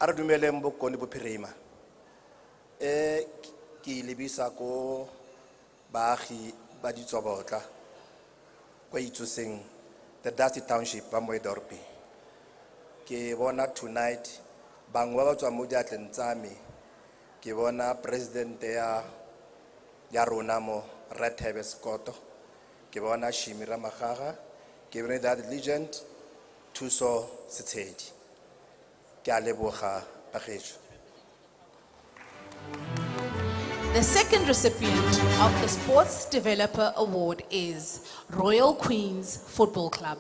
J: a re dumeleng bokone bophirima ke lebisa ko baagi ba ditsobotla kwa itsoseng the Dusty Township ba Moedorpi ke bona tonight bangwe ba ba tswa mo diatleng tsa me ke bona president ya rona mo Rathebe Skoto ke bona Shimira Magaga ke bona that legend Thuso Setshedi ke a leboga bagetso.
A: The second recipient of the Sports Developer Award is Royal Queens Football Club.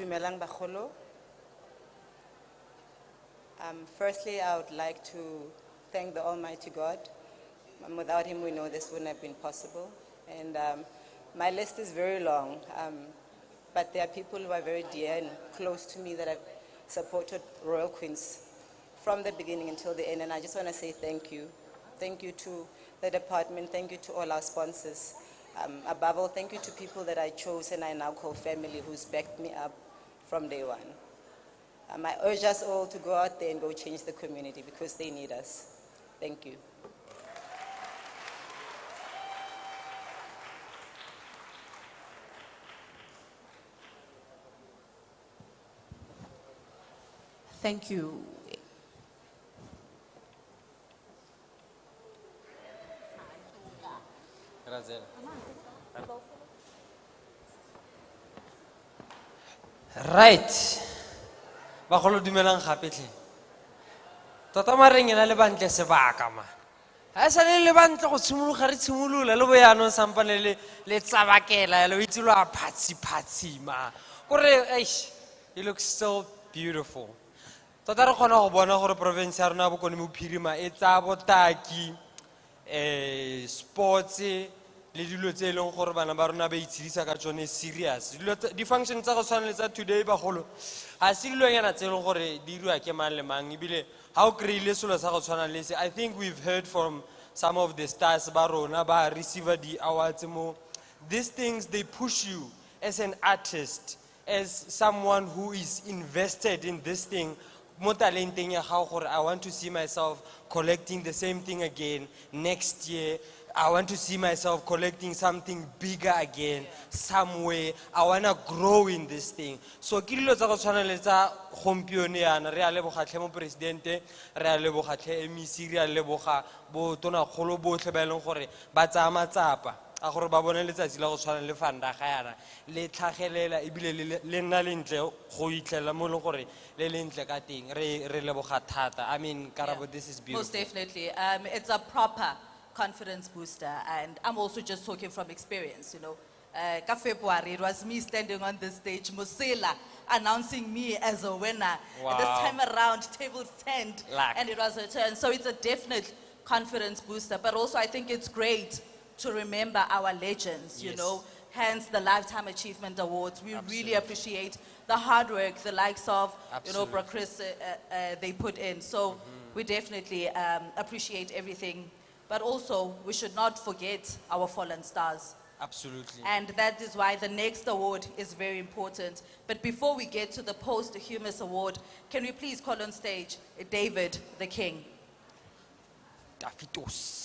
K: Dumelang Bagolo. Firstly, I would like to thank the Almighty God. Without Him, we know this wouldn't have been possible. And my list is very long, but there are people who are very dear and close to me that have supported Royal Queens from the beginning until the end. And I just want to say thank you. Thank you to the department. Thank you to all our sponsors. Above all, thank you to people that I chose and I now call family, who's backed me up from day one. I urge us all to go out there and go change the community because they need us. Thank you.
G: Thank you.
F: Right. Bagolo dumelang gape tle. Tota mareng ena le bantle sebaka ma. Ha sa le bantle go tshimologa re tshimolola le boyanong sampane le tsabakela le itse lo a phatsi ma. Gore eish, you look so beautiful. Tota re khona go bona gore province ya rona bokone mo phirima e tsa botaki sports le dilo tse leng gore bana ba rona ba itshidisa ka tsone serious di function tsa go tshwana le tsa today bagolo ha se dilo yana tse leng gore di dirwa ke mang le mang ebile ha o kreile selo sa go tshwana le se. I think we've heard from some of the stars ba rona ba receive the awards mo. These things, they push you as an artist, as someone who is invested in this thing. I want to see myself collecting the same thing again next year. I want to see myself collecting something bigger again somewhere. I want to grow in this thing. So kililo tsa go tshwana le tsa gompieno yana re a leboga tlhe mo presidente, re a leboga tlhe MEC, re a leboga bo tona golo botlhe ba eleng gore ba tsaya matsapa a gore ba bone letsatsi la go tshwana le fanda ga yana le tlhagelela ebile le nna le ntle go itlela mo le gore le le ntle ka teng re leboga thata. I mean Karabo, this is beautiful.
G: Most definitely. It's a proper confidence booster, and I'm also just talking from experience, you know. Ka February, it was me standing on the stage, Mosela, announcing me as a winner.
F: Wow.
G: This time around, tables turned,
F: Luck.
G: and it was a turn. So it's a definite confidence booster, but also I think it's great to remember our legends, you
F: Yes.
G: know, hence the Lifetime Achievement Awards. We really appreciate the hard work, the likes of, you know, Bro Chris, they put in. So we definitely appreciate everything. But also, we should not forget our fallen stars.
F: Absolutely.
G: And that is why the next award is very important. But before we get to the posthumous award, can we please call on stage David the King?
F: Dafitos.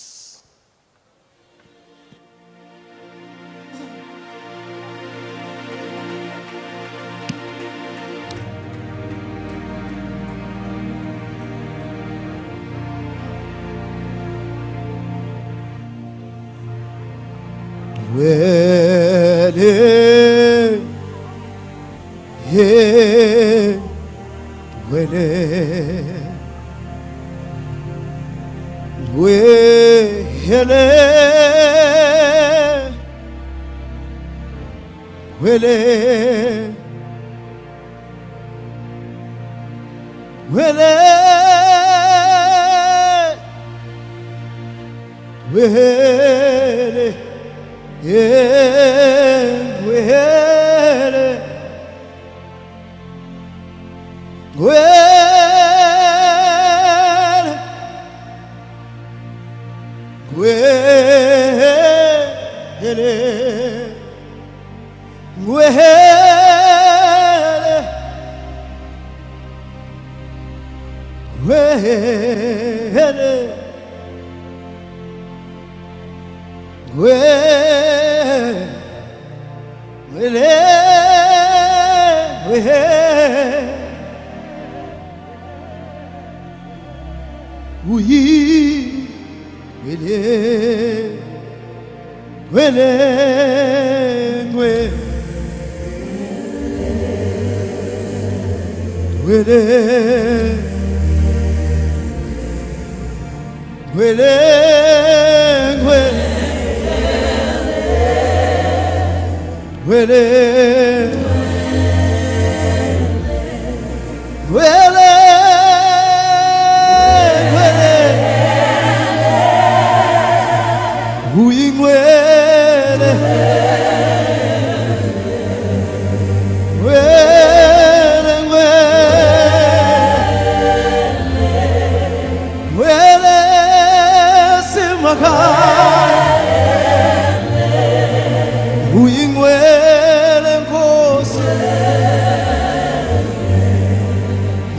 M: uyingwele Nkosi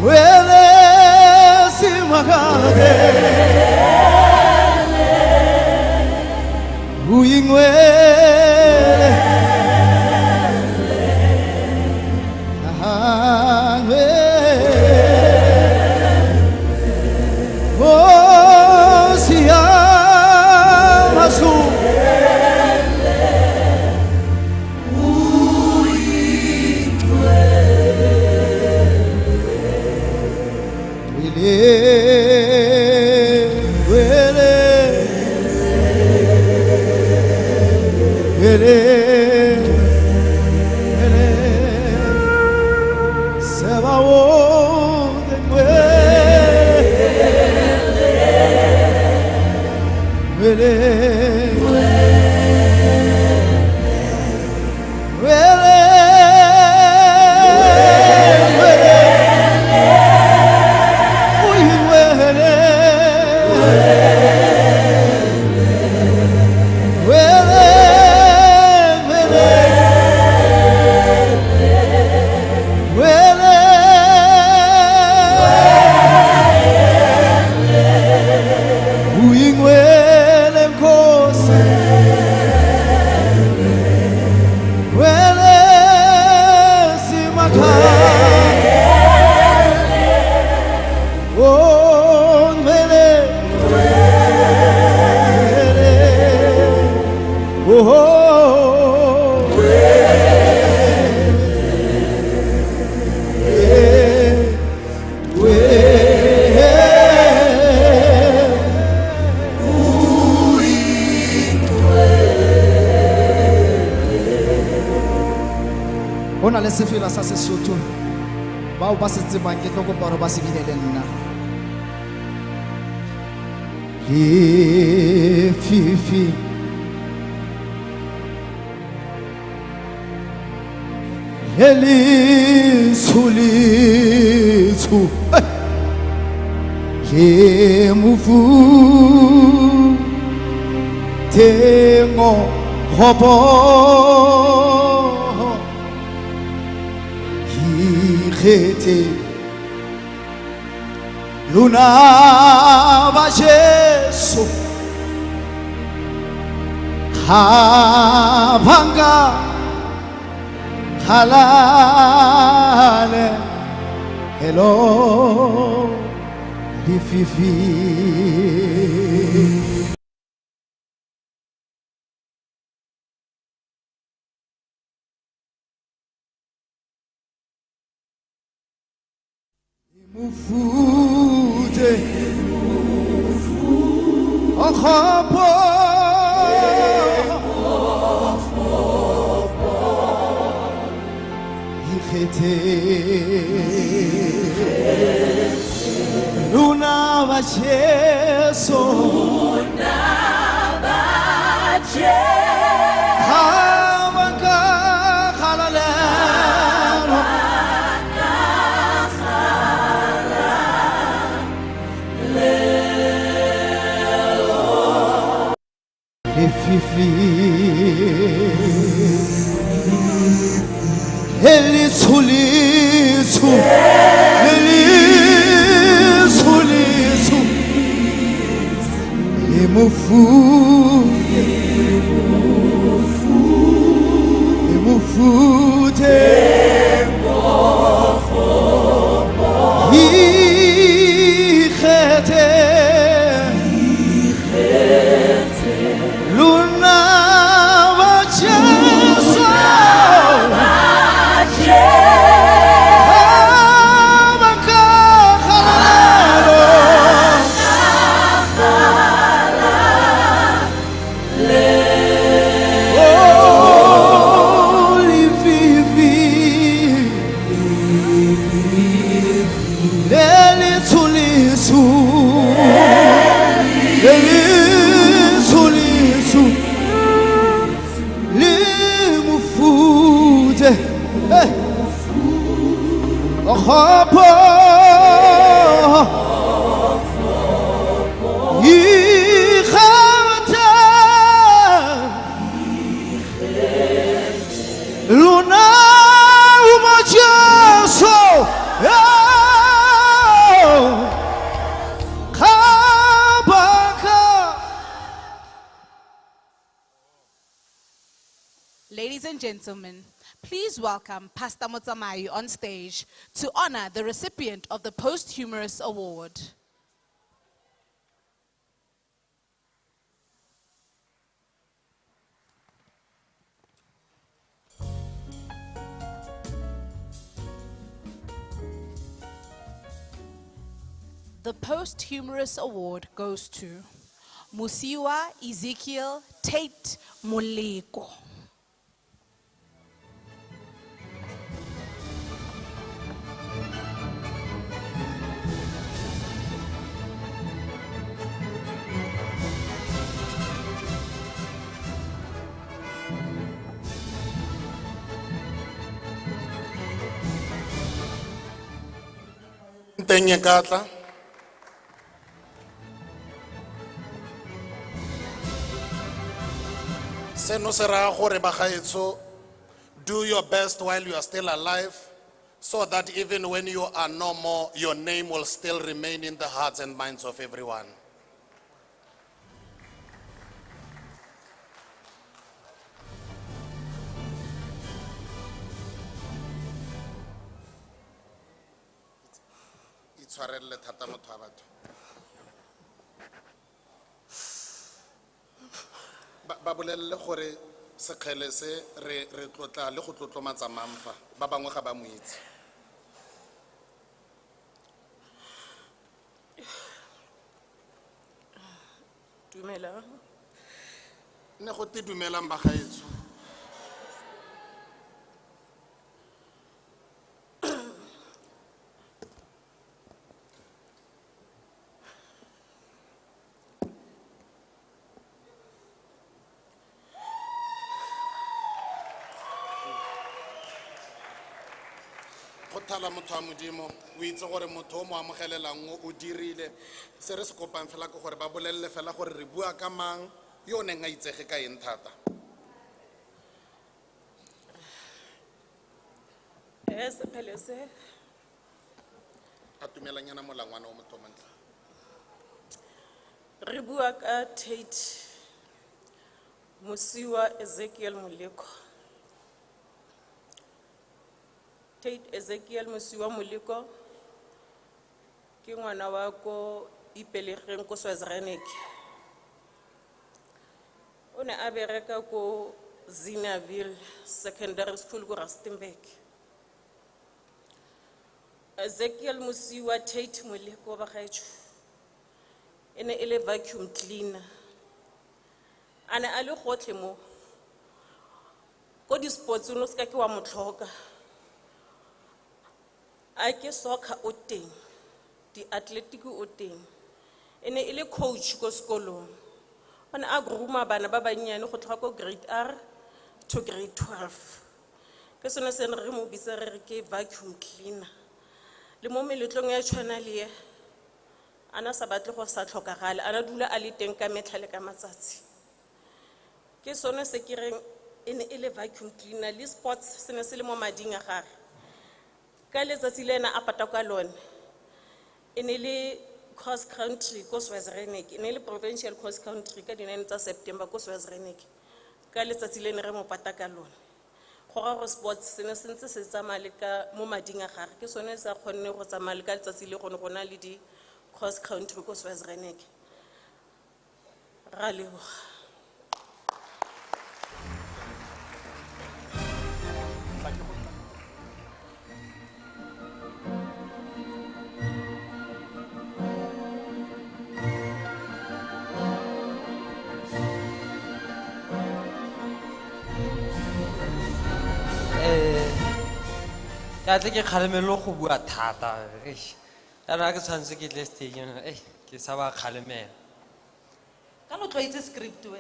M: wele simakade uyingwele Nkosi yamazulu uyingwele Nkosi wele simakhaya oh ngwele
N: Ho na le sefela sa Sesotho bao ba se tsebang ke tlo kopa hore ba se bine le nna lefifi lelisulitsu le mufu tengo hobo khete luna ba Jesu khabanga khalale hello lififi Mufute Akhapo Ikhete Luna Vacheso Luna Vacheso Khavanka Khalalano Fifi Elisulisu Elisulisu Emufu Emufute Ikhete Luna Vacheso Khabanga khalalo oh lififi
A: Ladies and gentlemen, please welcome Pastor Motsamayi on stage to honor the recipient of the Posthumous Award. The Posthumous Award goes to Musiwa Ezekiel Tate Moleko.
O: Teng ye katla. Seno se raya gore bagaetsho, do your best while you are still alive, so that even when you are no more, your name will still remain in the hearts and minds of everyone. Itshwarelle thata motho wa batho. Ba bolelle gore sekgele se re tlotla le go tlotlomatsa mamfa ba bangwe ga ba mo itse.
S: Dumela.
O: Ne go te dumelang bagaetsho. Thala motho wa modimo o itse gore motho o mo amogelelang o dirile se re se kopang fela ke gore ba bolelle fela gore re bua ka mang yo o neng a itsege ka eng thata.
S: Sekgele se
O: a tumelanyana molangwana o motho o mantle.
S: re bua ka Tate Musiwa Ezekiel Moleko. Tate Ezekiel Musiwa Moleko ke ngwana wa ko ipelegeng ko Swaziland. O ne a bereka ko Zinaville Secondary School ko Rustenburg. Ezekiel Musiwa Tate Moleko ba gaetsho ene ele vacuum cleaner. Ane a le gotlhe mo ko di sports no ska ke wa motlhoka. A ke soccer o teng, di athletic o teng. Ene ele coach ko sekolong. Ona a grooma bana ba bannyane go tlhoka ko grade R to grade 12. Ke sone se re mo bitsa re ke vacuum cleaner. Le mo meletlong ya tshwana le ana sa batle go sa tlhokagala, ana dula a le teng ka metlha le ka matsatsi. Ke sone se ke reng ene ele vacuum cleaner le sports sene se le mo mading a gagwe. Ka letsatsi lena a pata ka lone ene le cross country ko Swaziland, ene le provincial cross country ka di 9 tsa September ko Swaziland. Ka letsatsi lena re mo pata ka lone go ga go sports sene se ntse se tsamaya le ka mo mading a gagwe. Ke sone sa kgonne go tsamaya le ka letsatsi le gone gona le di cross country ko Swaziland. Ra leboga.
F: Ya tle ke kgalemelo go bua thata. Ana ke tshwantse ke tle stage ke sa ba kgalemela.
G: Ka no tloitse script we.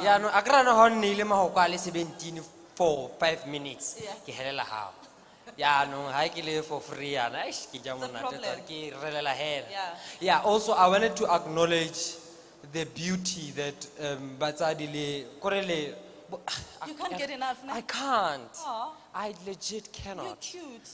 F: Ya no akrana ho nnile mahoko a le 17 for 5 minutes. Ke helela ha. Ya no ha ke le for free yana ke ja monate ke relela hela. Yeah, also I wanted to acknowledge the beauty that batsadi le korele.
G: You can't get enough now.
F: I can't.
G: Aw.
F: I legit cannot.
G: You're cute.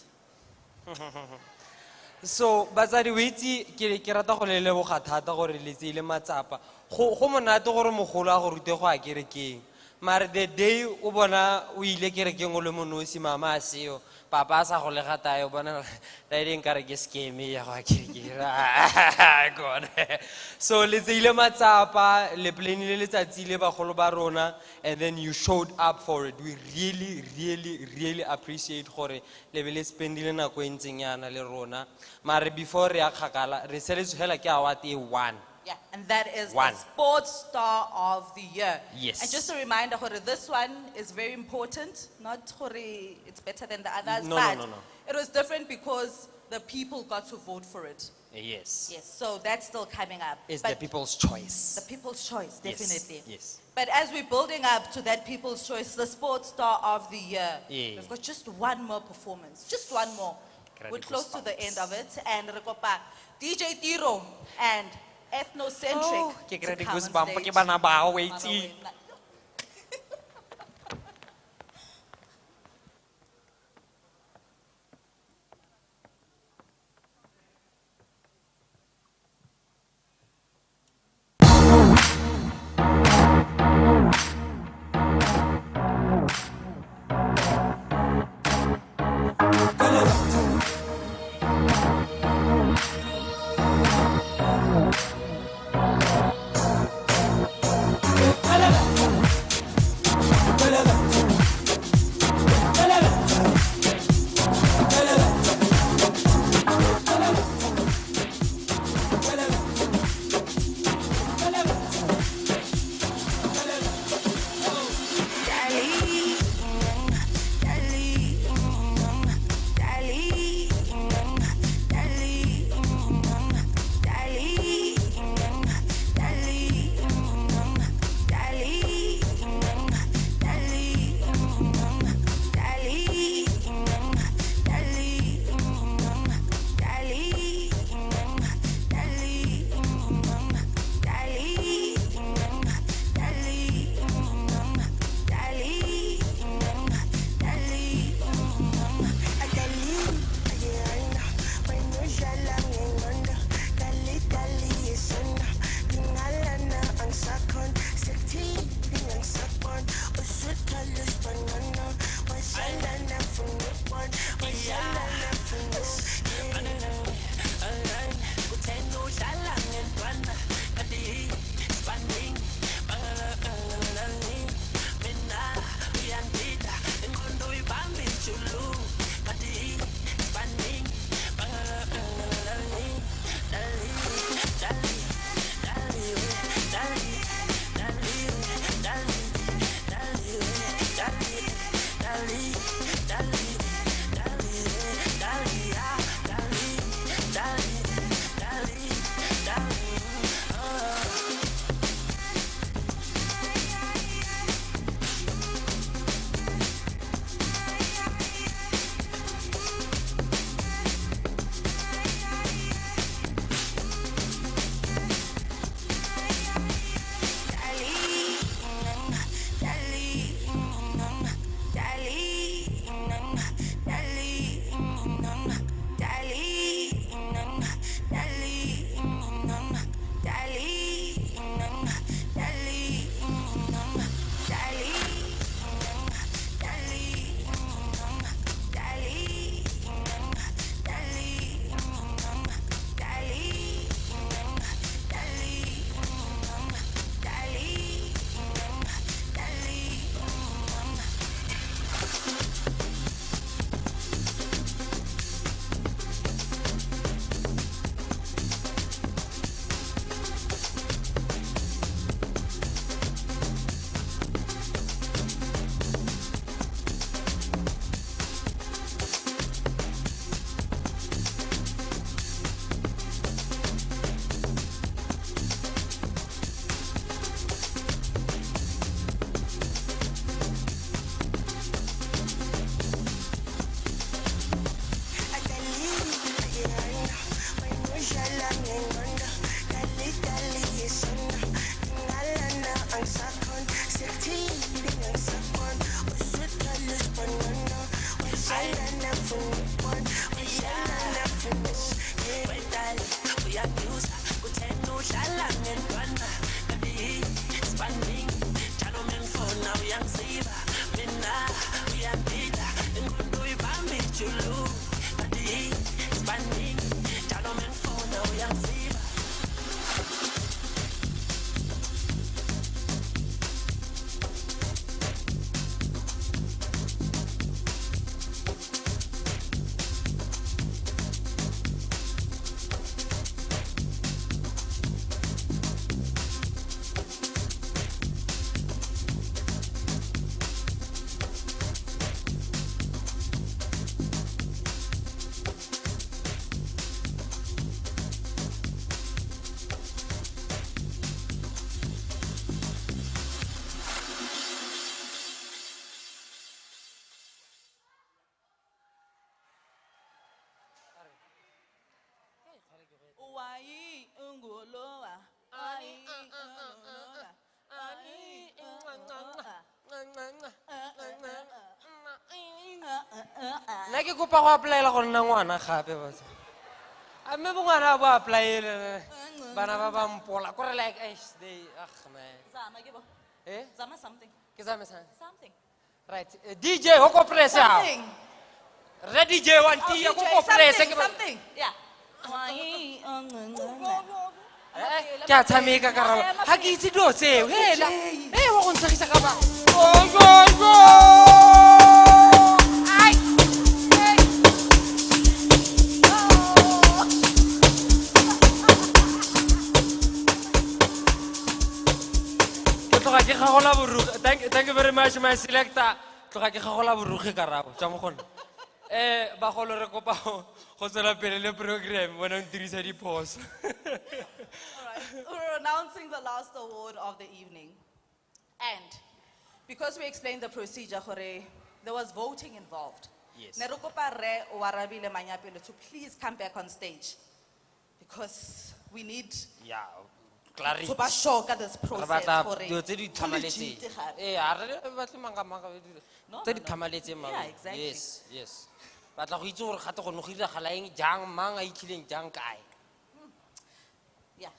F: So batsadi we itse ke rata go le leboga thata gore le tseile matsapa go monate gore mogolo a go rute go a kerekeng Mare the day o bona o ile kerekeng o le monosi mama a seo, papa a sa go le gatae o bona daddy nkare ke scam ya go a kerekeng. God. So le tseile matsapa le planile letsatsi le bagolo ba rona, and then you showed up for it. We really appreciate gore le be le spendile nako e ntseng yana le rona. Mare before re a kgakala re seletse hela ke award e 1.
G: Yeah, and that is the
F: One.
G: Sports Star of the Year.
F: Yes.
G: And just a reminder, Hore, this one is very important. Not Hore, it's better than the others,
F: No,
G: but
F: no.
G: it was different because the people got to vote for it.
F: Yes.
G: Yes, so that's still coming up.
F: It's
G: But
F: the people's choice.
G: the people's choice,
F: Yes,
G: definitely.
F: yes.
G: But as we're building up to that people's choice, the Sports Star of the Year,
F: Yeah.
G: we've got just one more performance, just one more.
F: Get
G: We're
F: the
G: close to the
F: goosebumps.
G: end of it, and Rekopa, DJ Tiro and Ethnocentric.
F: Ke
G: to
F: kry di
G: come on
F: goosebumps
G: stage.
F: ke bana bao,
G: Mara
F: weitsi.
G: wena.
C: Kalabata.
F: ke kopa go applyela go nna ngwana gape batho a mme bongwana bo applyele bana ba ba mpola kore like they man
G: Zama, give Zama something.
F: ke zame sang
G: Something.
F: right DJ ho ko press ya
G: Something.
F: re DJ one
G: Oh,
F: tia
G: DJ,
F: ko press
G: something,
F: ke ba
G: something. Yeah.
F: ke a tshameka karaba ha ke itse dio tseo hela wa go ntshagisa ka ba ai ke tloga ke gagola borugi thank you very much my selector tloga ke gagola borugi karabo tsa mo gone bagolo re kopa go tswela pele le program bona ntirisa diphoso
G: We're announcing the last award of the evening. And because we explained the procedure, Hore, there was voting involved.
F: Yes.
G: Ne re kopa Rre Oarabile Manyapelo to please come back on stage. Because we need
F: yeah clarity
G: to be sure ka this process. Hore,
F: dio tse di tlhamaletseng
G: go legit gape.
F: ha re batle manga tse di tlhamaletseng
G: Yeah, exactly.
F: yes batla go itse gore gate go no go dira galaeng jang mang a itlhileng jang kae
G: Yeah.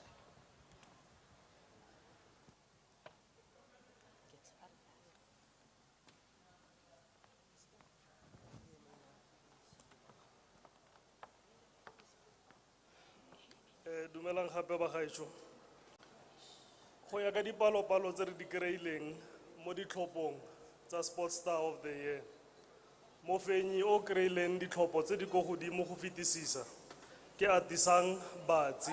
B: Dumelang gape ba gaetsho go ya ka dipalo-palo tse re di kry-ileng mo ditlhophong tsa sports star of the year mofenyi o kry-ileng ditlhopho tse di ko godimo go fetisisa ke Atisang Batsi.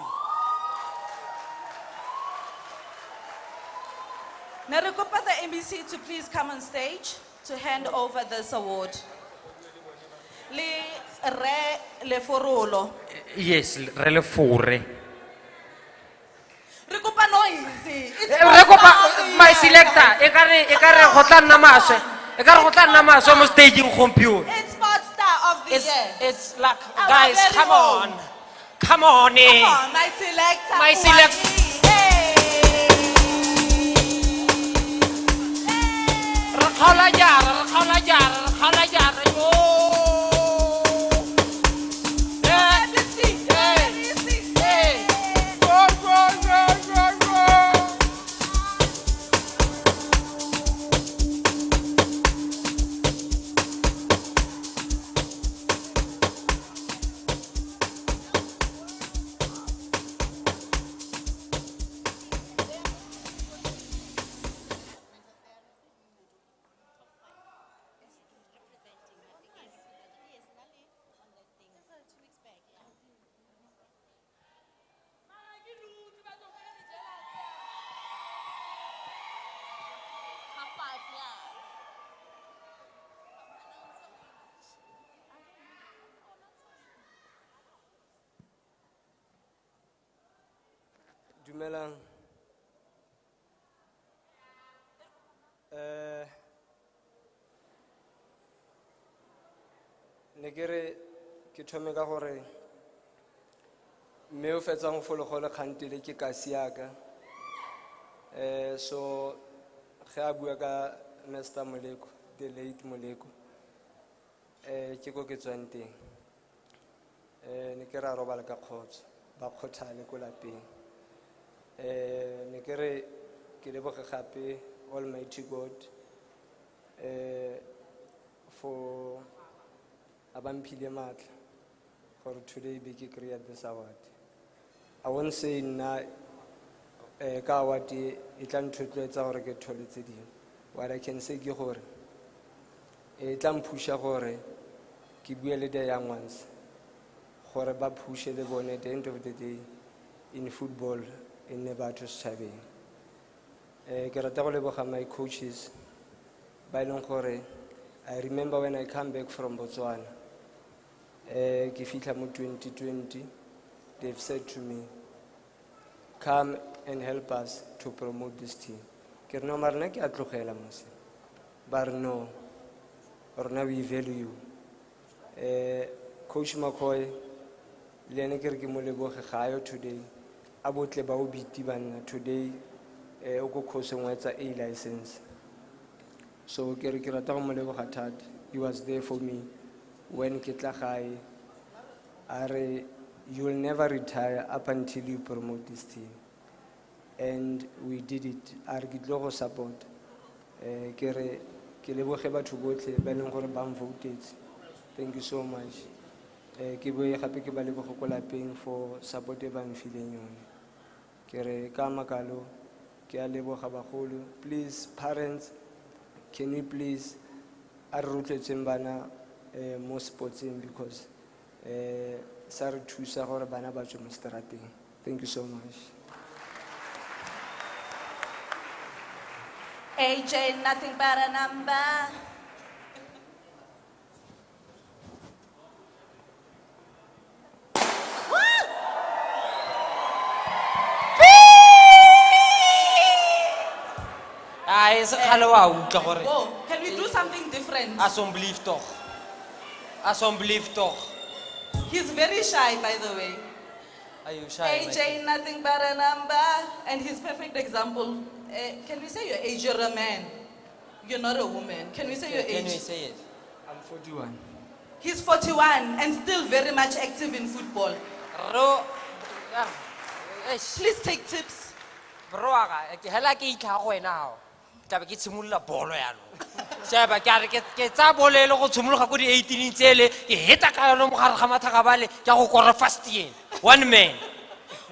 G: Ne re kopa the MBC to please come on stage to hand over this award. Le Rre Leforolo.
F: yes re le fore
G: Re kopa noise.
F: re kopa my selector e kare go tla nna maswe e kare go tla nna maswe mo staging gompieno
G: It's sports star of the year.
F: it's like
G: Our
F: guys
G: very
F: come
G: own.
F: on come on
G: Come on, my selector.
F: My select- re kgaola jara yo
Q: Dumelang. Ne ke re ke thome ka gore mme o fetsang fologole kgantele ke kasi yaka so ge a bua ka Mr. Moleko the late Moleko ke ko ke tswang teng ne ke ra robala ka khotso ba khothale ko lapeng ne ke re ke leboge gape Almighty God for abamphile matla for today be ke create this award. I won't say na ka award e tla nthotloetsa gore ke thole tse dingwe. What I can say ke gore e tla mpusha gore ke bue le the young ones gore ba phushe le bone at the end of the day in football in batho setšhabeng. Ke rata go leboga my coaches ba e leng gore I remember when I come back from Botswana ke fitla mo 2020 they've said to me come and help us to promote this team ke re no mara nna ke a tlogela mose ba re no rona we value you coach McCoy le ene ke re ke mo leboge ga yo today a botle ba o biti banna today o go khoseng wa etsa A license so ke re ke rata go mo leboga thata he was there for me when ke tla gae a re you will never retire up until you promote this team, and we did it. A re ke tlo go support ke re ke leboge batho botlhe ba leng gore ba mvotetse. Thank you so much. Ke boe gape ke ba leboge ko lapeng for support e ba mfileng yone. Ke re ka makalo ke a leboga bagolo. Please parents, can you please a re rotloetseng bana mo sportseng, because sa re thusa gore bana ba tswe mo seterateng. Thank you so much.
G: AJ, nothing but a number. Oh, can we do something different? He's very shy, by the way.
F: Are you shy?
G: AJ, nothing but a number, and his perfect example. Can we say your age? You're a man. You're not a woman. Can we say your age?
F: Can we say it?
Q: I'm 41.
G: He's 41 and still very much active in football. Please take tips.
F: Bro, ke hela ke itla go wena hao. Tlabe ke tshimolla bolo ya no. Sheba ke re ke tsa bolo le go tshimologa go di 18 tsele ke heta ka yona mo gare ga mathaka bale ke go kora fast yen. One man.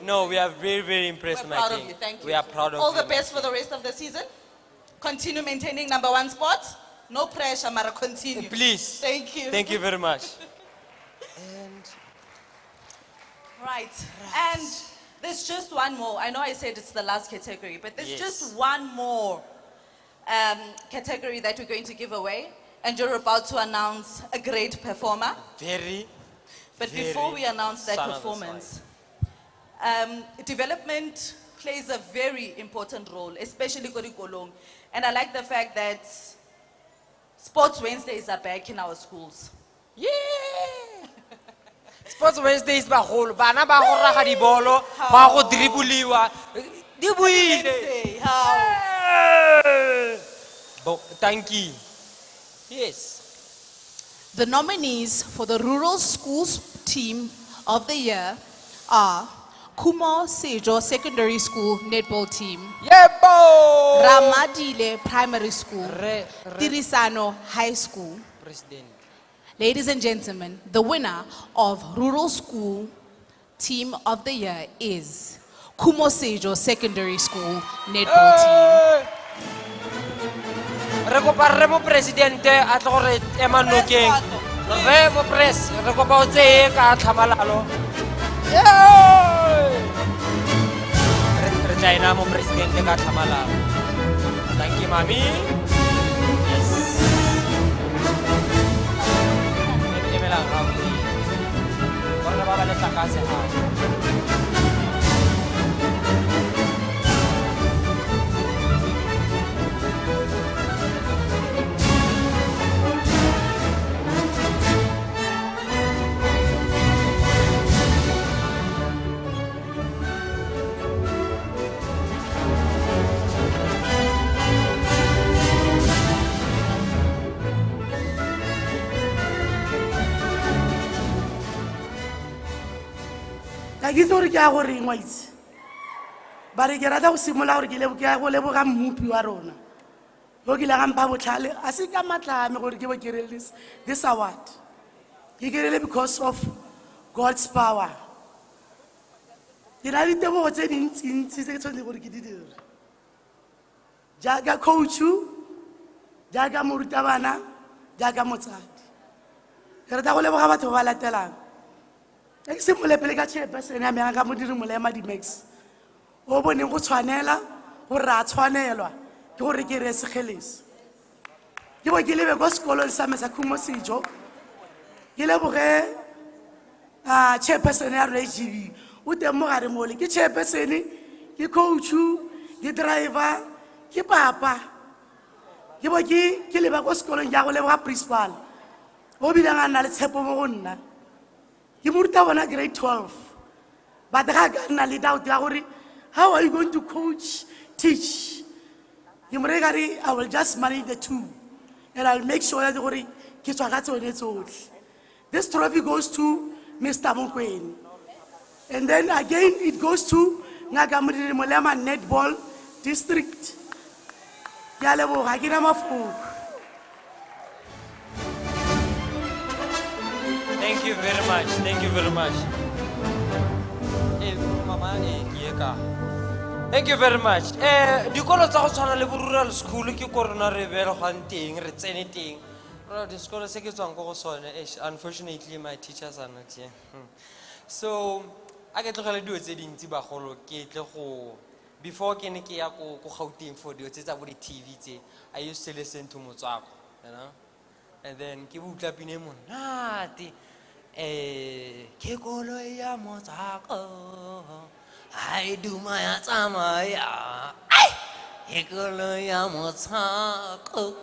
F: No, we are very, very impressed,
G: We're
F: my
G: proud
F: king.
G: of you. Thank you.
F: We are proud of
G: All
F: you.
G: the best for the rest of the season. Continue maintaining #1 spot. No pressure, Mara. Continue.
F: Please.
G: Thank you.
F: Thank you very much.
G: Right. And there's just one more. I know I said it's the last category, but there's
F: Yes.
G: just one more category that we're going to give away. And you're about to announce a great performer. But before we announce that
F: son of the
G: performance, development plays a very important role, especially Kodikolong. And I like the fact that Sports Wednesdays are back in our schools.
F: Yeah! Sports Wednesdays ba golo bana ba go raga di bolo ba go dribuliwa di buile. Thank you. Yes.
A: The nominees for the Rural Schools Team of the Year are Kumo Sejo Secondary School Netball Team,
F: Yebo!
A: Ramadile Primary School, Tirisano High School.
F: President.
A: Ladies and gentlemen, the winner of Rural School Team of the Year is Kumo Sejo Secondary School Netball Team.
F: Re kopa re mo presidente a tlo re ema nokeng. Re mo press re kopa o tseye ka tlhamalalo. Re tla ena mo presidente ka tlhamalalo. Thank you, mami. Yes. Emelang ha o. Bona ba ba le tlakase ha.
R: Ka ke tsore ke a go reng wa itse ba re ke rata go simola gore ke go leboga mmupi wa rona yo ke la gampa botlhale a se ka matlame gore ke bo kerele this award ke kerele because of God's power. Ke na le ditebogo tse dintsi tse ke tshwanetse gore ke di dire jaaka coach-u, jaaka morutabana, jaaka motsadi. Ke rata go leboga batho ba ba latelang. Ke simole pele ka chairperson ya me ga modiri molema di max o boneng go tshwanela go ra tshwanelwa ke gore ke re segelese ke bo ke lebe go sekolo sa me sa Kumo Sejo ke leboge chairperson ya RGB o teng mo gare mole ke chairperson ke coach ke driver ke papa ke bo ke leba go sekolo ya go leboga principal o bilang a nna le tshepo mo go nna. You moved on grade 12. But I doubt how are you going to coach, teach? I will just manage the two. And I'll make sure that This trophy goes to Mr. Mokweni. And then again, it goes to Ngagamudiri Molema Netball District. Ke a leboga, ke na mafoko.
F: Thank you very much. Thank you very much. Mama, thank you very much. Dikolo tsa go tshwana le bo rural school ke korona re belegwang teng, re tsene teng. The school se ke tswang go go sone, unfortunately my teachers are not here. So, a ke tlogela dio tse dintsi bagolo ke tle go before ke ne ke ya go Gauteng for dio tse tsa bo di TV tse, I used to listen to Motswako, you know? And then ke butla pine monate. Ke koloi ya Motswako. I do my tsamaya. Ke koloi ya Motswako.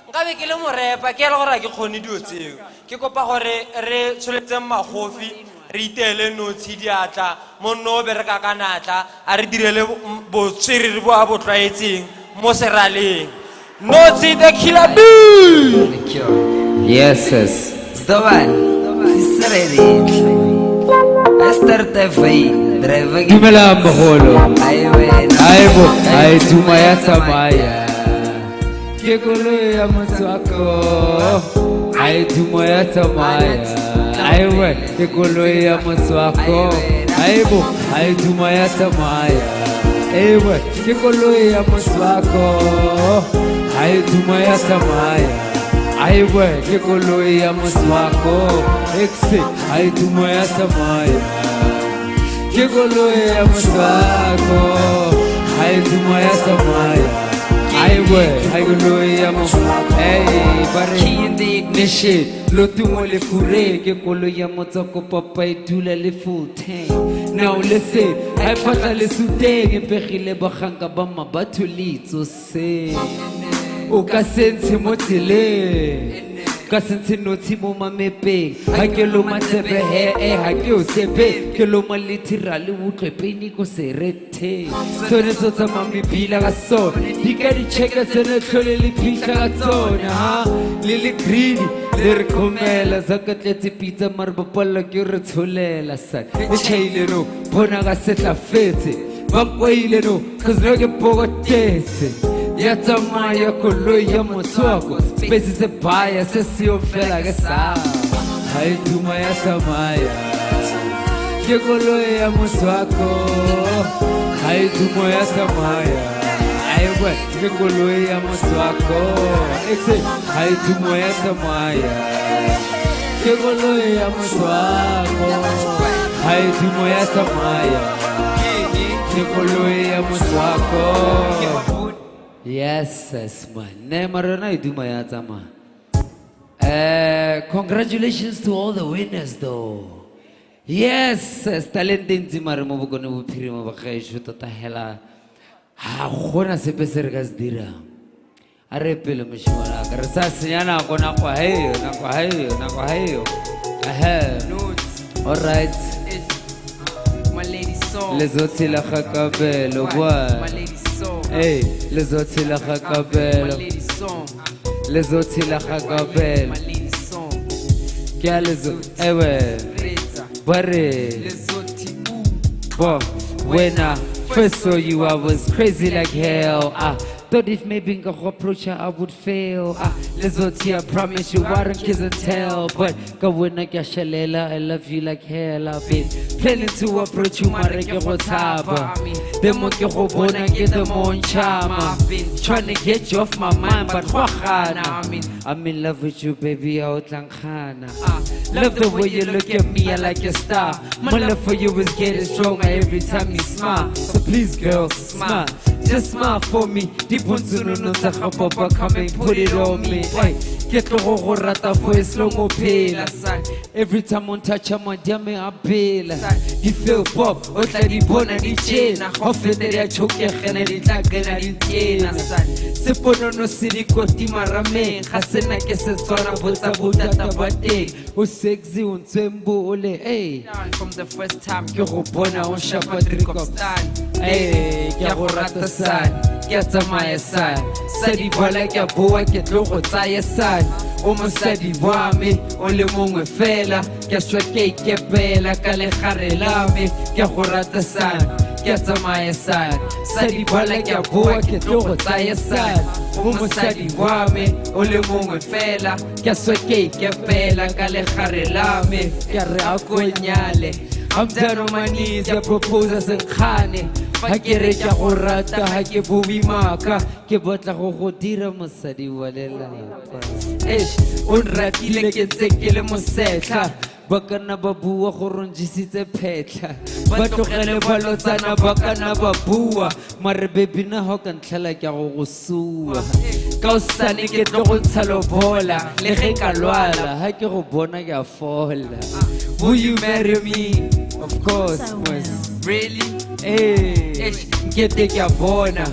F: Nkabe ke le morepa ke le gore ke khone dio tseo. Ke kopa gore re tsoletse magofi re itele notshi diatla monno be re ka kanatla a re direle botswerere bo a botlaetseng mo seraleng. Notshi the killer bee.
P: Yes, yes. Stoban. Israeli. Estarte fai. Driver. Dumela mbogolo. Aibo. Ai tumaya samaya. Ke koloi ya Motswako. Ai tumaya samaya. Aiwe. Ke koloi ya Motswako. Aibo. Ai tumaya samaya. Aiwe. Ke koloi ya Motswako. Ai tumaya samaya. Aiwe, ke koloi ya Motswako. Exe, ai tumaya samaya. Ke koloi ya Motswako. Ai tumaya samaya. Aiwe, ai koloi ya Motswako. Hey, bare neshe, lotumo le fure. Ke koloi ya Motswako, papa e dula le full tank. Now listen, ai pata le suteng. E pegile baganga ba mabatho litso se. O ka sentse mo tseleng ka sentse nothi mo mamepeng ha ke lo matsebe ha ke o sepe ke lo literally utlwe peni ko serete sone so tsa mamebila ka sona di ka di checka sene tlhole le phitla ka tsona ha le green le re khomela zakatletse pizza marbapalla ke re tsholela sa e chaile no bona ka setla fetse ba koile no cause no ke pogotetse ya tsamaya koloi ya Motswako space se baya se sio fela ke sa hai tuma ya samaya ke koloi ya Motswako hai tuma ya samaya aiwe ke koloi ya Motswako exe hai tuma ya samaya ke koloi ya Motswako hai tuma ya samaya ke koloi ya Motswako. Yes, yes, man. Congratulations to all the winners, though. Yes, yes. Talent dinzi marimo bukone bupirimo bakhaisho tota hela. Ha khona sepe se re ka se dira. A re pele moshimana ka re sa senyana go na kwa heyo na kwa heyo na kwa heyo. All right.
T: My lady song.
P: Les autres la khakabelo boy.
T: My lady song.
P: Hey, les autres la khakabelo.
T: My lady song.
P: Les autres la khakabelo.
T: My lady song.
P: Kya les autres? Eh ouais. Bare.
T: Les autres.
P: Bon, when I first saw you, I was crazy like hell. I thought if maybe I approach her, I would fail. Les autres, I promise you, water kiss and tell. But go when I get shalela, I love you like hell. I've been planning to approach you, my reggae taba. The monkey ho bona get the mon chama. Trying to get you off my mind, but I'm in love with you, baby. Out langkhana. Love the way you look at me, I like your style. My love for you is getting stronger every time you smile. So please, girl, smile. Just smile for me. Deep on no papa, come and put it on me. Hey, get the whole rata for a slow mo pale. Every time on touch a man, damn me a bail. You feel pop, or like the bone and the chain. Often they are choking and it's like a chain. Sepono no city kotima rame. Hasena kese sora bota bota tabate. O sexy un sembo ole. Hey,
T: From the first time,
P: que robona on chapa drink of stand. Hey, que rata san. ke a tsamaya sane sa di bola ke a boa ke tlo go tsaya sane o mosadi wa me o le mongwe fela ke a swa ke ikepela ka legare la me ke a go rata sane ke a tsamaya sane sa di bola ke a boa ke tlo go tsaya sane o mosadi wa me o le mongwe fela ke a swa ke ikepela ka legare la me ke a re a ko nyale I'm down on my knees, I propose as a khane. Fa ke re ke go rata ha ke bubi maka ke botla go dira mosadi wa lelapa. On ratile ke ntse ke le mosetla ba kana ba bua go ronjisitse phetla ba tlogele balotsana ba kana ba bua mare baby na ho ka ntlhela ke go sua ka o sane ke tlo go tshalo bola le ge ka lwala ha ke go bona ke a fola. Will you marry me? Of course, really? Hey, get the gabona.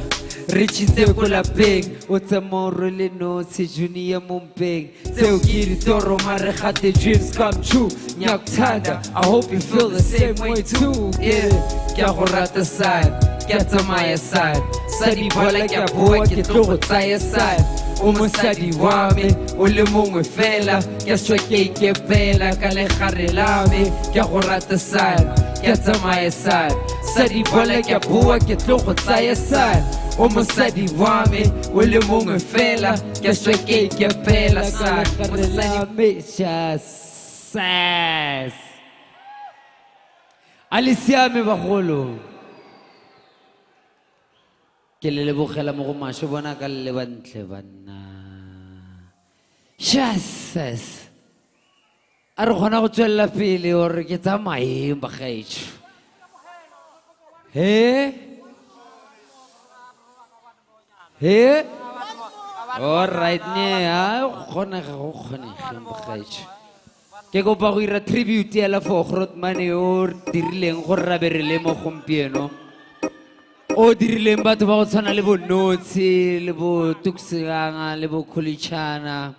P: Richitse ko lapeng o tsamoro le no se junior mompeng tseo ke di toro mare ga the dreams come true nyakuthanda. I hope you feel the same way too. Yeah, ke a go rata side ke a tsamaya side sa di bola ke a boa ke tlo go tsaya side o mosadi wa me o le mongwe fela ke a swa ke ikepela ka legare la me ke a go rata side ke a tsamaya side sa di bola ke a boa ke tlo go tsaya side o mosadi wa me o le mongwe fela ke a swa ke ikepela side mosadi me just says alisiame bagolo ke le lebogela mo go masho bona ka le bantle banna Jesus a re gona go tswella pele gore ke tsamaeng bagaetsho all right ne a kgonega go kgonegeng bagaetsho ke kopa go ira tribute ya la for Grootman o dirileng gore ra be re le mo gompieno o dirileng batho ba go tshwana le bonotshi le bo tukseganga le bo kholitšhana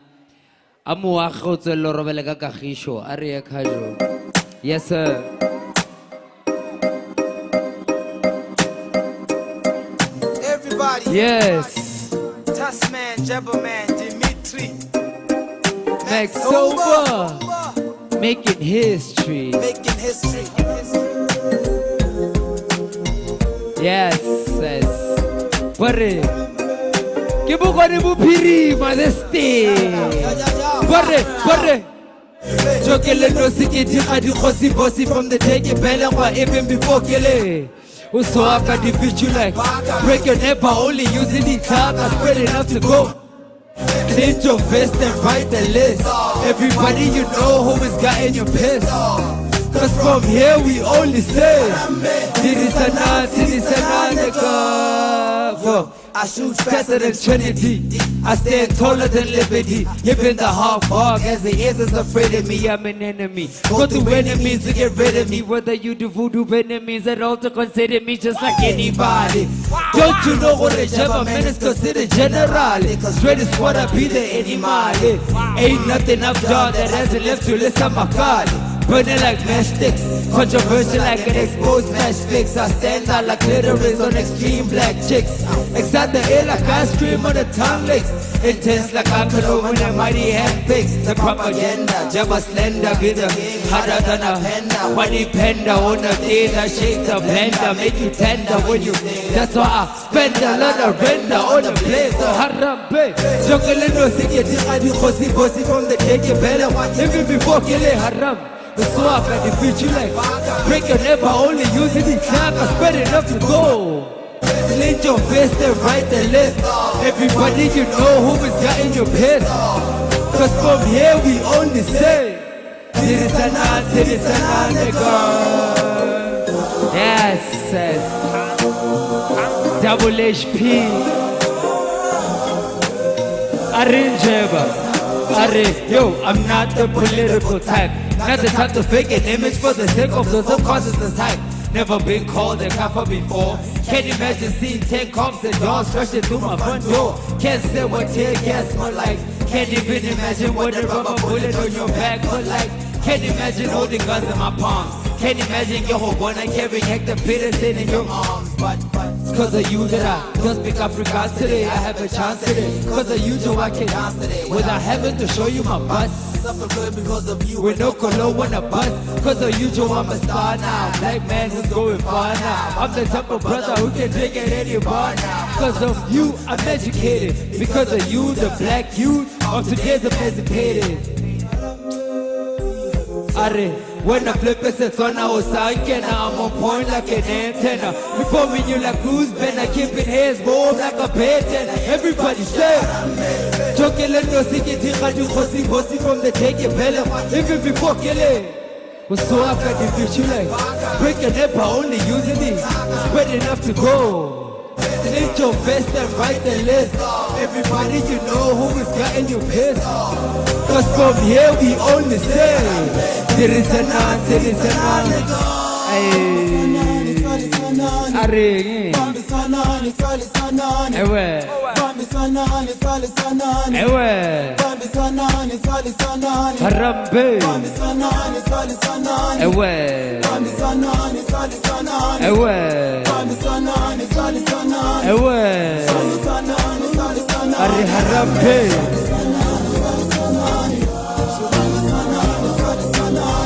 P: a moage o tswelele robele ka kagišo a re ye kgajo. Yes sir.
H: Everybody.
P: Yes.
H: Tasman, Jabberman, Dimitri.
P: Max Sober. Making history.
H: Making history.
P: Yes, yes. Pare. Ke bokone bophirima this thing. Pare. Jokele no sikiti adi khosi bossy from the day ke belegwa even before kele. Usoaka defeat you like break your neck by only using the clock and spread enough to go. Clean your vest and write the list. Everybody you know who is getting you pissed. Cause from here we only say I shoot faster than Trinity. I stand taller than Liberty. Even the hard fog as it is afraid of me. I'm an enemy. Go through enemies to get rid of me. Whether you do voodoo enemies at all to consider me just like anybody. Don't you know what a gentleman is considered generally? Straight is what I be the animal. Ain't nothing I've done that hasn't left you listen my God. Burning like matchsticks, controversial like an exposed match fix. I stand out like clitoris on extreme black chicks. Excite the air like I stream on the tongue licks. Intense like I could open a mighty hand picks. The propaganda, jabba slender, bitter, harder than a panda. Funny panda on a day that shakes the blender, make you tender when you. That's why I spend a lot of render on the place. So harambe, juggling no security, I do bossy from the day you better. Even before killing haram. The swap and defeat you like break your neck by only using the clock and spread enough to go. Link your fist and write the list. Everybody you know who is getting your piss. Cause from here we only say citizen, nigga. Yes, double HP. Arrange, yo, I'm not the political type. Not the type to fake an image for the sake of those who causes the type. Never been called a copper before. Can't imagine seeing 10 cops and dogs rushing through my front door. Can't say what tear gas smell like. Can't even imagine what a rubber bullet on your back look like. Can't imagine holding guns in my palms. Can't imagine your whole one and carrying Hector Peterson in your arms.
T: It's cause of you that I don't speak Afrikaans today. I have a chance today. Cause of you, Joe, I can dance today. Without having to show you my bust. Because of you, with no color on a bus. Cause of you, Joe, I'm a star now. Black man who's going far now. I'm the type of brother who can drink at any bar now. Cause of you, I'm educated. Because of you, the black youth of today's emancipated. Are, when I flip it's on our side, I'm on point like an antenna. Before me, you like cruise, Ben, I keep it hands warm like a pattern. Everybody say, Chocolate no secret, Hosi from the take your belly. Even before killing. Was so I've got the future like breaking up, only using it. Spread enough to go. Lift your vest and write the list. Everybody you know who is getting you pissed. Cause from here we only say there is an answer, there is an answer.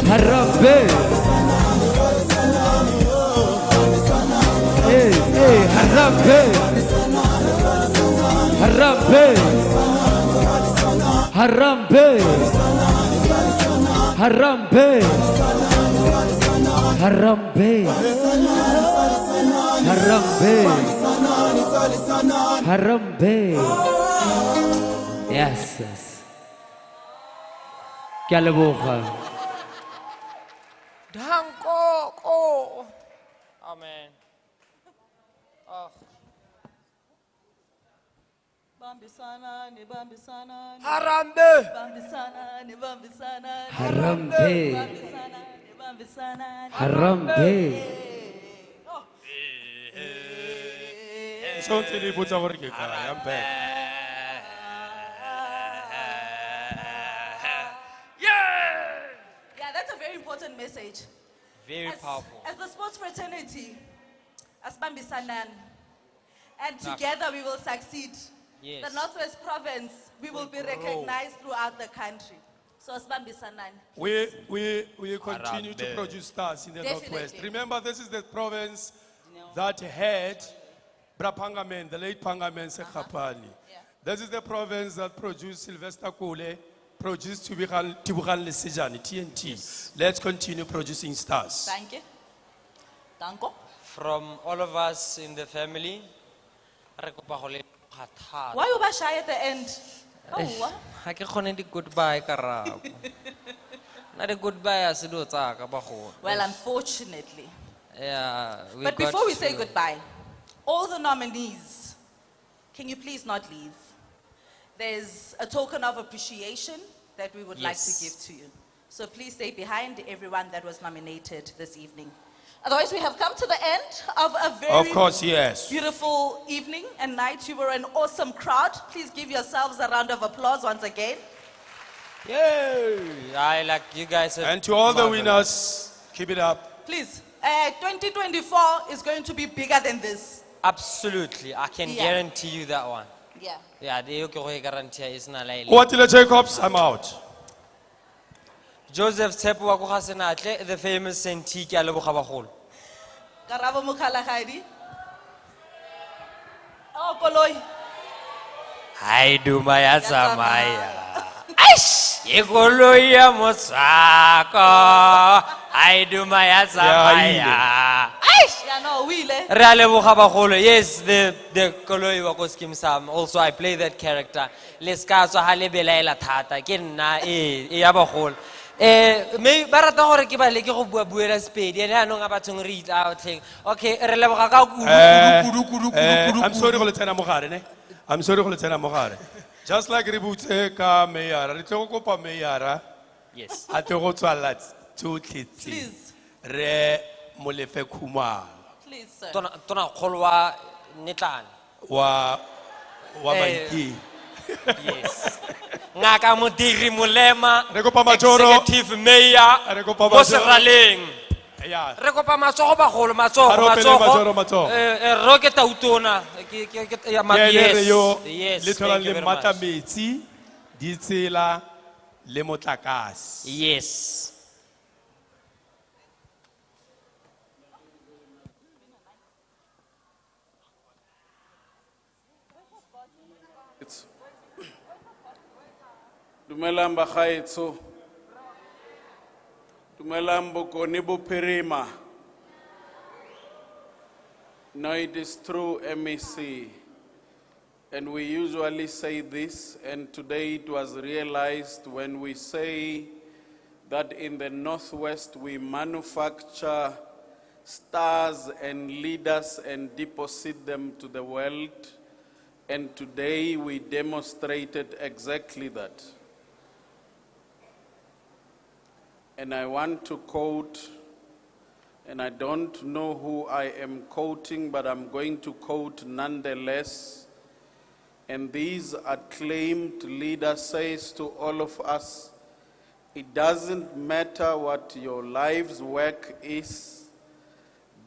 T: Harambe, hey, hey, harambe, harambe, harambe, harambe, harambe, harambe, harambe. Yes, yes. Kalabuha.
F: Danko, oh. Amen. Oh.
R: Harambe.
T: Harambe. Harambe.
E: So till he puts our kick, I'm back.
G: Yeah, that's a very important message.
F: Very powerful.
G: As the sports fraternity, as Bambisanan, and together we will succeed.
F: Yes.
G: The Northwest Province, we will be recognized throughout the country. So as Bambisanan.
E: We continue to produce stars in the Northwest. Remember, this is the province that had Brapangamen, the late Pangamen Sekhapani. This is the province that produced Sylvester Kule, produced Tiburan Lesejani, TNT. Let's continue producing stars.
G: Thank you. Danko.
F: From all of us in the family,
G: Why you were shy at the end? Oh,
F: I can't goodbye, Karab. Not a goodbye as you do,
G: well, unfortunately.
F: Yeah.
G: But before we say goodbye, all the nominees, can you please not leave? There's a token of appreciation that we would like to give to you. So please stay behind everyone that was nominated this evening. Otherwise, we have come to the end of a very beautiful evening and night. You were an awesome crowd. Please give yourselves a round of applause once again.
F: Yay! I like you guys.
E: And to all the winners, keep it up.
G: Please, 2024 is going to be bigger than this.
F: Absolutely. I can guarantee you that one.
G: Yeah.
F: Yeah, the guarantee is not like
E: Kwatile Jacobs, I'm out.
F: Joseph Tsepo wa Kuhasenatle, the famous Senti Kalabukhabahol.
G: Karabo Mukhalagadi. Oh, Koloi.
F: I do my Azamaya. Aish! Yegoloya Mosako. I do my Azamaya.
G: Yeah, no,
F: Yes, the Koloi Wakoskim Sam. Also, I play that character. Leskaso Halebela Tata. Kenna Yabahol. May Barata Horekiba Lake of Buera Spade, and I know about to read out thing. Okay,
E: I'm sorry, Lieutenant Mohare. I'm sorry, Lieutenant Mohare. Just like Ributeka Mayara, Ritokopa Mayara.
F: Yes.
E: I told to a lot, 2 kids.
G: Please.
E: Re Molefe Kumar.
G: Please, sir.
F: Tona Kolwa Nitan.
E: Wa Manki.
F: Yes. Ngaka Mudiri Mulema,
E: Majoro,
F: Executive Mayor, Moseraling.
E: Yeah.
F: Re kopa matsogo bagolo, matsogo,
E: Ha re opeleng matsogo, matsogo.
F: Roke tautona.
E: Ke ene re yo
F: Yes,
E: le tholang
F: thank you
E: le
F: very
E: mata
F: much.
E: metsi, ditsela le motlakase.
F: Yes.
L: Dumelang bagaetso. Dumelang bokone bophirima. No, it is true, MEC. And we usually say this, and today it was realized when we say that in the Northwest we manufacture stars and leaders and deposit them to the world. And today we demonstrated exactly that. And I want to quote, and I don't know who I am quoting, but I'm going to quote nonetheless. And these acclaimed leader says to all of us, it doesn't matter what your life's work is,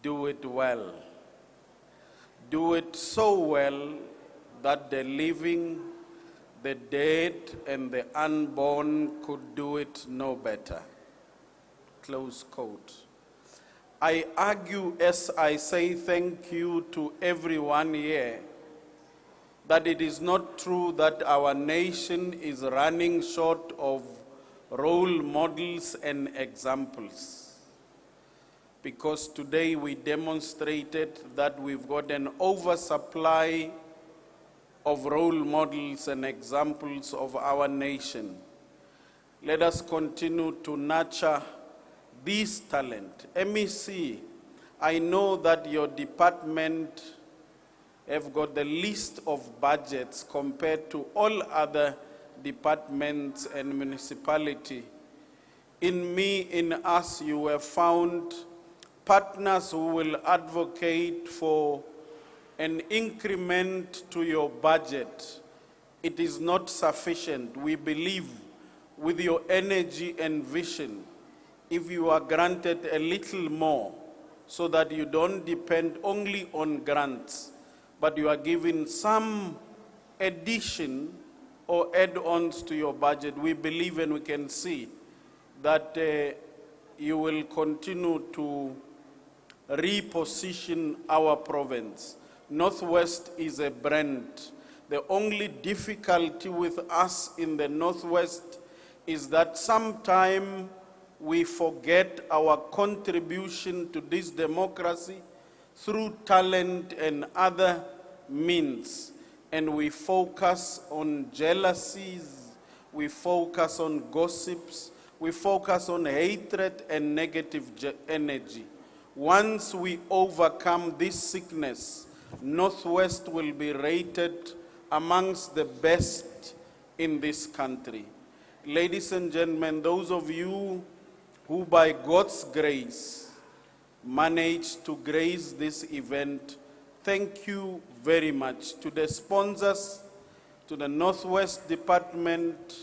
L: do it well. Do it so well that the living, the dead, and the unborn could do it no better. Close quote. I argue as I say thank you to everyone here that it is not true that our nation is running short of role models and examples. Because today we demonstrated that we've got an oversupply of role models and examples of our nation. Let us continue to nurture this talent. MEC, I know that your department have got the least of budgets compared to all other departments and municipality. In me, in us, you have found partners who will advocate for an increment to your budget. It is not sufficient. We believe with your energy and vision, if you are granted a little more so that you don't depend only on grants, but you are given some addition or add-ons to your budget, we believe and we can see that you will continue to reposition our province. Northwest is a brand. The only difficulty with us in the Northwest is that sometimes we forget our contribution to this democracy through talent and other means. And we focus on jealousies, we focus on gossips, we focus on hatred and negative energy. Once we overcome this sickness, Northwest will be rated amongst the best in this country. Ladies and gentlemen, those of you who by God's grace managed to grace this event, thank you very much. To the sponsors, to the Northwest Department,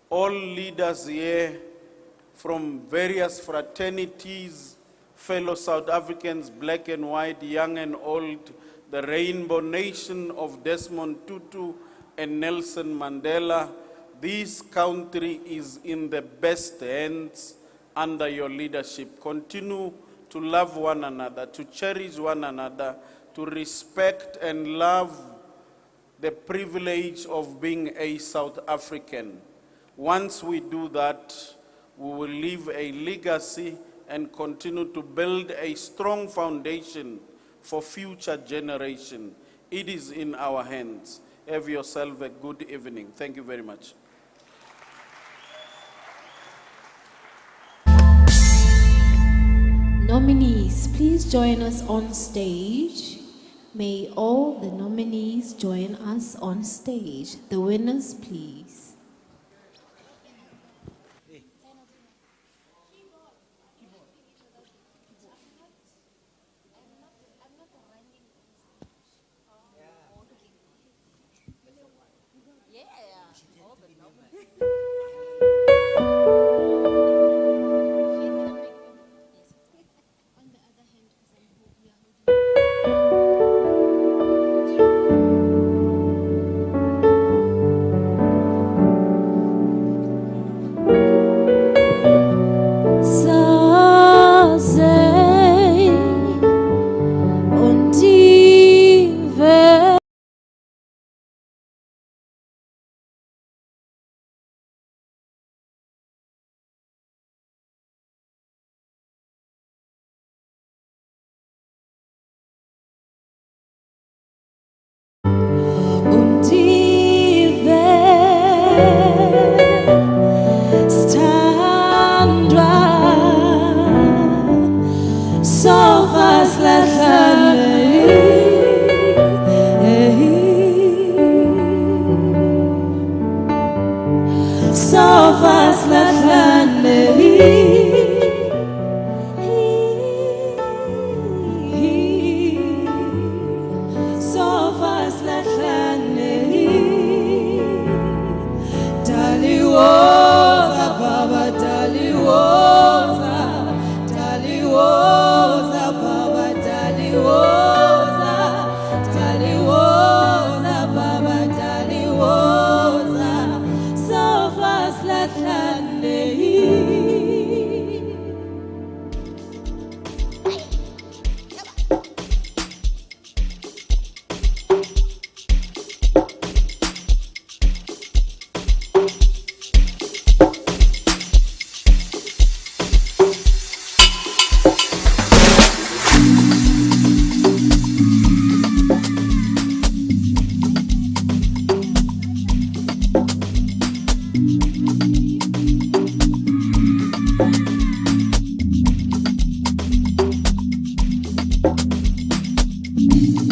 L: all leaders here from various fraternities, fellow South Africans, black and white, young and old, the Rainbow Nation of Desmond Tutu and Nelson Mandela. This country is in the best hands under your leadership. Continue to love one another, to cherish one another, to respect and love the privilege of being a South African. Once we do that, we will leave a legacy and continue to build a strong foundation for future generation. It is in our hands. Have yourself a good evening. Thank you very much.
U: Nominees, please join us on stage. May all the nominees join us on stage. The winners, please.
C: Thank you.